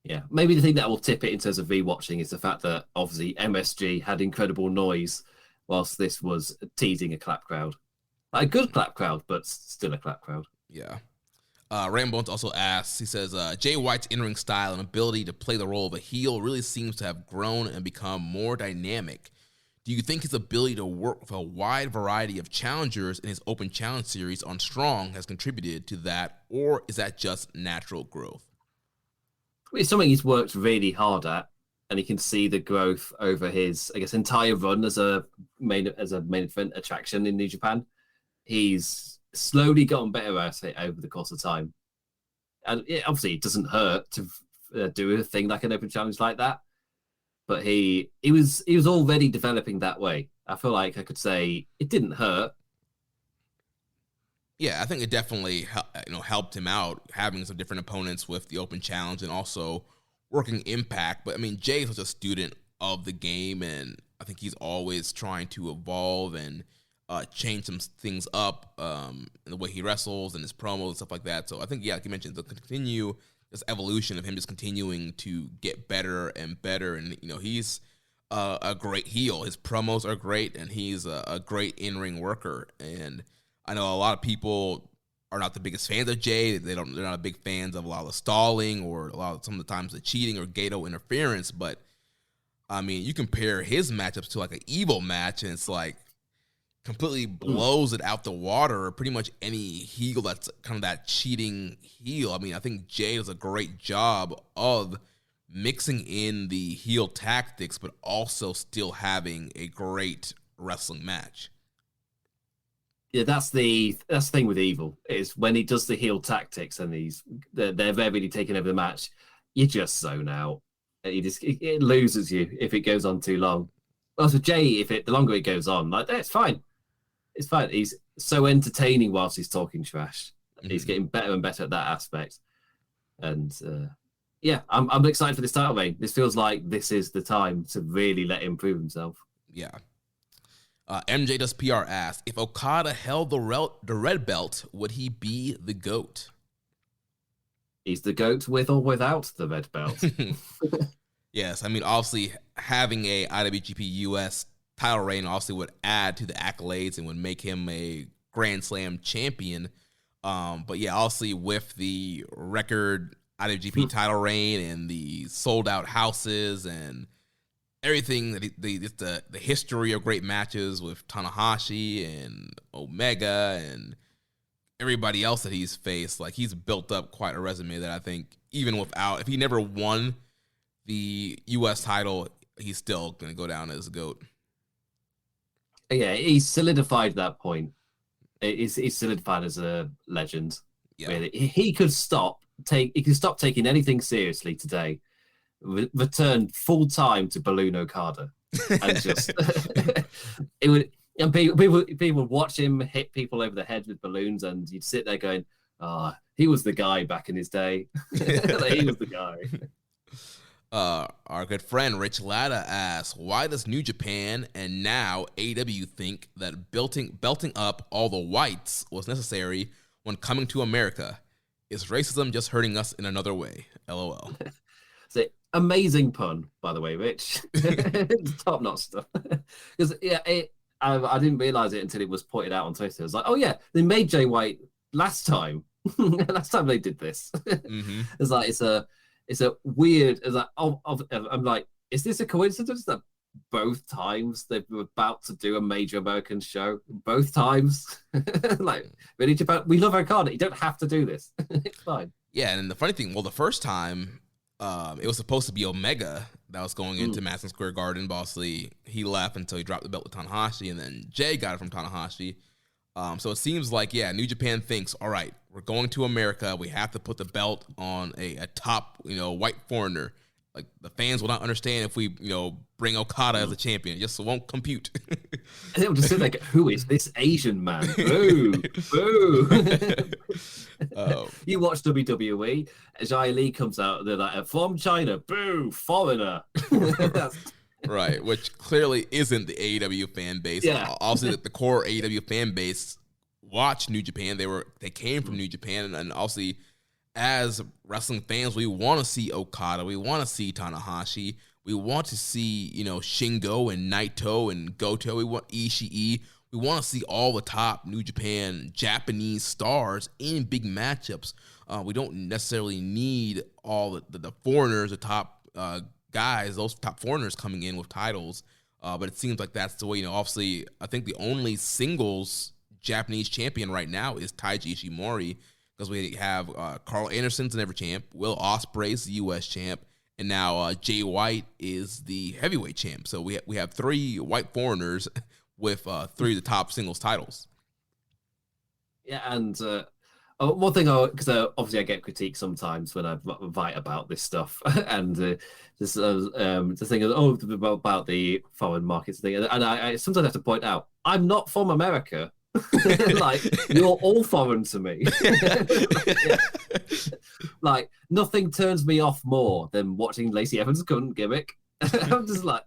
Yeah, maybe the thing that will tip it in terms of rewatching is the fact that obviously MSG had incredible noise whilst this was teasing a clap crowd. Like, a good clap crowd, but still a clap crowd. Yeah. Rambones also asks, he says, Jay White's in-ring style and ability to play the role of a heel really seems to have grown and become more dynamic. Do you think his ability to work with a wide variety of challengers in his Open Challenge series on Strong has contributed to that, or is that just natural growth? It's something he's worked really hard at, and he can see the growth over his, I guess, entire run as a main event attraction in New Japan. He's slowly gotten better at it over the course of time. And obviously it doesn't hurt to do a thing like an Open Challenge like that. But he was already developing that way. I feel like I could say it didn't hurt. Yeah, I think it definitely helped him out, having some different opponents with the Open Challenge and also working Impact. But I mean, Jay was a student of the game, and I think he's always trying to evolve and change some things up in the way he wrestles and his promos and stuff like that. So I think, like you mentioned, they'll continue this evolution of him just continuing to get better and better. And, he's a great heel. His promos are great, and he's a great in-ring worker. And I know a lot of people are not the biggest fans of Jay. They're not big fans of a lot of the stalling or some of the times the cheating or Gato interference. But, I mean, you compare his matchups to like an Evil match, and it's like, completely blows it out the water, or pretty much any heel that's kind of that cheating heel. I mean, I think Jay does a great job of mixing in the heel tactics, but also still having a great wrestling match. Yeah, that's the thing with Evil, is when he does the heel tactics and they're really taking over the match, you just zone out. It loses you if it goes on too long. Also, Jay, the longer it goes on, like, it's fine. It's fine. He's so entertaining whilst he's talking trash. Mm-hmm. He's getting better and better at that aspect. And I'm excited for this title reign. This feels like this is the time to really let him prove himself. Yeah. MJ Does PR asks, if Okada held the red belt, would he be the GOAT? He's the GOAT with or without the red belt. Yes, I mean, obviously having a IWGP US title reign obviously would add to the accolades and would make him a Grand Slam champion. But yeah, obviously with the record IWGP title reign and the sold out houses and everything, the history of great matches with Tanahashi and Omega and everybody else that he's faced, like, he's built up quite a resume that I think even if he never won the U.S. title, he's still going to go down as a GOAT. Yeah, he's solidified that point. He's solidified as a legend. Yeah. Really. He could stop taking anything seriously today, return full time to Balloon Okada, and just it would. And people would watch him hit people over the head with balloons, and you'd sit there going, he was the guy back in his day. He was the guy. Our good friend Rich Latta asks, why does New Japan and now AEW think that belting up all the whites was necessary when coming to America? Is racism just hurting us in another way? LOL. So, amazing pun, by the way, Rich. Top-notch stuff. Because I didn't realize it until it was pointed out on Twitter. I was like, oh yeah, they made Jay White last time. Last time they did this. Mm-hmm. It's a weird. It's like, I'm like, is this a coincidence that both times they were about to do a major American show? Both times, like, really, Japan, we love Okada. You don't have to do this. It's fine. Yeah, and the funny thing, the first time, it was supposed to be Omega that was going into Madison Square Garden. Obviously, he left until he dropped the belt with Tanahashi, and then Jay got it from Tanahashi. So it seems like, New Japan thinks, all right, we're going to America. We have to put the belt on a top, white foreigner. Like, the fans will not understand if we, bring Okada as a champion. It just won't compute. And they'll just sit like, who is this Asian man? Boo, boo. You watch WWE, Xia Li comes out, they're like, from China, boo, foreigner. Right, which clearly isn't the AEW fan base. Yeah. Obviously, the core AEW fan base watch New Japan. They came from New Japan, and obviously, as wrestling fans, we want to see Okada, we want to see Tanahashi, we want to see Shingo and Naito and Goto, we want Ishii. We want to see all the top New Japan Japanese stars in big matchups. We don't necessarily need all the foreigners, the top guys, those top foreigners coming in with titles. But it seems like that's the way, obviously, I think the only singles Japanese champion right now is Taiji Ishimori, because we have Carl Anderson's the never champ, Will Ospreay's the U.S. champ, and now Jay White is the heavyweight champ. So we have three white foreigners with three of the top singles titles. Yeah, and one thing, because obviously I get critique sometimes when I write about this stuff, and this thing about the foreign markets thing, and I sometimes have to point out, I'm not from America. Like, you're all foreign to me. Like, nothing turns me off more than watching Lacey Evans' current gimmick. I'm just like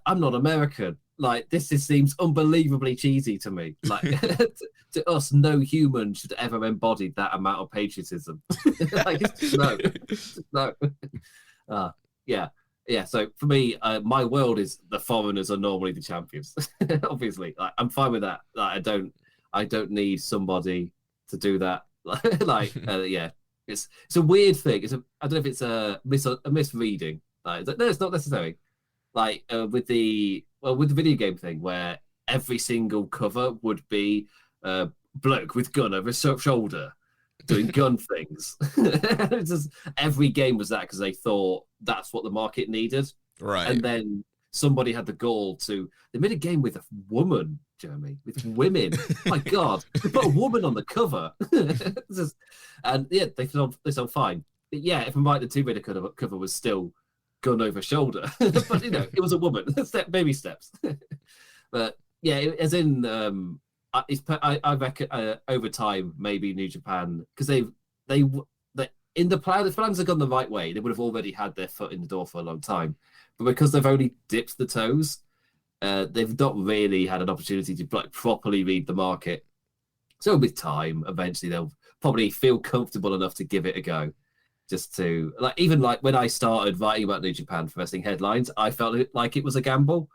I'm not American. Like, this just seems unbelievably cheesy to me. Like, to us, no human should ever embody that amount of patriotism. Like, it's just, no. Yeah. So for me, my world is the foreigners are normally the champions. Obviously, like, I'm fine with that. Like, I don't need somebody to do that. Yeah, it's a weird thing. I don't know if it's a misreading. Like, no, it's not necessary. Like with the video game thing, where every single cover would be bloke with gun over his shoulder doing gun things. It's just, every game was that because they thought that's what the market needed. Right. And then somebody had the gall they made a game with a woman, Jeremy, with women. My God, they put a woman on the cover. And yeah, they sound fine. But yeah, if I'm right, the Tomb Raider cover was still gun over shoulder, but it was a woman. Baby steps. But yeah, as in, I reckon over time maybe New Japan, because they in the plan, if plans had gone the right way, they would have already had their foot in the door for a long time. But because they've only dipped the toes, they've not really had an opportunity to properly read the market. So with time, eventually they'll probably feel comfortable enough to give it a go. Just to even when I started writing about New Japan for wrestling headlines, I felt like it was a gamble,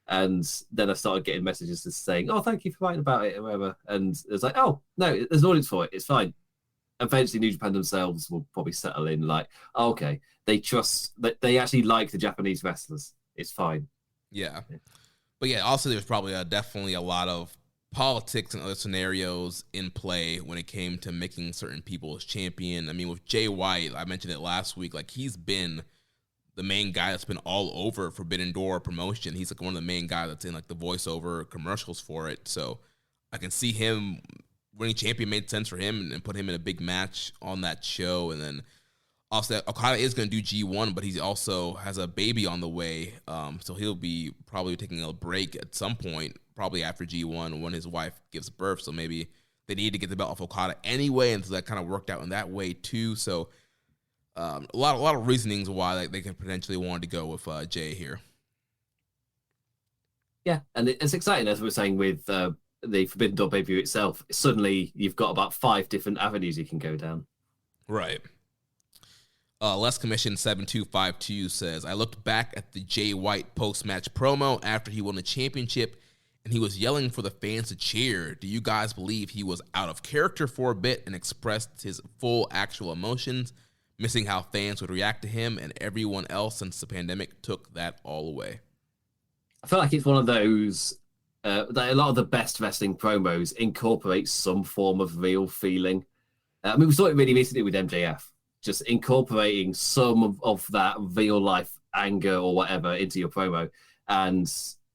and then I started getting messages just saying, "Oh, thank you for writing about it," or whatever. And it's like, "Oh no, there's an audience for it. It's fine." Eventually, New Japan themselves will probably settle in, like, oh, "Okay, they trust that they actually like the Japanese wrestlers. It's fine." Yeah, but yeah, also there's probably definitely a lot of politics and other scenarios in play when it came to making certain people as champion. I mean, with Jay White, I mentioned it last week, like, he's been the main guy that's been all over Forbidden Door promotion. He's like one of the main guys that's in like the voiceover commercials for it. So I can see him winning champion made sense for him and put him in a big match on that show. And then also Okada is going to do G1, but he also has a baby on the way. So he'll be probably taking a break at some point, probably after G1 when his wife gives birth. So maybe they need to get the belt off Okada anyway. And so that kind of worked out in that way too. So a lot of reasonings why they could potentially want to go with Jay here. Yeah, and it's exciting, as we were saying, with the Forbidden Door pay-per-view itself. Suddenly you've got about 5 different avenues you can go down. Right. Less Commission 7252 says, I looked back at the Jay White post-match promo after he won the championship, and he was yelling for the fans to cheer. Do you guys believe he was out of character for a bit and expressed his full actual emotions, missing how fans would react to him, and everyone else since the pandemic took that all away? I feel like it's one of those that a lot of the best wrestling promos incorporate some form of real feeling. I mean, we saw it really recently with MJF, just incorporating some of that real life anger or whatever into your promo. And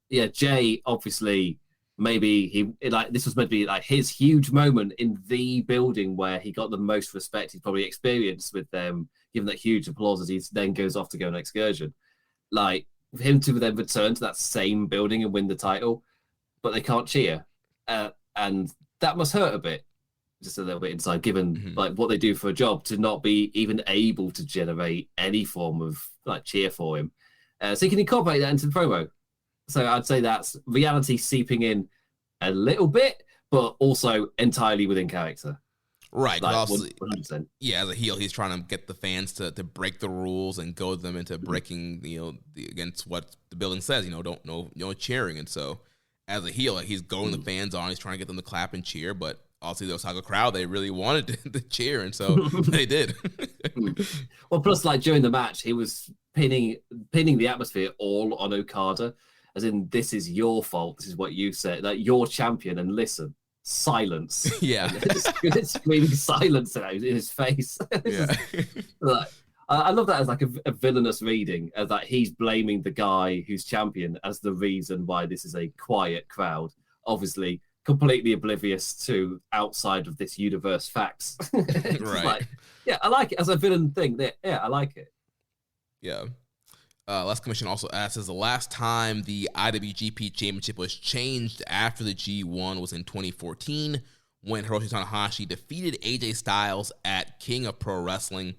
yeah, Jay, obviously, maybe this was meant to be like his huge moment in the building where he got the most respect he's probably experienced with them, given that huge applause as he then goes off to go on an excursion. Like, for him to then return to that same building and win the title, but they can't cheer. And that must hurt a bit, just a little bit inside, given like what they do for a job, to not be even able to generate any form of like cheer for him. So you can incorporate that into the promo. So I'd say that's reality seeping in a little bit, but also entirely within character. Right. Like, also, 100%. Yeah, as a heel, he's trying to get the fans to break the rules and goad them into breaking, against what the building says, don't cheering. And so as a heel, like, he's going the fans on, he's trying to get them to clap and cheer, but also the Osaka crowd, they really wanted to cheer, and so they did. Well, plus, like, during the match, he was pinning the atmosphere all on Okada, as in, this is your fault, this is what you said, like, you're champion, and listen. Silence. Yeah. It's screaming silence in his face. Yeah. Like, I love that as like a villainous reading, as that he's blaming the guy who's champion as the reason why this is a quiet crowd. Obviously, completely oblivious to outside of this universe facts. Right. Like, yeah, I like it as a villain thing. Yeah, I like it. Yeah. Last Commission also asks, is the last time the IWGP Championship was changed after the G1 was in 2014 when Hiroshi Tanahashi defeated AJ Styles at King of Pro Wrestling.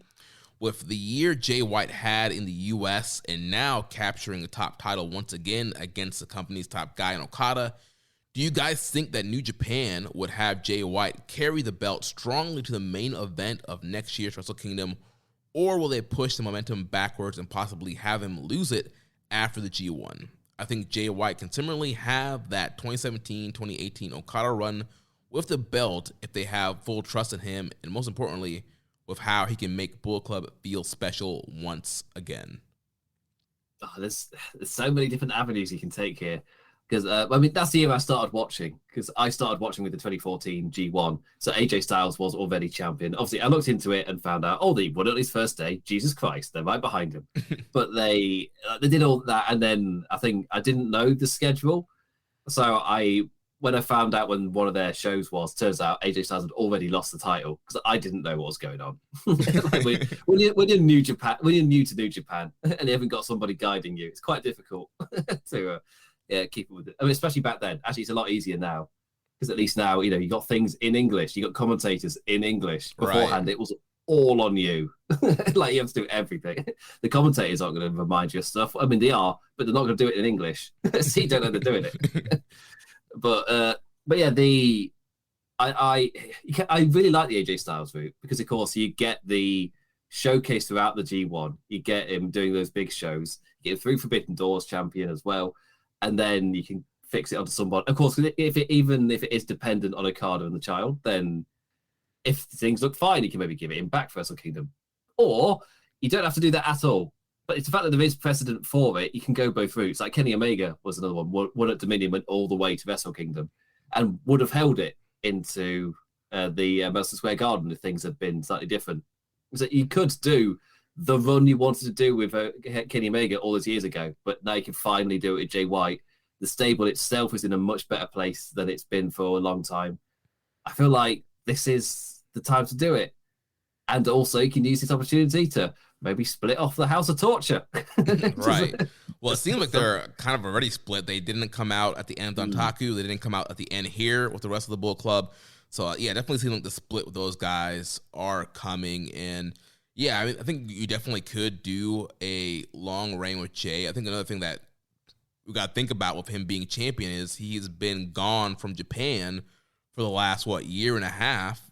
With the year Jay White had in the U.S. and now capturing the top title once again against the company's top guy in Okada, do you guys think that New Japan would have Jay White carry the belt strongly to the main event of next year's Wrestle Kingdom, or will they push the momentum backwards and possibly have him lose it after the G1? I think Jay White can similarly have that 2017-2018 Okada run with the belt if they have full trust in him, and most importantly, with how he can make Bullet Club feel special once again. Oh, there's so many different avenues you can take here. Because, I mean, that's the year I started watching, because I started watching with the 2014 G1. So AJ Styles was already champion. Obviously, I looked into it and found out, oh, they won at his first day. Jesus Christ, they're right behind him. But they did all that, and then I think I didn't know the schedule. So when I found out when one of their shows was, turns out AJ Styles had already lost the title, because I didn't know what was going on. Like when you're new Japan, when you're new to New Japan, and you haven't got somebody guiding you, it's quite difficult to keep it with it. I mean, especially back then. Actually, it's a lot easier now, because at least now, you got things in English, you got commentators in English. Beforehand, It was all on you. Like, you have to do everything. The commentators aren't going to remind you of stuff. I mean, they are, but they're not going to do it in English. So you don't know they're doing it. But yeah, I really like the AJ Styles route, because of course you get the showcase throughout the G1. You get him doing those big shows. You get him through Forbidden Doors champion as well, and then you can fix it onto somebody. Of course, even if it is dependent on Okada and the child, then if things look fine, you can maybe give it him back for Wrestle Kingdom, or you don't have to do that at all. But it's the fact that there is precedent for it. You can go both routes. Like Kenny Omega was another one. Won at Dominion, went all the way to Wrestle Kingdom, and would have held it into the Madison Square Garden if things had been slightly different. So you could do the run you wanted to do with Kenny Omega all those years ago, but now you can finally do it with Jay White. The stable itself is in a much better place than it's been for a long time. I feel like this is the time to do it. And also, you can use this opportunity to maybe split off the House of Torture. Right. Well, it seems like they're kind of already split. They didn't come out at the end of Dontaku. They didn't come out at the end here with the rest of the Bullet Club. So, yeah, definitely seems like the split with those guys are coming. And, yeah, I mean, I think you definitely could do a long reign with Jay. I think another thing that we got to think about with him being champion is he's been gone from Japan for the last, year and a half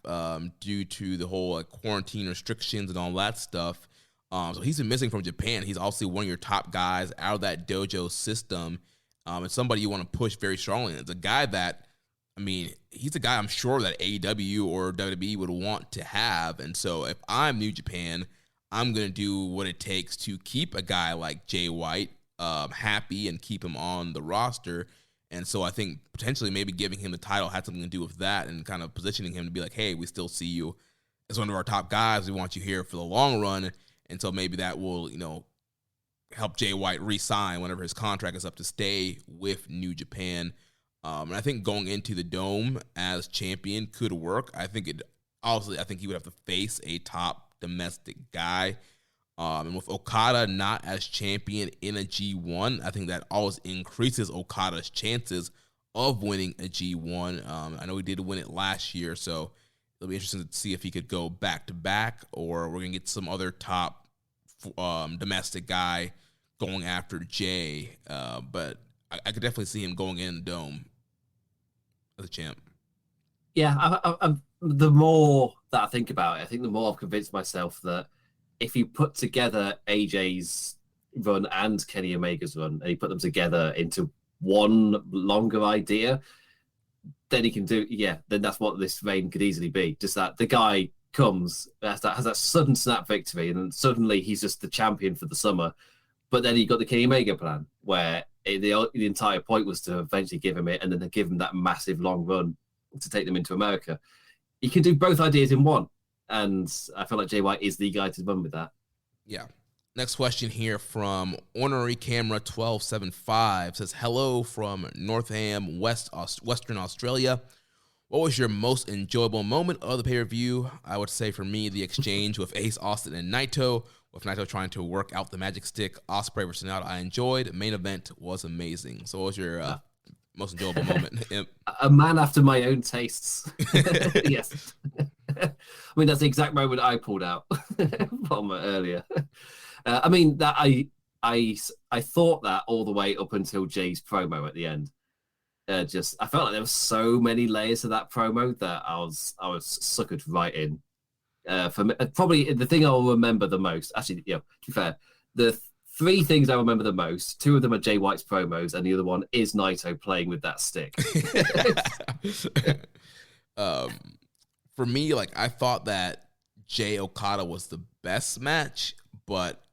due to the whole quarantine restrictions and all that stuff. So he's been missing from Japan. He's obviously one of your top guys out of that dojo system. And somebody you want to push very strongly. It's a guy that, I mean, he's a guy I'm sure that AEW or WWE would want to have. And so if I'm New Japan, I'm going to do what it takes to keep a guy like Jay White happy and keep him on the roster. And so I think potentially maybe giving him the title had something to do with that, and kind of positioning him to be like, hey, we still see you as one of our top guys. We want you here for the long run. And so maybe that will, help Jay White re-sign whenever his contract is up to stay with New Japan. And I think going into the Dome as champion could work. I think he would have to face a top domestic guy. And with Okada not as champion in a G1, I think that always increases Okada's chances of winning a G1. I know he did win it last year, so it'll be interesting to see if he could go back-to-back, or we're going to get some other top domestic guy going after Jay. But I could definitely see him going in the Dome as a champ. Yeah, the more that I think about it, I think the more I've convinced myself that if you put together AJ's run and Kenny Omega's run, and you put them together into one longer idea, then he can do, then that's what this reign could easily be. Just that the guy comes, has that sudden snap victory, and then suddenly he's just the champion for the summer. But then you got the Kenny Omega plan, where the entire point was to eventually give him it, and then give him that massive long run to take them into America. You can do both ideas in one. And I feel like Jay White is the guy to run with that. Yeah. Next question here from Ornery Camera 1275 says, hello from Northam, Western Australia. What was your most enjoyable moment of the pay-per-view? I would say for me, the exchange with Ace Austin and Naito, with Naito trying to work out the magic stick. Ospreay versus Naito, I enjoyed. Main event was amazing. So what was your most enjoyable moment? A man after my own tastes. Yes. mean, that's the exact moment I pulled out from earlier. I mean, that I thought that all the way up until Jay's promo at the end. I felt like there were so many layers to that promo that I was suckered right in. For me, probably the thing I'll remember the most. Actually, to be fair, the three things I remember the most. Two of them are Jay White's promos, and the other one is Naito playing with that stick. For me, like, I thought that Jay Okada was the best match, but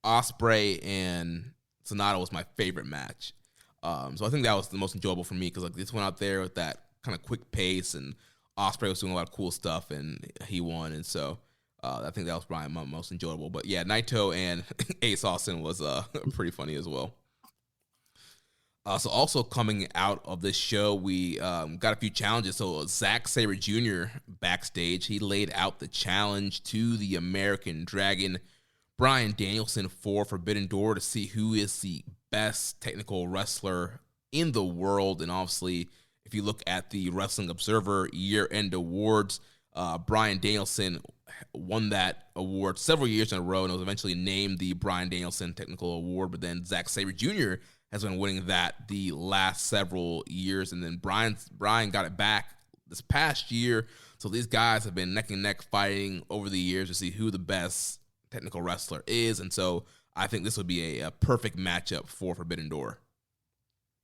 Ospreay and Sonata was my favorite match. So I think that was the most enjoyable for me because, like, this went out there with that kind of quick pace, and Ospreay was doing a lot of cool stuff, and he won, and so I think that was probably my most enjoyable. But yeah, Naito and Ace Austin was pretty funny as well. So also coming out of this show, we got a few challenges. So Zack Sabre Jr. backstage, he laid out the challenge to the American Dragon, Bryan Danielson, for Forbidden Door to see who is the best technical wrestler in the world. And obviously, if you look at the Wrestling Observer year-end awards, Bryan Danielson won that award several years in a row and was eventually named the Bryan Danielson Technical Award. But then Zack Sabre Jr. has been winning that the last several years. And then Bryan got it back this past year. So these guys have been neck and neck fighting over the years to see who the best technical wrestler is. And so I think this would be a perfect matchup for Forbidden Door.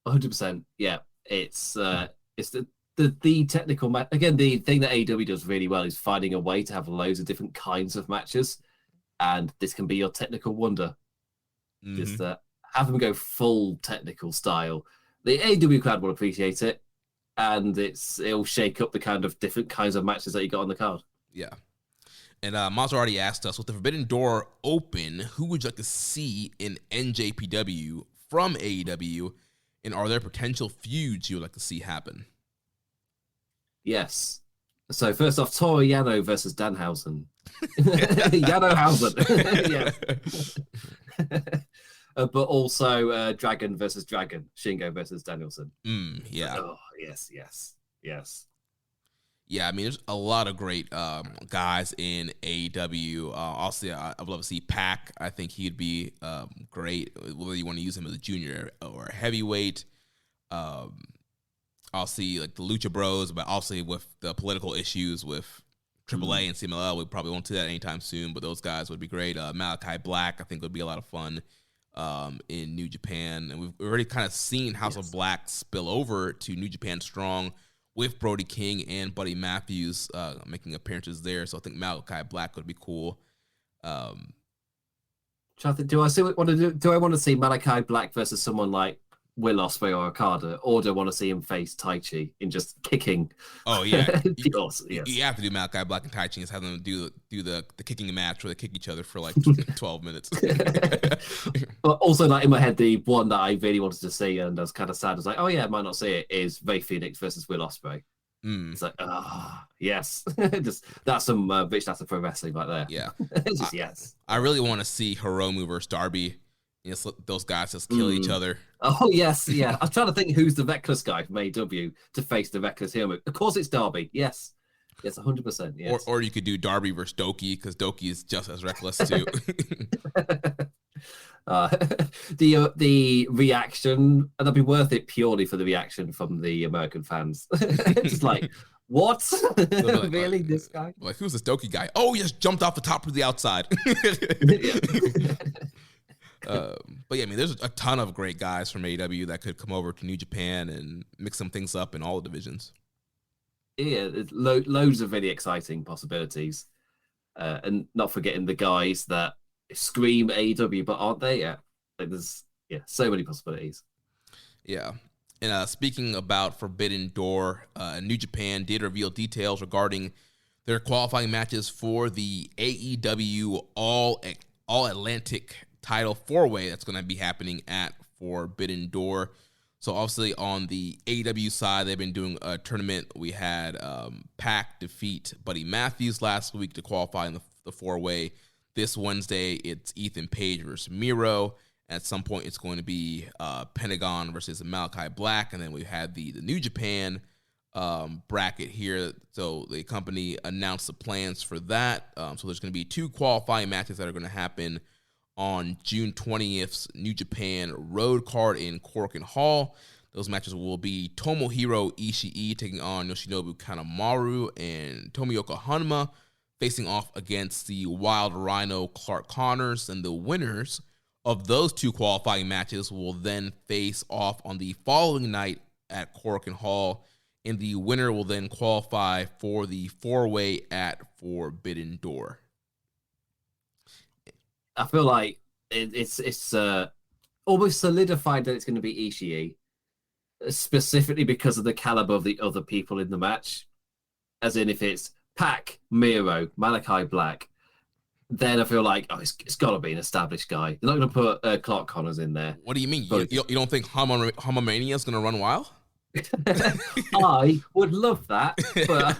100%. Yeah. It's the technical match. Again, the thing that AEW does really well is finding a way to have loads of different kinds of matches. And this can be your technical wonder. Mm-hmm. Just have them go full technical style. The AEW crowd will appreciate it, and it'll shake up the kind of different kinds of matches that you got on the card. Yeah. And Maz already asked us, with the Forbidden Door open, who would you like to see in NJPW from AEW, and are there potential feuds you would like to see happen? Yes. So first off, Toru Yano versus Danhausen. Yanohausen. Yeah. But also Dragon versus Dragon, Shingo versus Danielson. Yeah. Oh, yes. Yeah, I mean, there's a lot of great guys in AEW. Also, I'd love to see Pac. I think he'd be great, whether you want to use him as a junior or a heavyweight. I'll see, like, the Lucha Bros, but obviously with the political issues with AAA and CMLL, we probably won't see that anytime soon, but those guys would be great. Malachi Black, I think, would be a lot of fun in New Japan. And we've already kind of seen House of Black spill over to New Japan Strong with Brody King and Buddy Matthews making appearances there. So I think Malachi Black would be cool. Do I want to see Malachi Black versus someone like Will Ospreay or Okada, or do I want to see him face Taichi in just kicking? Oh yeah, yes. You have to do Malachi Black and Taichi, and have them do the kicking match where they kick each other for like 12 minutes. But also, like, in my head, the one that I really wanted to see, and I was kind of sad, I was like, oh yeah, I might not see it, is Rey Fenix versus Will Ospreay. It's like, yes. That's some bitch, that's a pro wrestling right there. Yeah. It's just yes. I really want to see Hiromu versus Darby. Those guys just kill each other. Oh, yes, yeah. I was trying to think who's the Reckless guy from AEW to face the Reckless Hiromu. Of course it's Darby, yes. Yes, 100%, yes. Or you could do Darby versus Doki, because Doki is just as reckless, too. The reaction, and that'd be worth it purely for the reaction from the American fans. Just like, what? Like, really, this guy? Like, who's this Doki guy? Oh, he just jumped off the top of the outside. But yeah, I mean, there's a ton of great guys from AEW that could come over to New Japan and mix some things up in all the divisions. Yeah, there's loads of really exciting possibilities. And not forgetting the guys that scream AEW but aren't there yet. Like, there's so many possibilities. Yeah. And speaking about Forbidden Door, New Japan did reveal details regarding their qualifying matches for the AEW All Atlantic Title 4-Way that's going to be happening at Forbidden Door. So obviously on the AEW side, they've been doing a tournament. We had Pac defeat Buddy Matthews last week to qualify in the 4-Way. This Wednesday, it's Ethan Page versus Miro. At some point, it's going to be Pentagon versus Malachi Black. And then we had the New Japan bracket here. So the company announced the plans for that. So there's going to be 2 qualifying matches that are going to happen on June 20th's New Japan Road card in Korakuen Hall. Those matches will be Tomohiro Ishii taking on Yoshinobu Kanemaru, and Tomioka Hanma facing off against the Wild Rhino Clark Connors. And the winners of those 2 qualifying matches will then face off on the following night at Korakuen Hall, and the winner will then qualify for the 4-way at Forbidden Door. I feel like it's almost solidified that it's going to be Ishii, specifically because of the caliber of the other people in the match. As in, if it's Pac, Miro, Malachi Black, then I feel like, it's got to be an established guy. They're not going to put Clark Connors in there. What do you mean? You don't think Hamamania is going to run wild? I would love that, but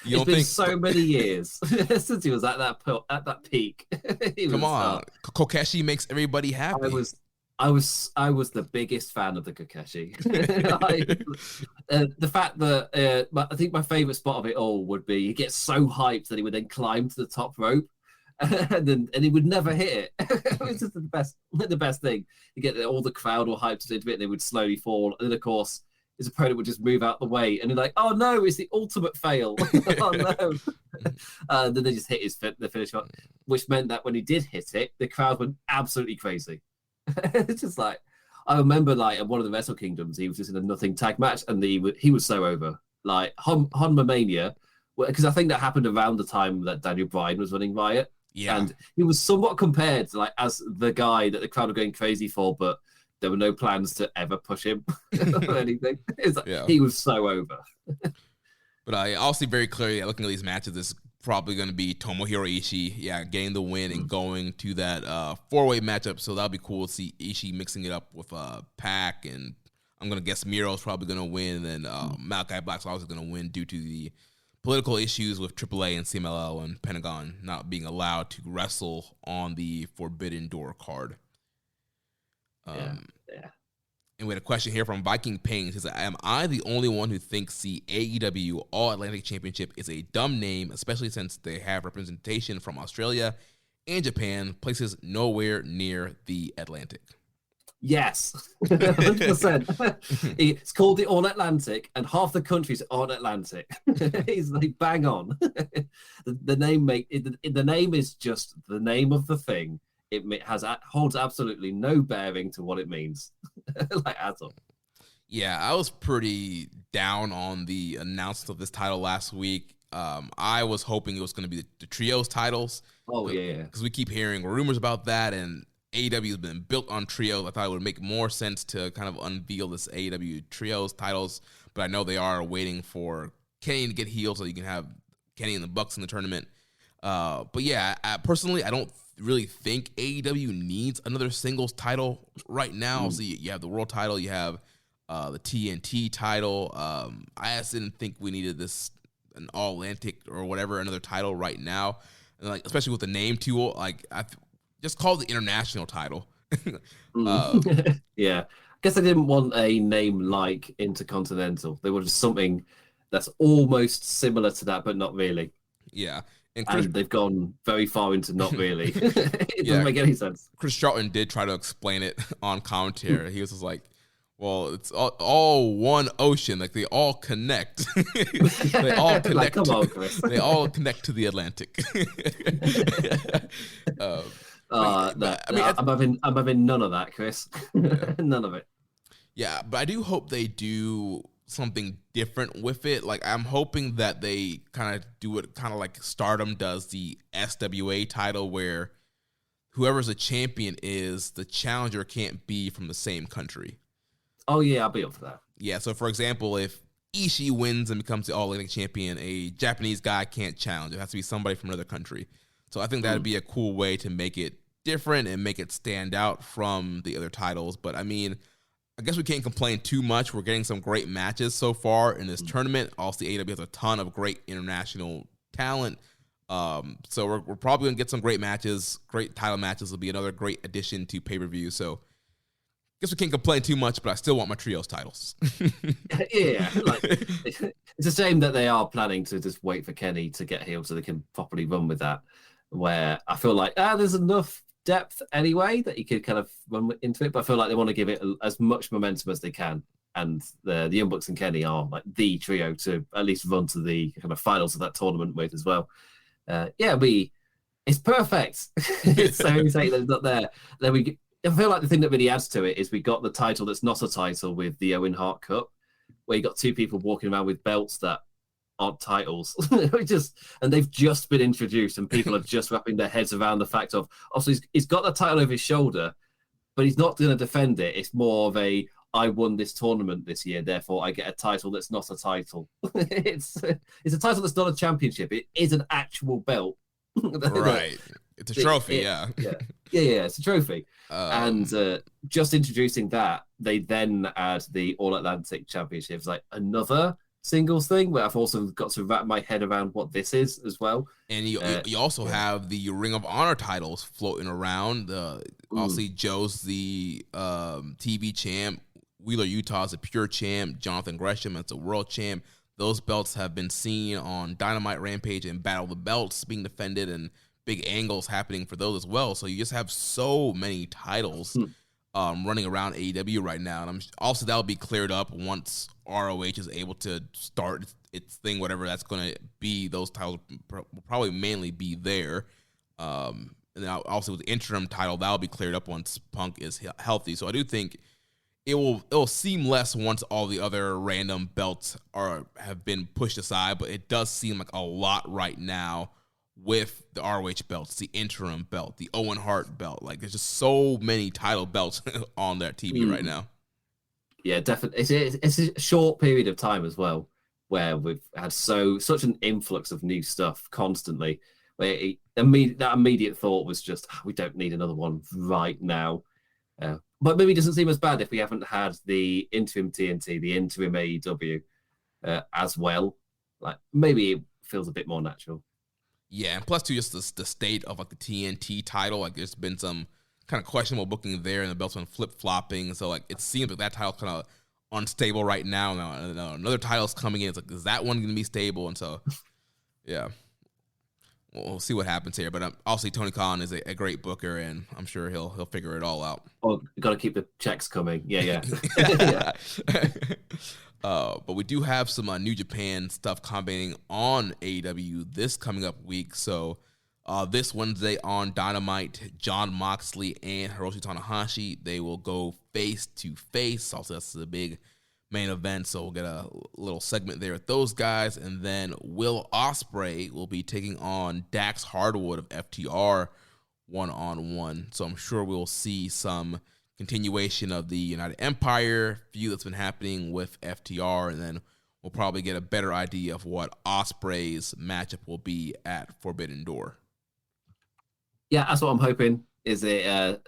it's been so many years since he was at that peak. Come on, Kokeshi makes everybody happy. I was the biggest fan of the Kokeshi. The fact that I think my favorite spot of it all would be he gets so hyped that he would then climb to the top rope, and he would never hit it. It was just the best thing. You get all the crowd all hyped into it, and they would slowly fall, and then of course his opponent would just move out the way, and you're like, oh no, it's the ultimate fail. Oh no. Then they just hit the finish shot, which meant that when he did hit it, the crowd went absolutely crazy. It's just like, I remember like at one of the Wrestle Kingdoms, he was just in a nothing tag match, and he was so over. Like Honma Mania, because I think that happened around the time that Daniel Bryan was running Riot. Yeah. And he was somewhat compared to, like, as the guy that the crowd were going crazy for, but there were no plans to ever push him or anything. He was so over. But I also very clearly, looking at these matches, it's probably going to be Tomohiro Ishii, getting the win and going to that 4-way matchup. So that'll be cool to see Ishii mixing it up with Pac, and I'm going to guess Miro's probably going to win, and then Malachi Black's obviously going to win due to the political issues with AAA and CMLL and Pentagon not being allowed to wrestle on the Forbidden Door card. And we had a question here from Viking Payne. He says, am I the only one who thinks the AEW All-Atlantic Championship is a dumb name, especially since they have representation from Australia and Japan, places nowhere near the Atlantic? Yes, 100%. It's called the All-Atlantic, and half the country's All-Atlantic. He's like, bang on. The name is just the name of the thing. It holds absolutely no bearing to what it means, like at all. Yeah, I was pretty down on the announcement of this title last week. I was hoping it was going to be the trios titles. Oh yeah, because we keep hearing rumors about that, and AEW has been built on trios. I thought it would make more sense to kind of unveil this AEW trios titles, but I know they are waiting for Kenny to get healed so you can have Kenny and the Bucks in the tournament. But yeah, personally, I don't really think AEW needs another singles title right now. So you have the world title, you have the TNT title. I just didn't think we needed an All-Atlantic or whatever, another title right now. And like, especially with the name tool, like I just call it the international title. Yeah, I guess I didn't want a name like Intercontinental. They wanted something that's almost similar to that, but not really. Yeah. And they've gone very far into not really. It doesn't make any sense. Chris Charlton did try to explain it on commentary. He was just like, well, it's all one ocean. Like, they all connect. They all connect. Like, come on, Chris. They all connect to the Atlantic. I'm having none of that, Chris. None of it. Yeah, but I do hope they do something different with it. Like, I'm hoping that they kind of do it kind of like Stardom does the SWA title, where whoever's a champion is, the challenger can't be from the same country. Oh yeah, I'll be up for that. Yeah, so for example, if Ishii wins and becomes the All-Atlantic champion, a Japanese guy can't challenge. It has to be somebody from another country. So I think that'd be a cool way to make it different and make it stand out from the other titles. But I mean, I guess we can't complain too much. We're getting some great matches so far in this tournament. Also, the AEW has a ton of great international talent. So we're probably going to get some great matches. Great title matches will be another great addition to pay-per-view. So Guess we can't complain too much, but I still want my trios titles. Yeah, like it's a shame that they are planning to just wait for Kenny to get healed so they can properly run with that. Where I feel like there's enough depth anyway that you could kind of run into it, but I feel like they want to give it as much momentum as they can. And the Young Bucks and Kenny are like the trio to at least run to the kind of finals of that tournament with as well. It's perfect. It's so insane that it's not there. Then I feel like the thing that really adds to it is we got the title that's not a title with the Owen Hart Cup, where you got two people walking around with belts that aren't titles. And they've just been introduced, and people are just wrapping their heads around the fact of, obviously, he's got the title over his shoulder, but he's not going to defend it. It's more of I won this tournament this year, therefore I get a title that's not a title. It's a title that's not a championship. It is an actual belt. Right. It's a trophy, yeah. It's a trophy. And just introducing that, they then add the All Atlantic Championships, like another singles thing where I've also got to wrap my head around what this is as well. And you also have the Ring of Honor titles floating around. Obviously, Joe's the TV champ. Wheeler Utah's a pure champ. Jonathan Gresham is a world champ. Those belts have been seen on Dynamite, Rampage, and Battle of the Belts being defended, and big angles happening for those as well. So you just have so many titles running around AEW right now. And also that'll be cleared up once ROH is able to start its thing, whatever that's going to be. Those titles will probably mainly be there. And then also with the interim title, that'll be cleared up once Punk is healthy. So I do think it'll seem less once all the other random belts have been pushed aside, but it does seem like a lot right now with the ROH belts, the interim belt, the Owen Hart belt. Like, there's just so many title belts on their TV right now. Yeah, definitely. It's a short period of time as well where we've had such an influx of new stuff constantly. Where that immediate thought was just, we don't need another one right now. But maybe it doesn't seem as bad if we haven't had the interim TNT, the interim AEW as well. Like, maybe it feels a bit more natural. Yeah, and plus too, just the state of like the TNT title. Like, there's been some kind of questionable booking there, and the belt's been flip-flopping. So like, it seems like that title's kind of unstable right now. Now another title's coming in. It's like, is that one going to be stable? And so, yeah. We'll see what happens here, but obviously Tony Khan is a great booker, and I'm sure he'll figure it all out. Oh, got to keep the checks coming. Yeah. But we do have some New Japan stuff commenting on AEW this coming up week. So this Wednesday on Dynamite, Jon Moxley and Hiroshi Tanahashi, they will go face to face. Also, that's the big main event, so we'll get a little segment there with those guys. And then Will Ospreay will be taking on Dax Hardwood of FTR one-on-one. So I'm sure we'll see some continuation of the United Empire feud that's been happening with FTR, and then we'll probably get a better idea of what Ospreay's matchup will be at Forbidden Door. Yeah, that's what I'm hoping. Is it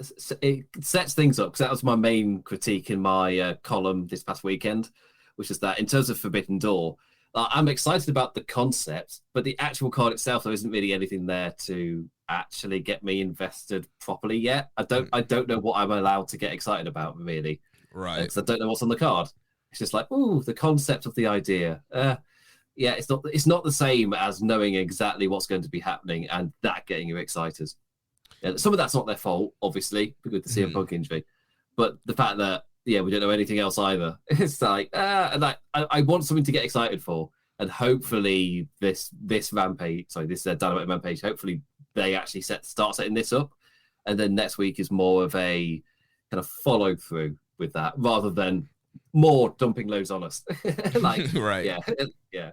sets things up, because that was my main critique in my column this past weekend, which is that in terms of Forbidden Door, I'm excited about the concept, but the actual card itself, there isn't really anything there to actually get me invested properly yet. I don't know what I'm allowed to get excited about, really. Right. Because I don't know what's on the card. It's just like, ooh, the concept of the idea. Yeah, it's not the same as knowing exactly what's going to be happening and that getting you excited. Yeah, some of that's not their fault, obviously, with the CM Punk injury. But the fact that, we don't know anything else either. It's like, I want something to get excited for. And hopefully this Dynamite Rampage, hopefully they actually start setting this up. And then next week is more of a kind of follow through with that, rather than more dumping loads on us. Like, right. Yeah.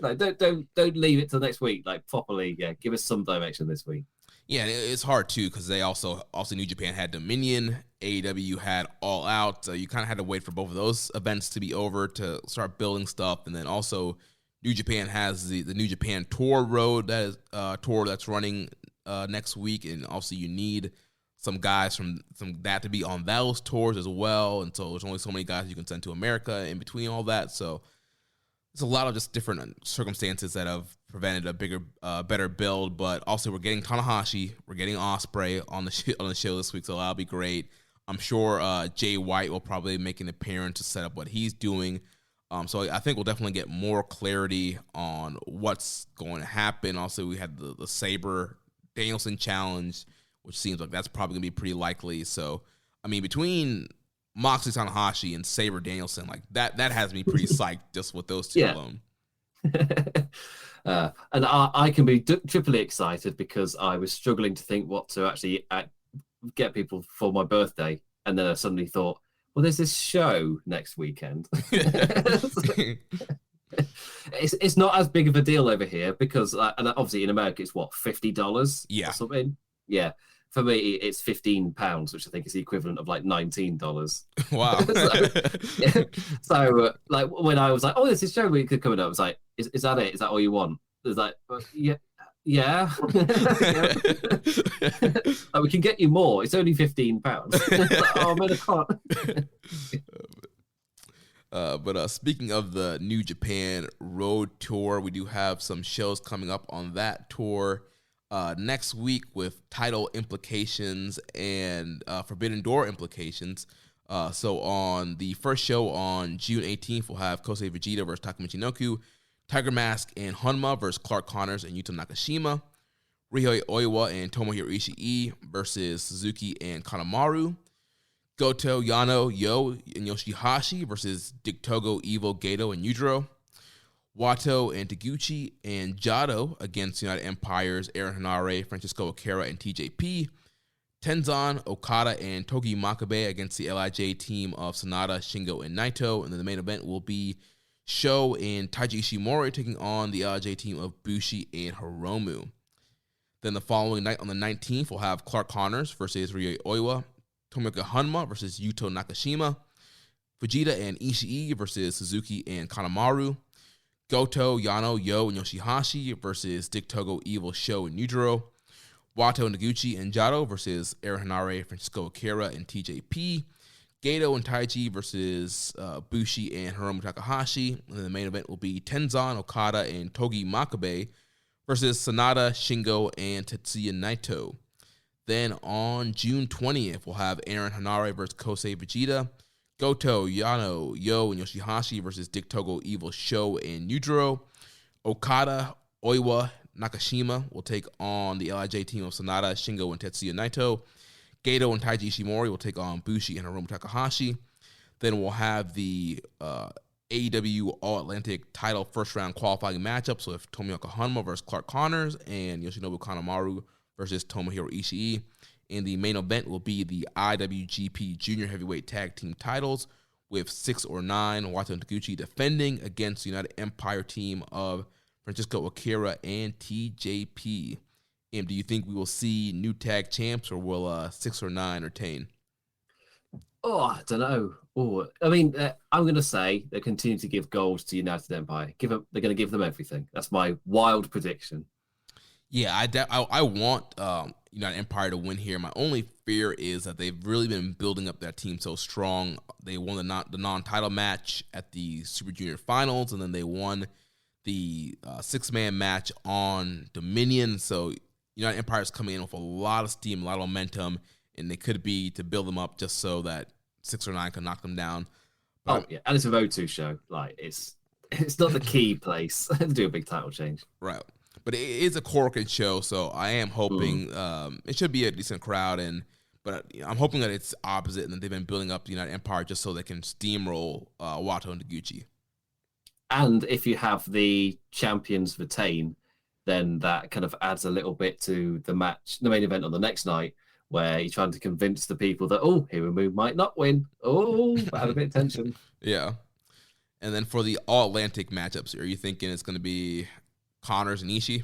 Like, don't leave it till next week. Like, properly, give us some direction this week. Yeah, it's hard too, because they also New Japan had Dominion, AEW had All Out. So you kind of had to wait for both of those events to be over to start building stuff, and then also New Japan has the New Japan Tour Road tour that's running next week, and also you need some guys from that to be on those tours as well. And so there's only so many guys you can send to America in between all that. So there's a lot of just different circumstances that have prevented a better build. But also, we're getting Tanahashi, we're getting Ospreay on the show this week, so that'll be great. I'm sure Jay White will probably make an appearance to set up what he's doing. So I think we'll definitely get more clarity on what's going to happen. Also, we had the Sabre Danielson challenge, which seems like that's probably going to be pretty likely. So, I mean, between Moxley Tanahashi and Sabre Danielson, like that has me pretty psyched just with those two alone. And I can be triply excited because I was struggling to think what to actually get people for my birthday. And then I suddenly thought, well, there's this show next weekend. It's not as big of a deal over here because, and obviously in America, it's what, $50 or something? Yeah. For me, it's £15, which I think is the equivalent of like $19. Wow. So like when I was like, oh, there's this show we could come up, I was like, is that it? Is that all you want? It's like, yeah. Like, we can get you more. It's only £15. Like, oh man, I can't. But speaking of the New Japan Road Tour, we do have some shows coming up on that tour next week with title implications and Forbidden Door implications. So on the first show on June 18th, we'll have Kosei Vegeta versus Taka Michinoku, Tiger Mask and Honma versus Clark Connors and Yuto Nakashima, Ryohei Oiwa and Tomohiro Ishii versus Suzuki and Kanemaru, Goto, Yano, Yo, and Yoshihashi versus Dick Togo, Evo, Gato, and Yujiro, Wato and Taguchi and Jado against United Empires, Aaron Hanare, Francisco Akira, and TJP, Tenzan, Okada, and Togi Makabe against the LIJ team of Sanada, Shingo, and Naito. And then the main event will be Sho and Taiji Ishimori taking on the LIJ team of Bushi and Hiromu. Then the following night on the 19th, we'll have Clark Connors versus Ryohei Oiwa, Tomoka Honma versus Yuto Nakashima, Vegeta and Ishii versus Suzuki and Kanemaru, Goto, Yano, Yo, and Yoshihashi versus Dick Togo, Evil, Sho, and Yujiro, Wato, Noguchi, and Jado versus Aaron Hanare, Francisco Akira, and TJP, Gato and Taiji versus Bushi and Hiromu Takahashi. And then the main event will be Tenzan, Okada, and Togi Makabe versus Sanada, Shingo, and Tetsuya Naito. Then on June 20th, we'll have Aaron Hanare versus Kosei Vegeta, Goto, Yano, Yo, and Yoshihashi versus Dick Togo, Evil, Sho, and Yujiro, Okada, Oiwa, Nakashima will take on the LIJ team of Sanada, Shingo, and Tetsuya Naito. Gato and Taiji Ishimori will take on Bushi and Hiromu Takahashi. Then we'll have the AEW All-Atlantic title first-round qualifying matchup. So if Tomioka Honma versus Clark Connors and Yoshinobu Kanemaru versus Tomohiro Ishii. And the main event will be the IWGP Junior Heavyweight Tag Team titles with 6 or 9 Wato and Taguchi defending against the United Empire team of Francisco Akira and TJP. And do you think we will see new tag champs, or will 6 or 9 retain? Oh, I don't know. Oh, I mean, I'm going to say they continue to give gold to United Empire. They're going to give them everything. That's my wild prediction. Yeah, I want United Empire to win here. My only fear is that they've really been building up that team so strong. They won the non-title match at the Super Junior Finals, and then they won the 6-man match on Dominion. So United Empire is coming in with a lot of steam, a lot of momentum, and they could be to build them up just so that 6 or 9 can knock them down. But, yeah, and it's a O2 show. Like it's not the key place to do a big title change, right? But it is a Korakuen show, so I am hoping it should be a decent crowd. But I'm hoping that it's opposite and that they've been building up the United Empire just so they can steamroll Wato and Taguchi. And if you have the champions retain, then that kind of adds a little bit to the match, the main event on the next night, where you're trying to convince the people that, Hiromu might not win. Add a bit of tension. Yeah. And then for the All-Atlantic matchups, are you thinking it's going to be Connors and Ishii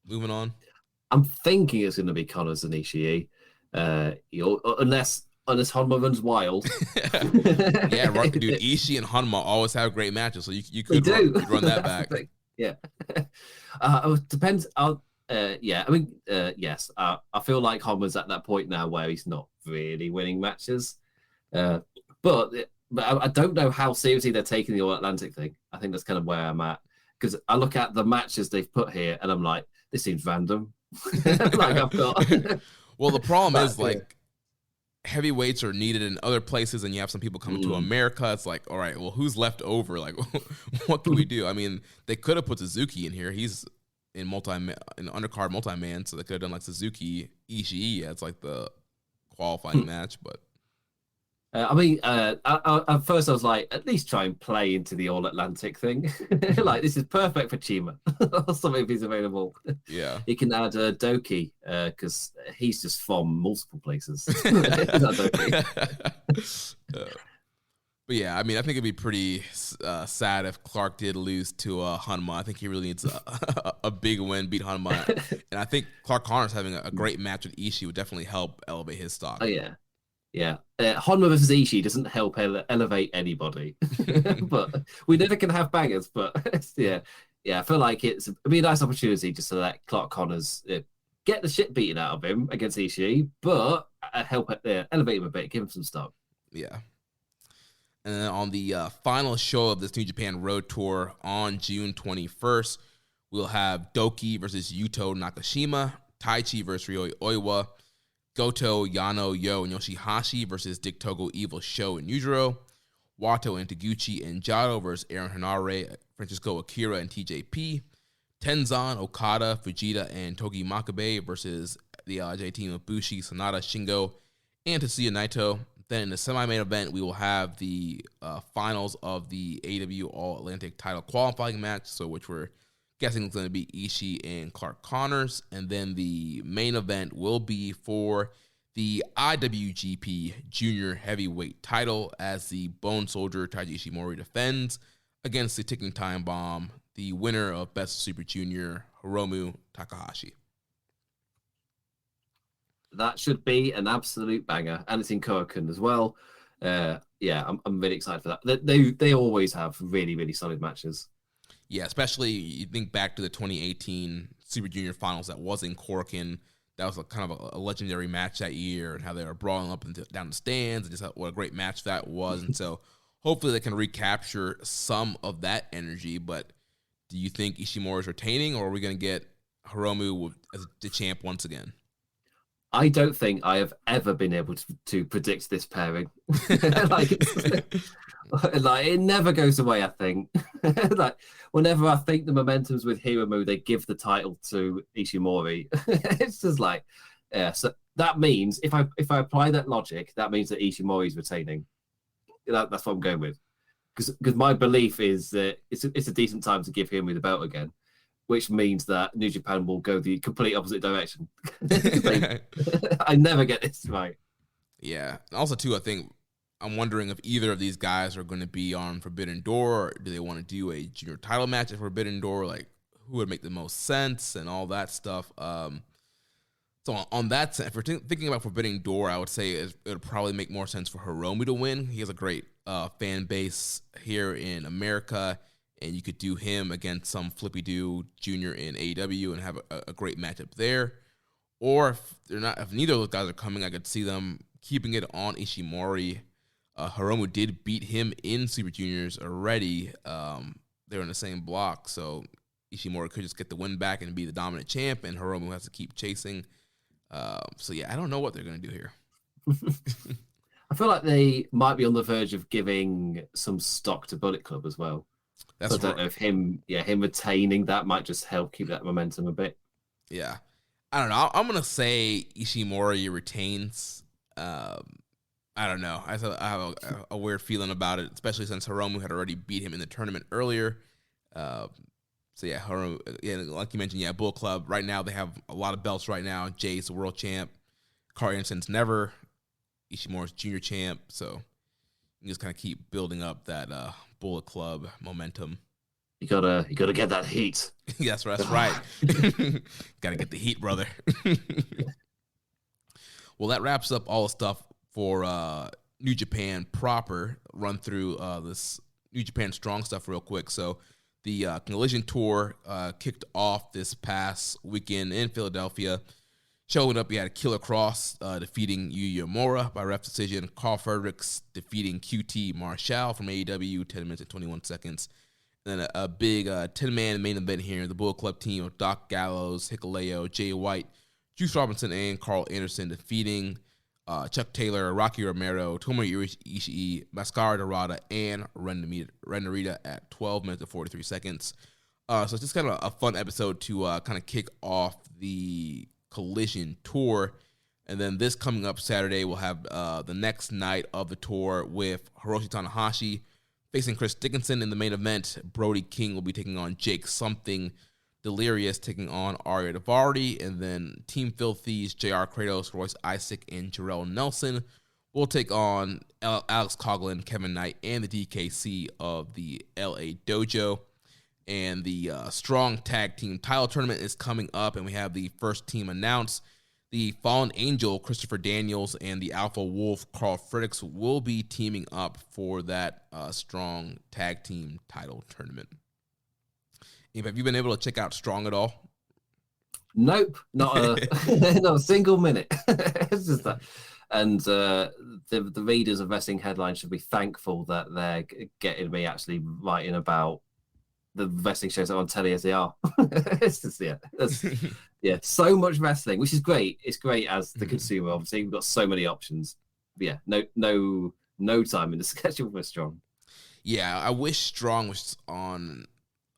moving on? I'm thinking it's going to be Connors and Ishii, unless Honma runs wild. Yeah, right, dude. Ishii and Honma always have great matches, so you could run that back. Yeah. It depends. Yes. I feel like Honma's at that point now where he's not really winning matches. But I don't know how seriously they're taking the All-Atlantic thing. I think that's kind of where I'm at. Because I look at the matches they've put here and I'm like, this seems random. Like I've got. Well, the problem is heavyweights are needed in other places and you have some people coming to America, it's like, all right, well, who's places and you have some people coming to America, it's like, all right, well, who's left over? Like, what can we do? I mean, they could have put Suzuki in here. He's in undercard multi-man, so they could have done like Suzuki Ishii as like the qualifying match, but at first I was like, at least try and play into the All Atlantic thing. Like, this is perfect for Chima. Or something if he's available. Yeah. You can add Doki, because he's just from multiple places. Doki. But yeah, I mean, I think it'd be pretty sad if Clark did lose to Hanma. I think he really needs a big win, beat Hanma. And I think Clark Connors having a great match with Ishii would definitely help elevate his stock. Oh, yeah. Yeah. Honma versus Ishii doesn't help elevate anybody. But we never can have bangers. But yeah, I feel like it'd be a nice opportunity just to let Clark Connors get the shit beaten out of him against Ishii, but help elevate him a bit, give him some stock. Yeah. And then on the final show of this New Japan Road Tour on June 21st, we'll have Doki versus Yuto Nakashima, Taichi versus Ryoi Oiwa, Goto, Yano, Yo, and Yoshihashi versus Dick Togo, Evil, Sho, and Yujiro, Wato and Taguchi and Jado versus Aaron Hanare, Francisco Akira, and TJP, Tenzan, Okada, Fujita, and Togi Makabe versus the LIJ team of Bushi, Sanada, Shingo, and Tetsuya Naito. Then in the semi-main event, we will have the finals of the AEW All-Atlantic title qualifying match, so which we're guessing is going to be Ishii and Clark Connors. And then the main event will be for the IWGP Junior Heavyweight title as the Bone Soldier Taiji Ishimori defends against the Ticking Time Bomb, the winner of Best Super Junior, Hiromu Takahashi. That should be an absolute banger, and it's in Korakuen as well. Yeah, I'm really excited for that. They always have really, really solid matches. Yeah, especially you think back to the 2018 Super Junior Finals that was in Korakuen. That was kind of a legendary match that year, and how they were brawling up and down the stands, and just what a great match that was. And so hopefully they can recapture some of that energy. But do you think Ishimori is retaining, or are we going to get Hiromu as the champ once again? I don't think I have ever been able to predict this pairing. like it never goes away, I think. Like, whenever I think the momentum's with Hiromu, they give the title to Ishimori. It's just like, yeah. So that means if I apply that logic, that means that Ishimori's retaining. That's what I'm going with. Because my belief is that it's a decent time to give Hiromu the belt again, which means that New Japan will go the complete opposite direction. I never get this right. Yeah. Also, too, I think I'm wondering if either of these guys are going to be on Forbidden Door, or do they want to do a junior title match at Forbidden Door? Like, who would make the most sense and all that stuff. So on that sense, if we're thinking about Forbidden Door, I would say it would probably make more sense for Hiromu to win. He has a great fan base here in America, and you could do him against some flippy dude junior in AEW and have a great matchup there. Or if neither of those guys are coming, I could see them keeping it on Ishimori. Hiromu did beat him in Super Juniors already. They're in the same block, so Ishimori could just get the win back and be the dominant champ, and Hiromu has to keep chasing. So yeah, I don't know what they're going to do here. I feel like they might be on the verge of giving some stock to Bullet Club as well. That's I don't know if him retaining that might just help keep that momentum a bit. Yeah. I don't know. I'm going to say Ishimori retains. I don't know. I have a weird feeling about it, especially since Hiromu had already beat him in the tournament earlier. So yeah, Hiromu, like you mentioned, Bullet Club. Right now, they have a lot of belts right now. Jay's the world champ. Carl Anderson's never. Ishimori's junior champ. So you just kind of keep building up that Bullet Club momentum. You gotta get that heat. That's right. Gotta get the heat, brother. Well, that wraps up all the stuff for New Japan proper. Run through this New Japan Strong stuff real quick. So the Collision Tour kicked off this past weekend in Philadelphia. Showing up, you had Killer Cross defeating Yuya Uemura by ref decision. Carl Fredericks defeating QT Marshall from AEW, 10 minutes and 21 seconds. And then a big 10-man main event here. The Bullet Club team of Doc Gallows, Hikuleo, Jay White, Juice Robinson, and Carl Anderson defeating Chuck Taylor, Rocky Romero, Tomohiro Ishii, Mascara Dorada, and Ren Narita at 12 minutes and 43 seconds. So it's just kind of a fun episode to kind of kick off the Collision tour. And then this coming up Saturday, we'll have the next night of the tour with Hiroshi Tanahashi facing Chris Dickinson in the main event. Brody King will be taking on Jake Something. Delirious taking on Arya Davari, and then Team Filthy's JR Kratos, Royce Isaac, and Jarrell Nelson will take on Alex Coughlin, Kevin Knight, and the DKC of the LA Dojo. And the Strong Tag Team Title Tournament is coming up, and we have the first team announced. The Fallen Angel, Christopher Daniels, and the Alpha Wolf, Carl Fredericks, will be teaming up for that Strong Tag Team Title Tournament. Have you been able to check out Strong at all? Nope, not a single minute. It's just that. And the readers of Wrestling Headlines should be thankful that they're getting me actually writing about the wrestling shows that are on telly as they are. It's just, so much wrestling, which is great. It's great as the consumer. Obviously, we've got so many options. But yeah, no time in the schedule for Strong. Yeah, I wish Strong was on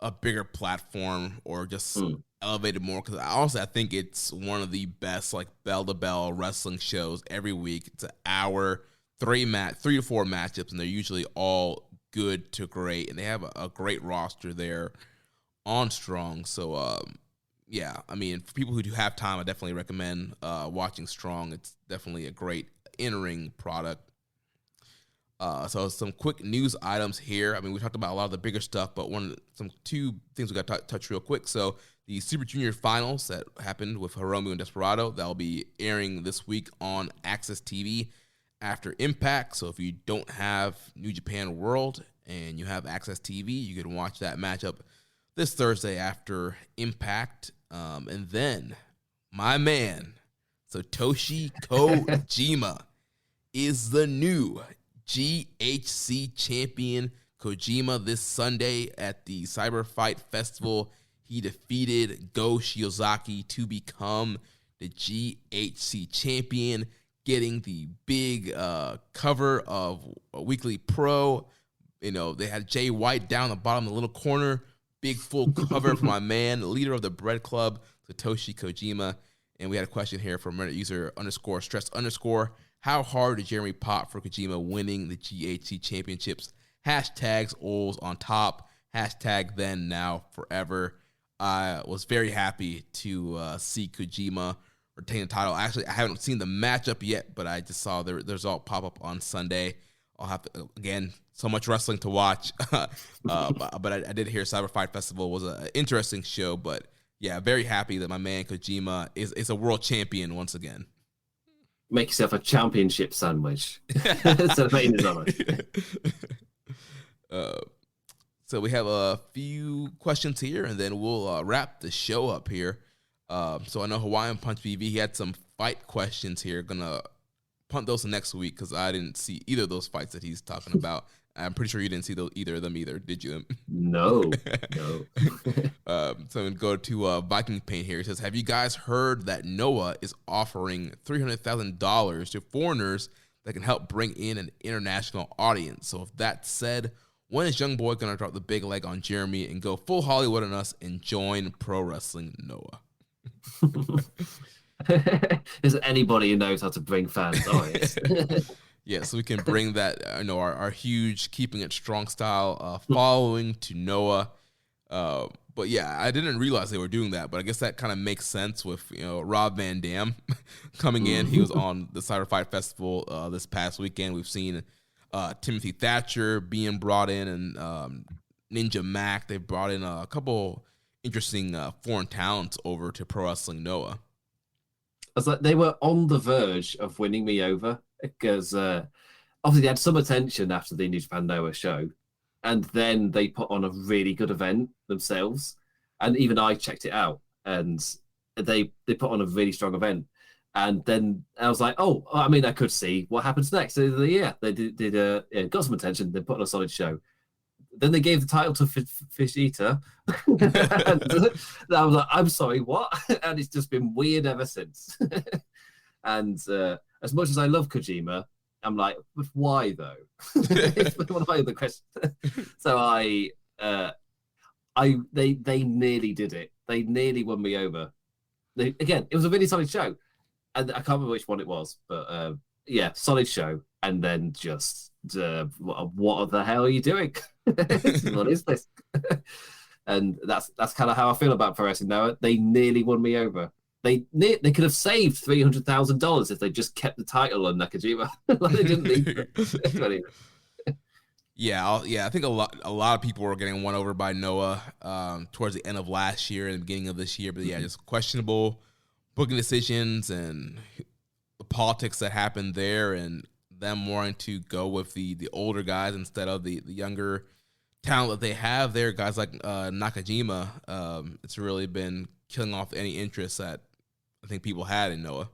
a bigger platform or just elevated more, because honestly I think it's one of the best like bell-to-bell wrestling shows every week. It's an hour, 3 to 4 matchups, and they're usually all good to great, and they have a great roster there on Strong. So yeah, I mean, for people who do have time, I definitely recommend watching Strong. It's definitely a great in-ring product. So some quick news items here. I mean, we talked about a lot of the bigger stuff, but two things we got to touch real quick. So the Super Junior finals that happened with Hiromu and Desperado, that'll be airing this week on Access TV after Impact. So if you don't have New Japan World and you have Access TV, you can watch that matchup this Thursday after Impact. And then my man, Satoshi Kojima, is the new GHC champion. Kojima this Sunday at the Cyber Fight Festival, he defeated Go Shiozaki to become the GHC champion, getting the big cover of Weekly Pro. You know, they had Jay White down the bottom, the little corner, big full cover for my man, the leader of the Bread Club, Satoshi Kojima. And we had a question here from Reddit user _stress_. How hard did Jeremy pop for Kojima winning the GHC championships? Hashtags Ols on top. Hashtag then, now, forever. I was very happy to see Kojima retain the title. Actually, I haven't seen the matchup yet, but I just saw the result pop up on Sunday. I'll have to, again, so much wrestling to watch. But I did hear Cyber Fight Festival was an interesting show. But yeah, very happy that my man Kojima is a world champion once again. Make yourself a championship sandwich. Celebrating his honor. So we have a few questions here, and then we'll wrap the show up here. So I know Hawaiian Punch BV, he had some fight questions here. Gonna punt those next week because I didn't see either of those fights that he's talking about. I'm pretty sure you didn't see either of them either, did you? No. So I'm going to go to Viking Pain here. He says, have you guys heard that Noah is offering $300,000 to foreigners that can help bring in an international audience? So if that's said, when is Young Boy going to drop the big leg on Jeremy and go full Hollywood on us and join Pro Wrestling Noah? Is there anybody who knows how to bring fans on? Yeah, so we can bring that, our huge Keeping It Strong Style following to Noah. But yeah, I didn't realize they were doing that, but I guess that kind of makes sense with, Rob Van Dam coming in. He was on the Cyber Fight Festival this past weekend. We've seen Timothy Thatcher being brought in, and Ninja Mac. They've brought in a couple interesting foreign talents over to Pro Wrestling Noah. I was like, they were on the verge of winning me over because obviously they had some attention after the New Japan Noah show, and then they put on a really good event themselves. And even I checked it out, and they put on a really strong event. And then I was like, oh, I mean, I could see what happens next. Yeah, they did got some attention. They put on a solid show. Then they gave the title to Fish Eater. And I was like, I'm sorry, what? And it's just been weird ever since. And as much as I love Kojima, I'm like, but why though? It's one of my other questions. So they nearly did it. They nearly won me over. Again, it was a really solid show, and I can't remember which one it was, but yeah, solid show. And then just what the hell are you doing? What is this? And that's kind of how I feel about pro wrestling now. They nearly won me over. They could have saved $300,000 if they just kept the title on Nakajima. Like they didn't leave it. Yeah, I think a lot of people were getting won over by Noah towards the end of last year and the beginning of this year. But yeah, just questionable booking decisions and the politics that happened there, and them wanting to go with the older guys instead of the younger talent that they have there. Guys like Nakajima, it's really been killing off any interest that I think people had in Noah.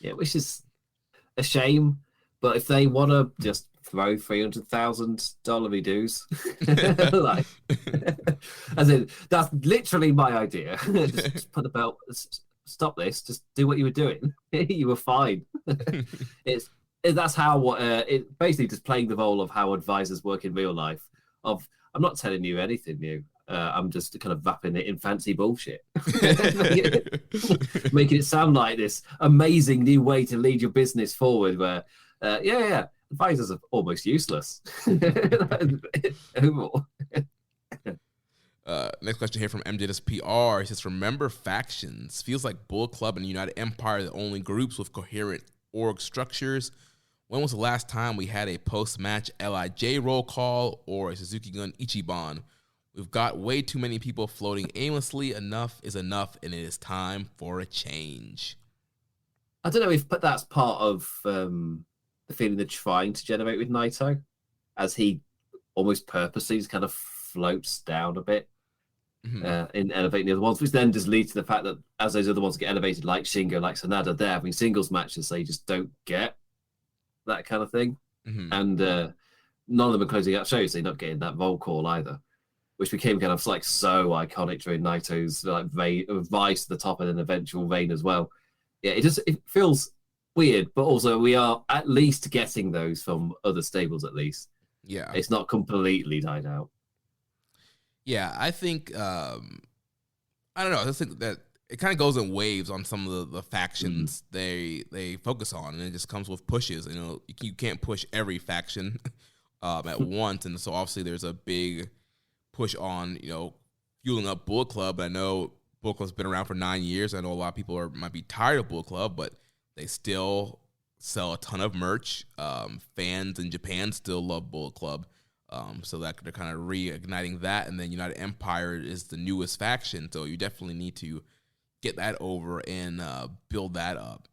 Yeah, which is a shame. But if they want to just throw $300,000 dues, like, as in that's literally my idea. Just put the belt. Stop this. Just do what you were doing. You were fine. That's how it basically just playing the role of how advisors work in real life. Of I'm not telling you anything new. I'm just kind of wrapping it in fancy bullshit, making it sound like this amazing new way to lead your business forward. Where advisors are almost useless. Next question here from MJSPR. He says, remember factions? Feels like Bullet Club and United Empire are the only groups with coherent org structures. When was the last time we had a post-match LIJ roll call or a Suzuki Gun Ichiban? We've got way too many people floating aimlessly. Enough is enough, and it is time for a change. I don't know if that's part of the feeling they're trying to generate with Naito, as he almost purposely just kind of floats down a bit in elevating the other ones, which then just leads to the fact that as those other ones get elevated, like Shingo, like Sanada, they're having singles matches they just don't get that kind of thing. And none of them are closing out shows, they're not getting that roll call either, which became kind of like so iconic during Naito's like rise to the top and then eventual reign as well. Yeah, it feels weird, but also we are at least getting those from other stables at least. Yeah. It's not completely died out. Yeah, I think I don't know. I just think that it kind of goes in waves on some of the factions they focus on, and it just comes with pushes. You know, you can't push every faction at once, and so obviously there's a big push on fueling up Bullet Club. I know Bullet Club's been around for 9 years. I know a lot of people might be tired of Bullet Club, but they still sell a ton of merch. Fans in Japan still love Bullet Club. So that they're kind of reigniting that. And then United Empire is the newest faction. So you definitely need to get that over and build that up.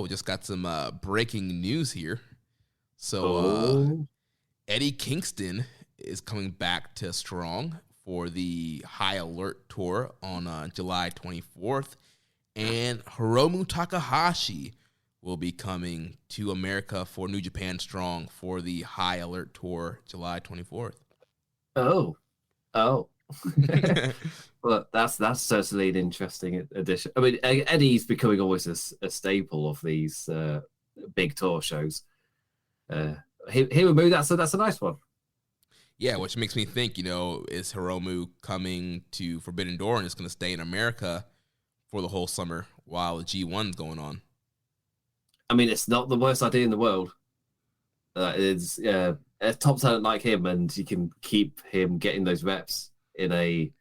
Just got some breaking news here. So Eddie Kingston is coming back to Strong for the High Alert Tour on July 24th. And Hiromu Takahashi will be coming to America for New Japan Strong for the High Alert Tour, July 24th. Oh. Well, that's certainly an interesting addition. I mean, Eddie's becoming almost a staple of these big tour shows. Hiromu, that's a nice one. Yeah, which makes me think, is Hiromu coming to Forbidden Door and is going to stay in America for the whole summer while the G1's going on? I mean, it's not the worst idea in the world. It's a top talent like him, and you can keep him getting those reps in a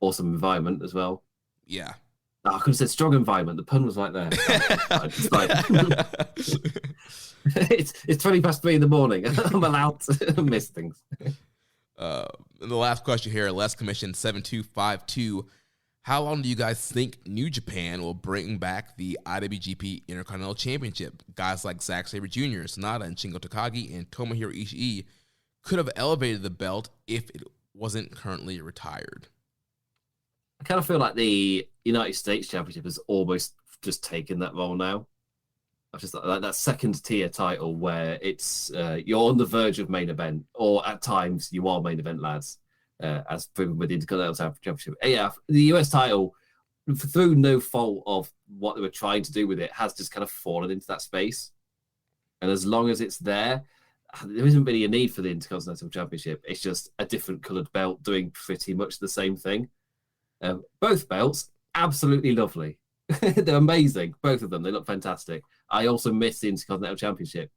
awesome environment as well. Yeah. I could have said strong environment. The pun was right there. It's fine. It's 20 past 3 in the morning. I'm allowed to miss things. The last question here, Les Commission 7252. How long do you guys think New Japan will bring back the IWGP Intercontinental Championship? Guys like Zack Sabre Jr., Sonata, and Shingo Takagi, and Tomohiro Ishii could have elevated the belt if it wasn't currently retired. I kind of feel like the United States Championship has almost just taken that role now. I just like that second tier title where it's you're on the verge of main event, or at times you are main event lads. As proven with the Intercontinental Championship. Yeah, the US title through no fault of what they were trying to do with it, has just kind of fallen into that space. And as long as it's there isn't really a need for the Intercontinental Championship. It's just a different coloured belt doing pretty much the same thing. Both belts, absolutely lovely. They're amazing, both of them. They look fantastic. I also miss the Intercontinental Championship,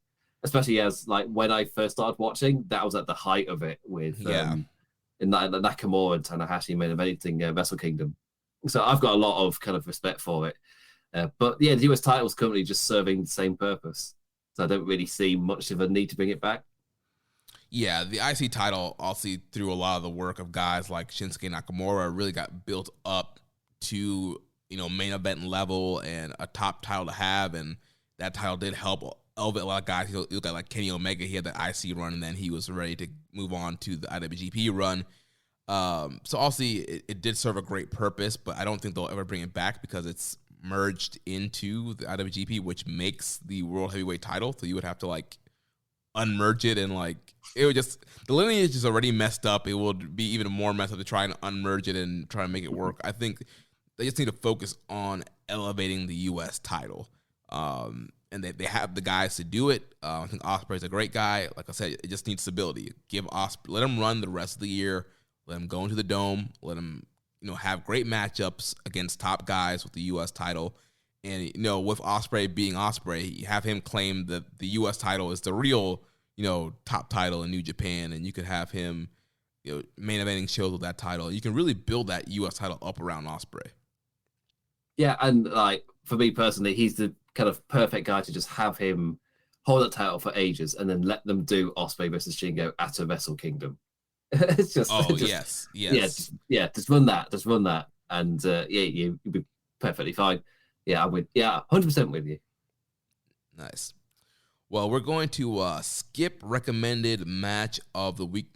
especially as like when I first started watching, that was at the height of it with Nakamura and Tanahashi main eventing Wrestle Kingdom. So I've got a lot of kind of respect for it. But yeah, the US title's currently just serving the same purpose. So I don't really see much of a need to bring it back. Yeah, the IC title, also through a lot of the work of guys like Shinsuke Nakamura, really got built up to, main event level and a top title to have. And that title did help elevate a lot of guys. You look at like Kenny Omega, he had the IC run, and then he was ready to move on to the IWGP run. So also it did serve a great purpose, but I don't think they'll ever bring it back because it's merged into the IWGP, which makes the World Heavyweight title. So you would have to like unmerge it, and like it would just, the lineage is already messed up. It will be even more messed up to try and unmerge it and try to make it work. I think they just need to focus on elevating the US title. And they have the guys to do it. I think Ospreay's a great guy. Like I said, it just needs stability. Give Ospreay, let him run the rest of the year. Let him go into the Dome. Let him, have great matchups against top guys with the U.S. title. And, with Ospreay being Ospreay, you have him claim that the U.S. title is the real, top title in New Japan. And you could have him, main eventing shows with that title. You can really build that U.S. title up around Ospreay. Yeah, and like for me personally, he's the kind of perfect guy to just have him hold that title for ages and then let them do Ospreay versus Shingo at a Wrestle Kingdom. It's just, yes. Just run that, and you'll be perfectly fine. Yeah, I'm with 100% with you. Nice. Well, we're going to skip recommended match of the week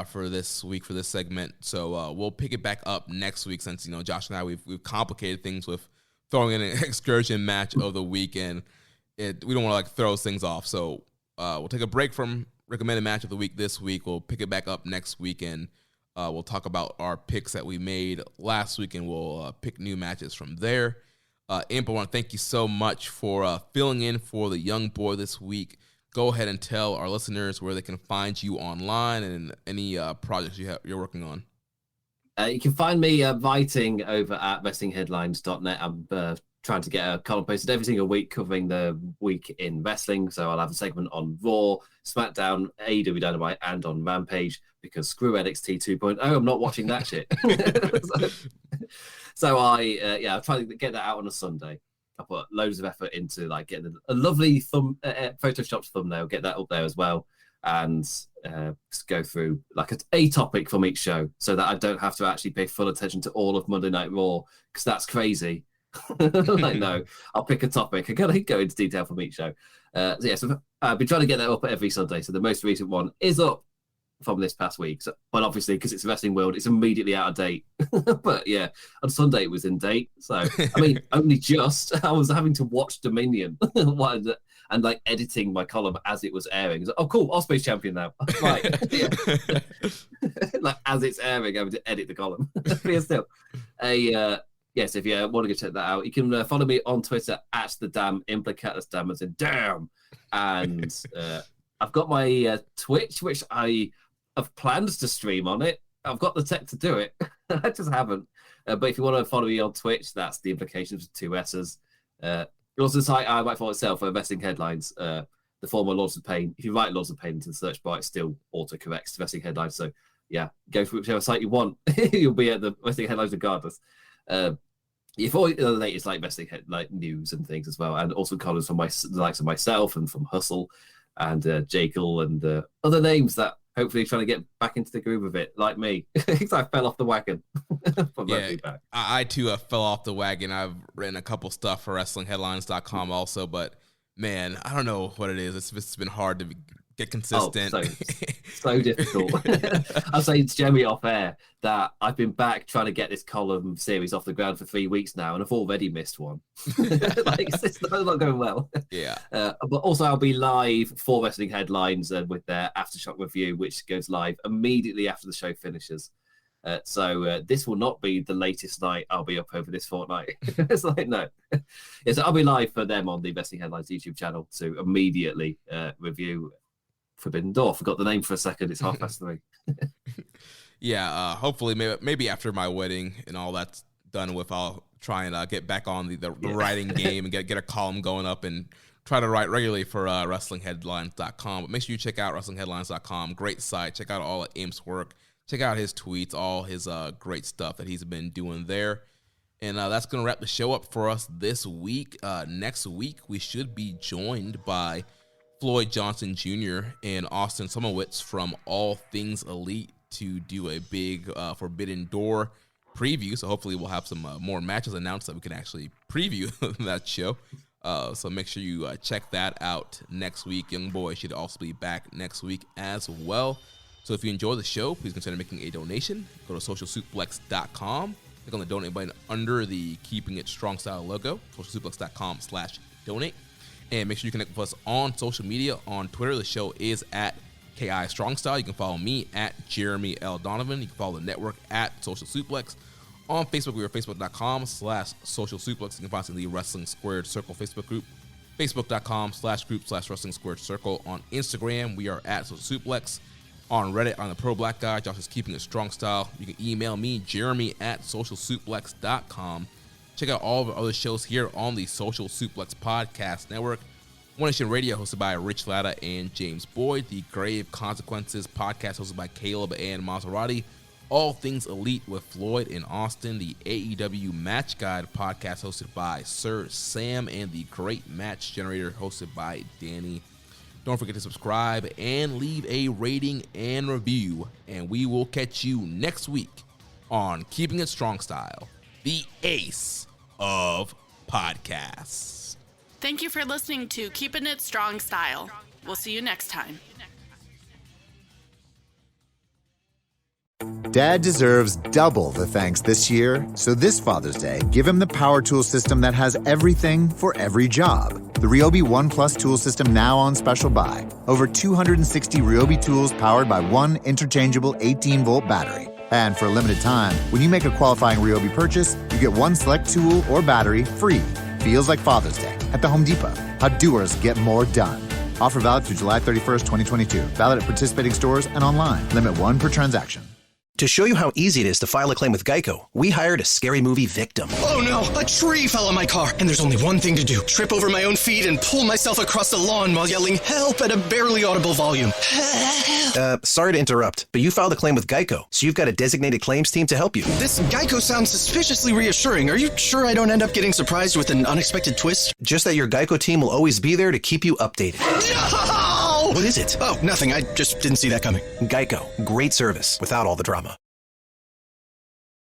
for this segment. So we'll pick it back up next week since Josh and I we've complicated things with throwing in an excursion match of the week, and we don't want to like throw things off. So we'll take a break from recommended match of the week this week. We'll pick it back up next week, and we'll talk about our picks that we made last week, and we'll pick new matches from there. Imp, I want to thank you so much for filling in for the young boy this week. Go ahead and tell our listeners where they can find you online and any projects you're working on. You can find me writing over at wrestlingheadlines.net. I'm trying to get a column posted every single week covering the week in wrestling. So I'll have a segment on Raw, SmackDown, AEW Dynamite, and on Rampage, because screw NXT 2.0, I'm not watching that shit. So I'll try to get that out on a Sunday. I put loads of effort into like getting a lovely photoshopped thumbnail, get that up there as well, and just go through like a topic from each show so that I don't have to actually pay full attention to all of Monday Night Raw, because that's crazy. Like, no, I'll pick a topic. I gotta go into detail from each show. So I've been trying to get that up every Sunday. So the most recent one is up from this past week. So, but obviously, because it's Wrestling World, it's immediately out of date. But yeah, on Sunday it was in date. So I mean, only just. I was having to watch Dominion and like editing my column as it was airing. Like, oh, cool, Ospreay's champion now. Right, like as it's airing, having to edit the column. But yeah, still, yes, if you want to go check that out, you can follow me on Twitter at the damn implicat. That's damn as in damn. And I've got my Twitch, which I have planned to stream on it. I've got the tech to do it. I just haven't. But if you want to follow me on Twitch, that's the implications with 2 S's. Also, the site I might follow itself for Wrestling Headlines, the former Lords of Pain. If you write Lords of Pain into the search bar, it still autocorrects to Wrestling Headlines. So yeah, go for whichever site you want. You'll be at the Wrestling Headlines regardless. You follow the latest like wrestling like news and things as well, and also columns from the likes of myself and from Hustle and Jekyll and other names that hopefully trying to get back into the groove of it, like me, because I fell off the wagon. Yeah, I too fell off the wagon. I've written a couple stuff for WrestlingHeadlines.com also, but man, I don't know what it is. It's been hard to get consistent. So difficult. I was saying to Jeremy off air that I've been back trying to get this column series off the ground for 3 weeks now, and I've already missed one. Like it's not going well. Yeah. But also I'll be live for Wrestling Headlines with their Aftershock review, which goes live immediately after the show finishes. So this will not be the latest night I'll be up over this fortnight. It's like, no. Yeah, so I'll be live for them on the Investing Headlines YouTube channel to immediately review Forbidden Door. Forgot the name for a second. It's 3:30. Yeah, hopefully maybe after my wedding and all that's done with, I'll try and get back on the writing game and get a column going up and try to write regularly for WrestlingHeadlines.com. But make sure you check out WrestlingHeadlines.com. Great site. Check out all of Imp's work. Check out his tweets, all his great stuff that he's been doing there. And that's going to wrap the show up for us this week. Next week, we should be joined by Floyd Johnson Jr. and Austin Sumowitz from All Things Elite to do a big Forbidden Door preview. So hopefully we'll have some more matches announced that we can actually preview that show. So make sure you check that out next week. Young Boy should also be back next week as well. So if you enjoy the show, please consider making a donation. Go to socialsuplex.com. Click on the donate button under the Keeping It Strong Style logo, socialsuplex.com/donate. And make sure you connect with us on social media. On Twitter, the show is at KI Strong Style. You can follow me at Jeremy L. Donovan. You can follow the network at Social Suplex. On Facebook, we are facebook.com/Social Suplex. You can find us in the Wrestling Squared Circle Facebook group, facebook.com/group/Wrestling Squared Circle. On Instagram, we are at Social Suplex. On Reddit, on the Pro Black Guy, Josh is Keeping It Strong Style. You can email me, Jeremy at socialsuplex.com. Check out all of our other shows here on the Social Suplex Podcast Network. One Nation Radio, hosted by Rich Latta and James Boyd. The Grave Consequences Podcast, hosted by Caleb and Maserati. All Things Elite with Floyd and Austin. The AEW Match Guide Podcast, hosted by Sir Sam. And the Great Match Generator, hosted by Danny. Don't forget to subscribe and leave a rating and review. And we will catch you next week on Keeping It Strong Style, the ace of podcasts. Thank you for listening to Keepin' It Strong Style. We'll see you next time. Dad deserves double the thanks this year, so this Father's Day, give him the power tool system that has everything for every job. The Ryobi One Plus tool system now on special buy. Over 260 Ryobi tools powered by one interchangeable 18-volt battery. And for a limited time, when you make a qualifying Ryobi purchase, you get one select tool or battery free. Feels like Father's Day at the Home Depot. How doers get more done. Offer valid through July 31st, 2022. Valid at participating stores and online. Limit 1 per transaction. To show you how easy it is to file a claim with Geico, we hired a scary movie victim. Oh no, a tree fell on my car, and there's only one thing to do. Trip over my own feet and pull myself across the lawn while yelling help at a barely audible volume. Sorry to interrupt, but you filed a claim with Geico, so you've got a designated claims team to help you. This Geico sounds suspiciously reassuring. Are you sure I don't end up getting surprised with an unexpected twist? Just that your Geico team will always be there to keep you updated. No! What is it? Oh, nothing. I just didn't see that coming. Geico. Great service without all the drama.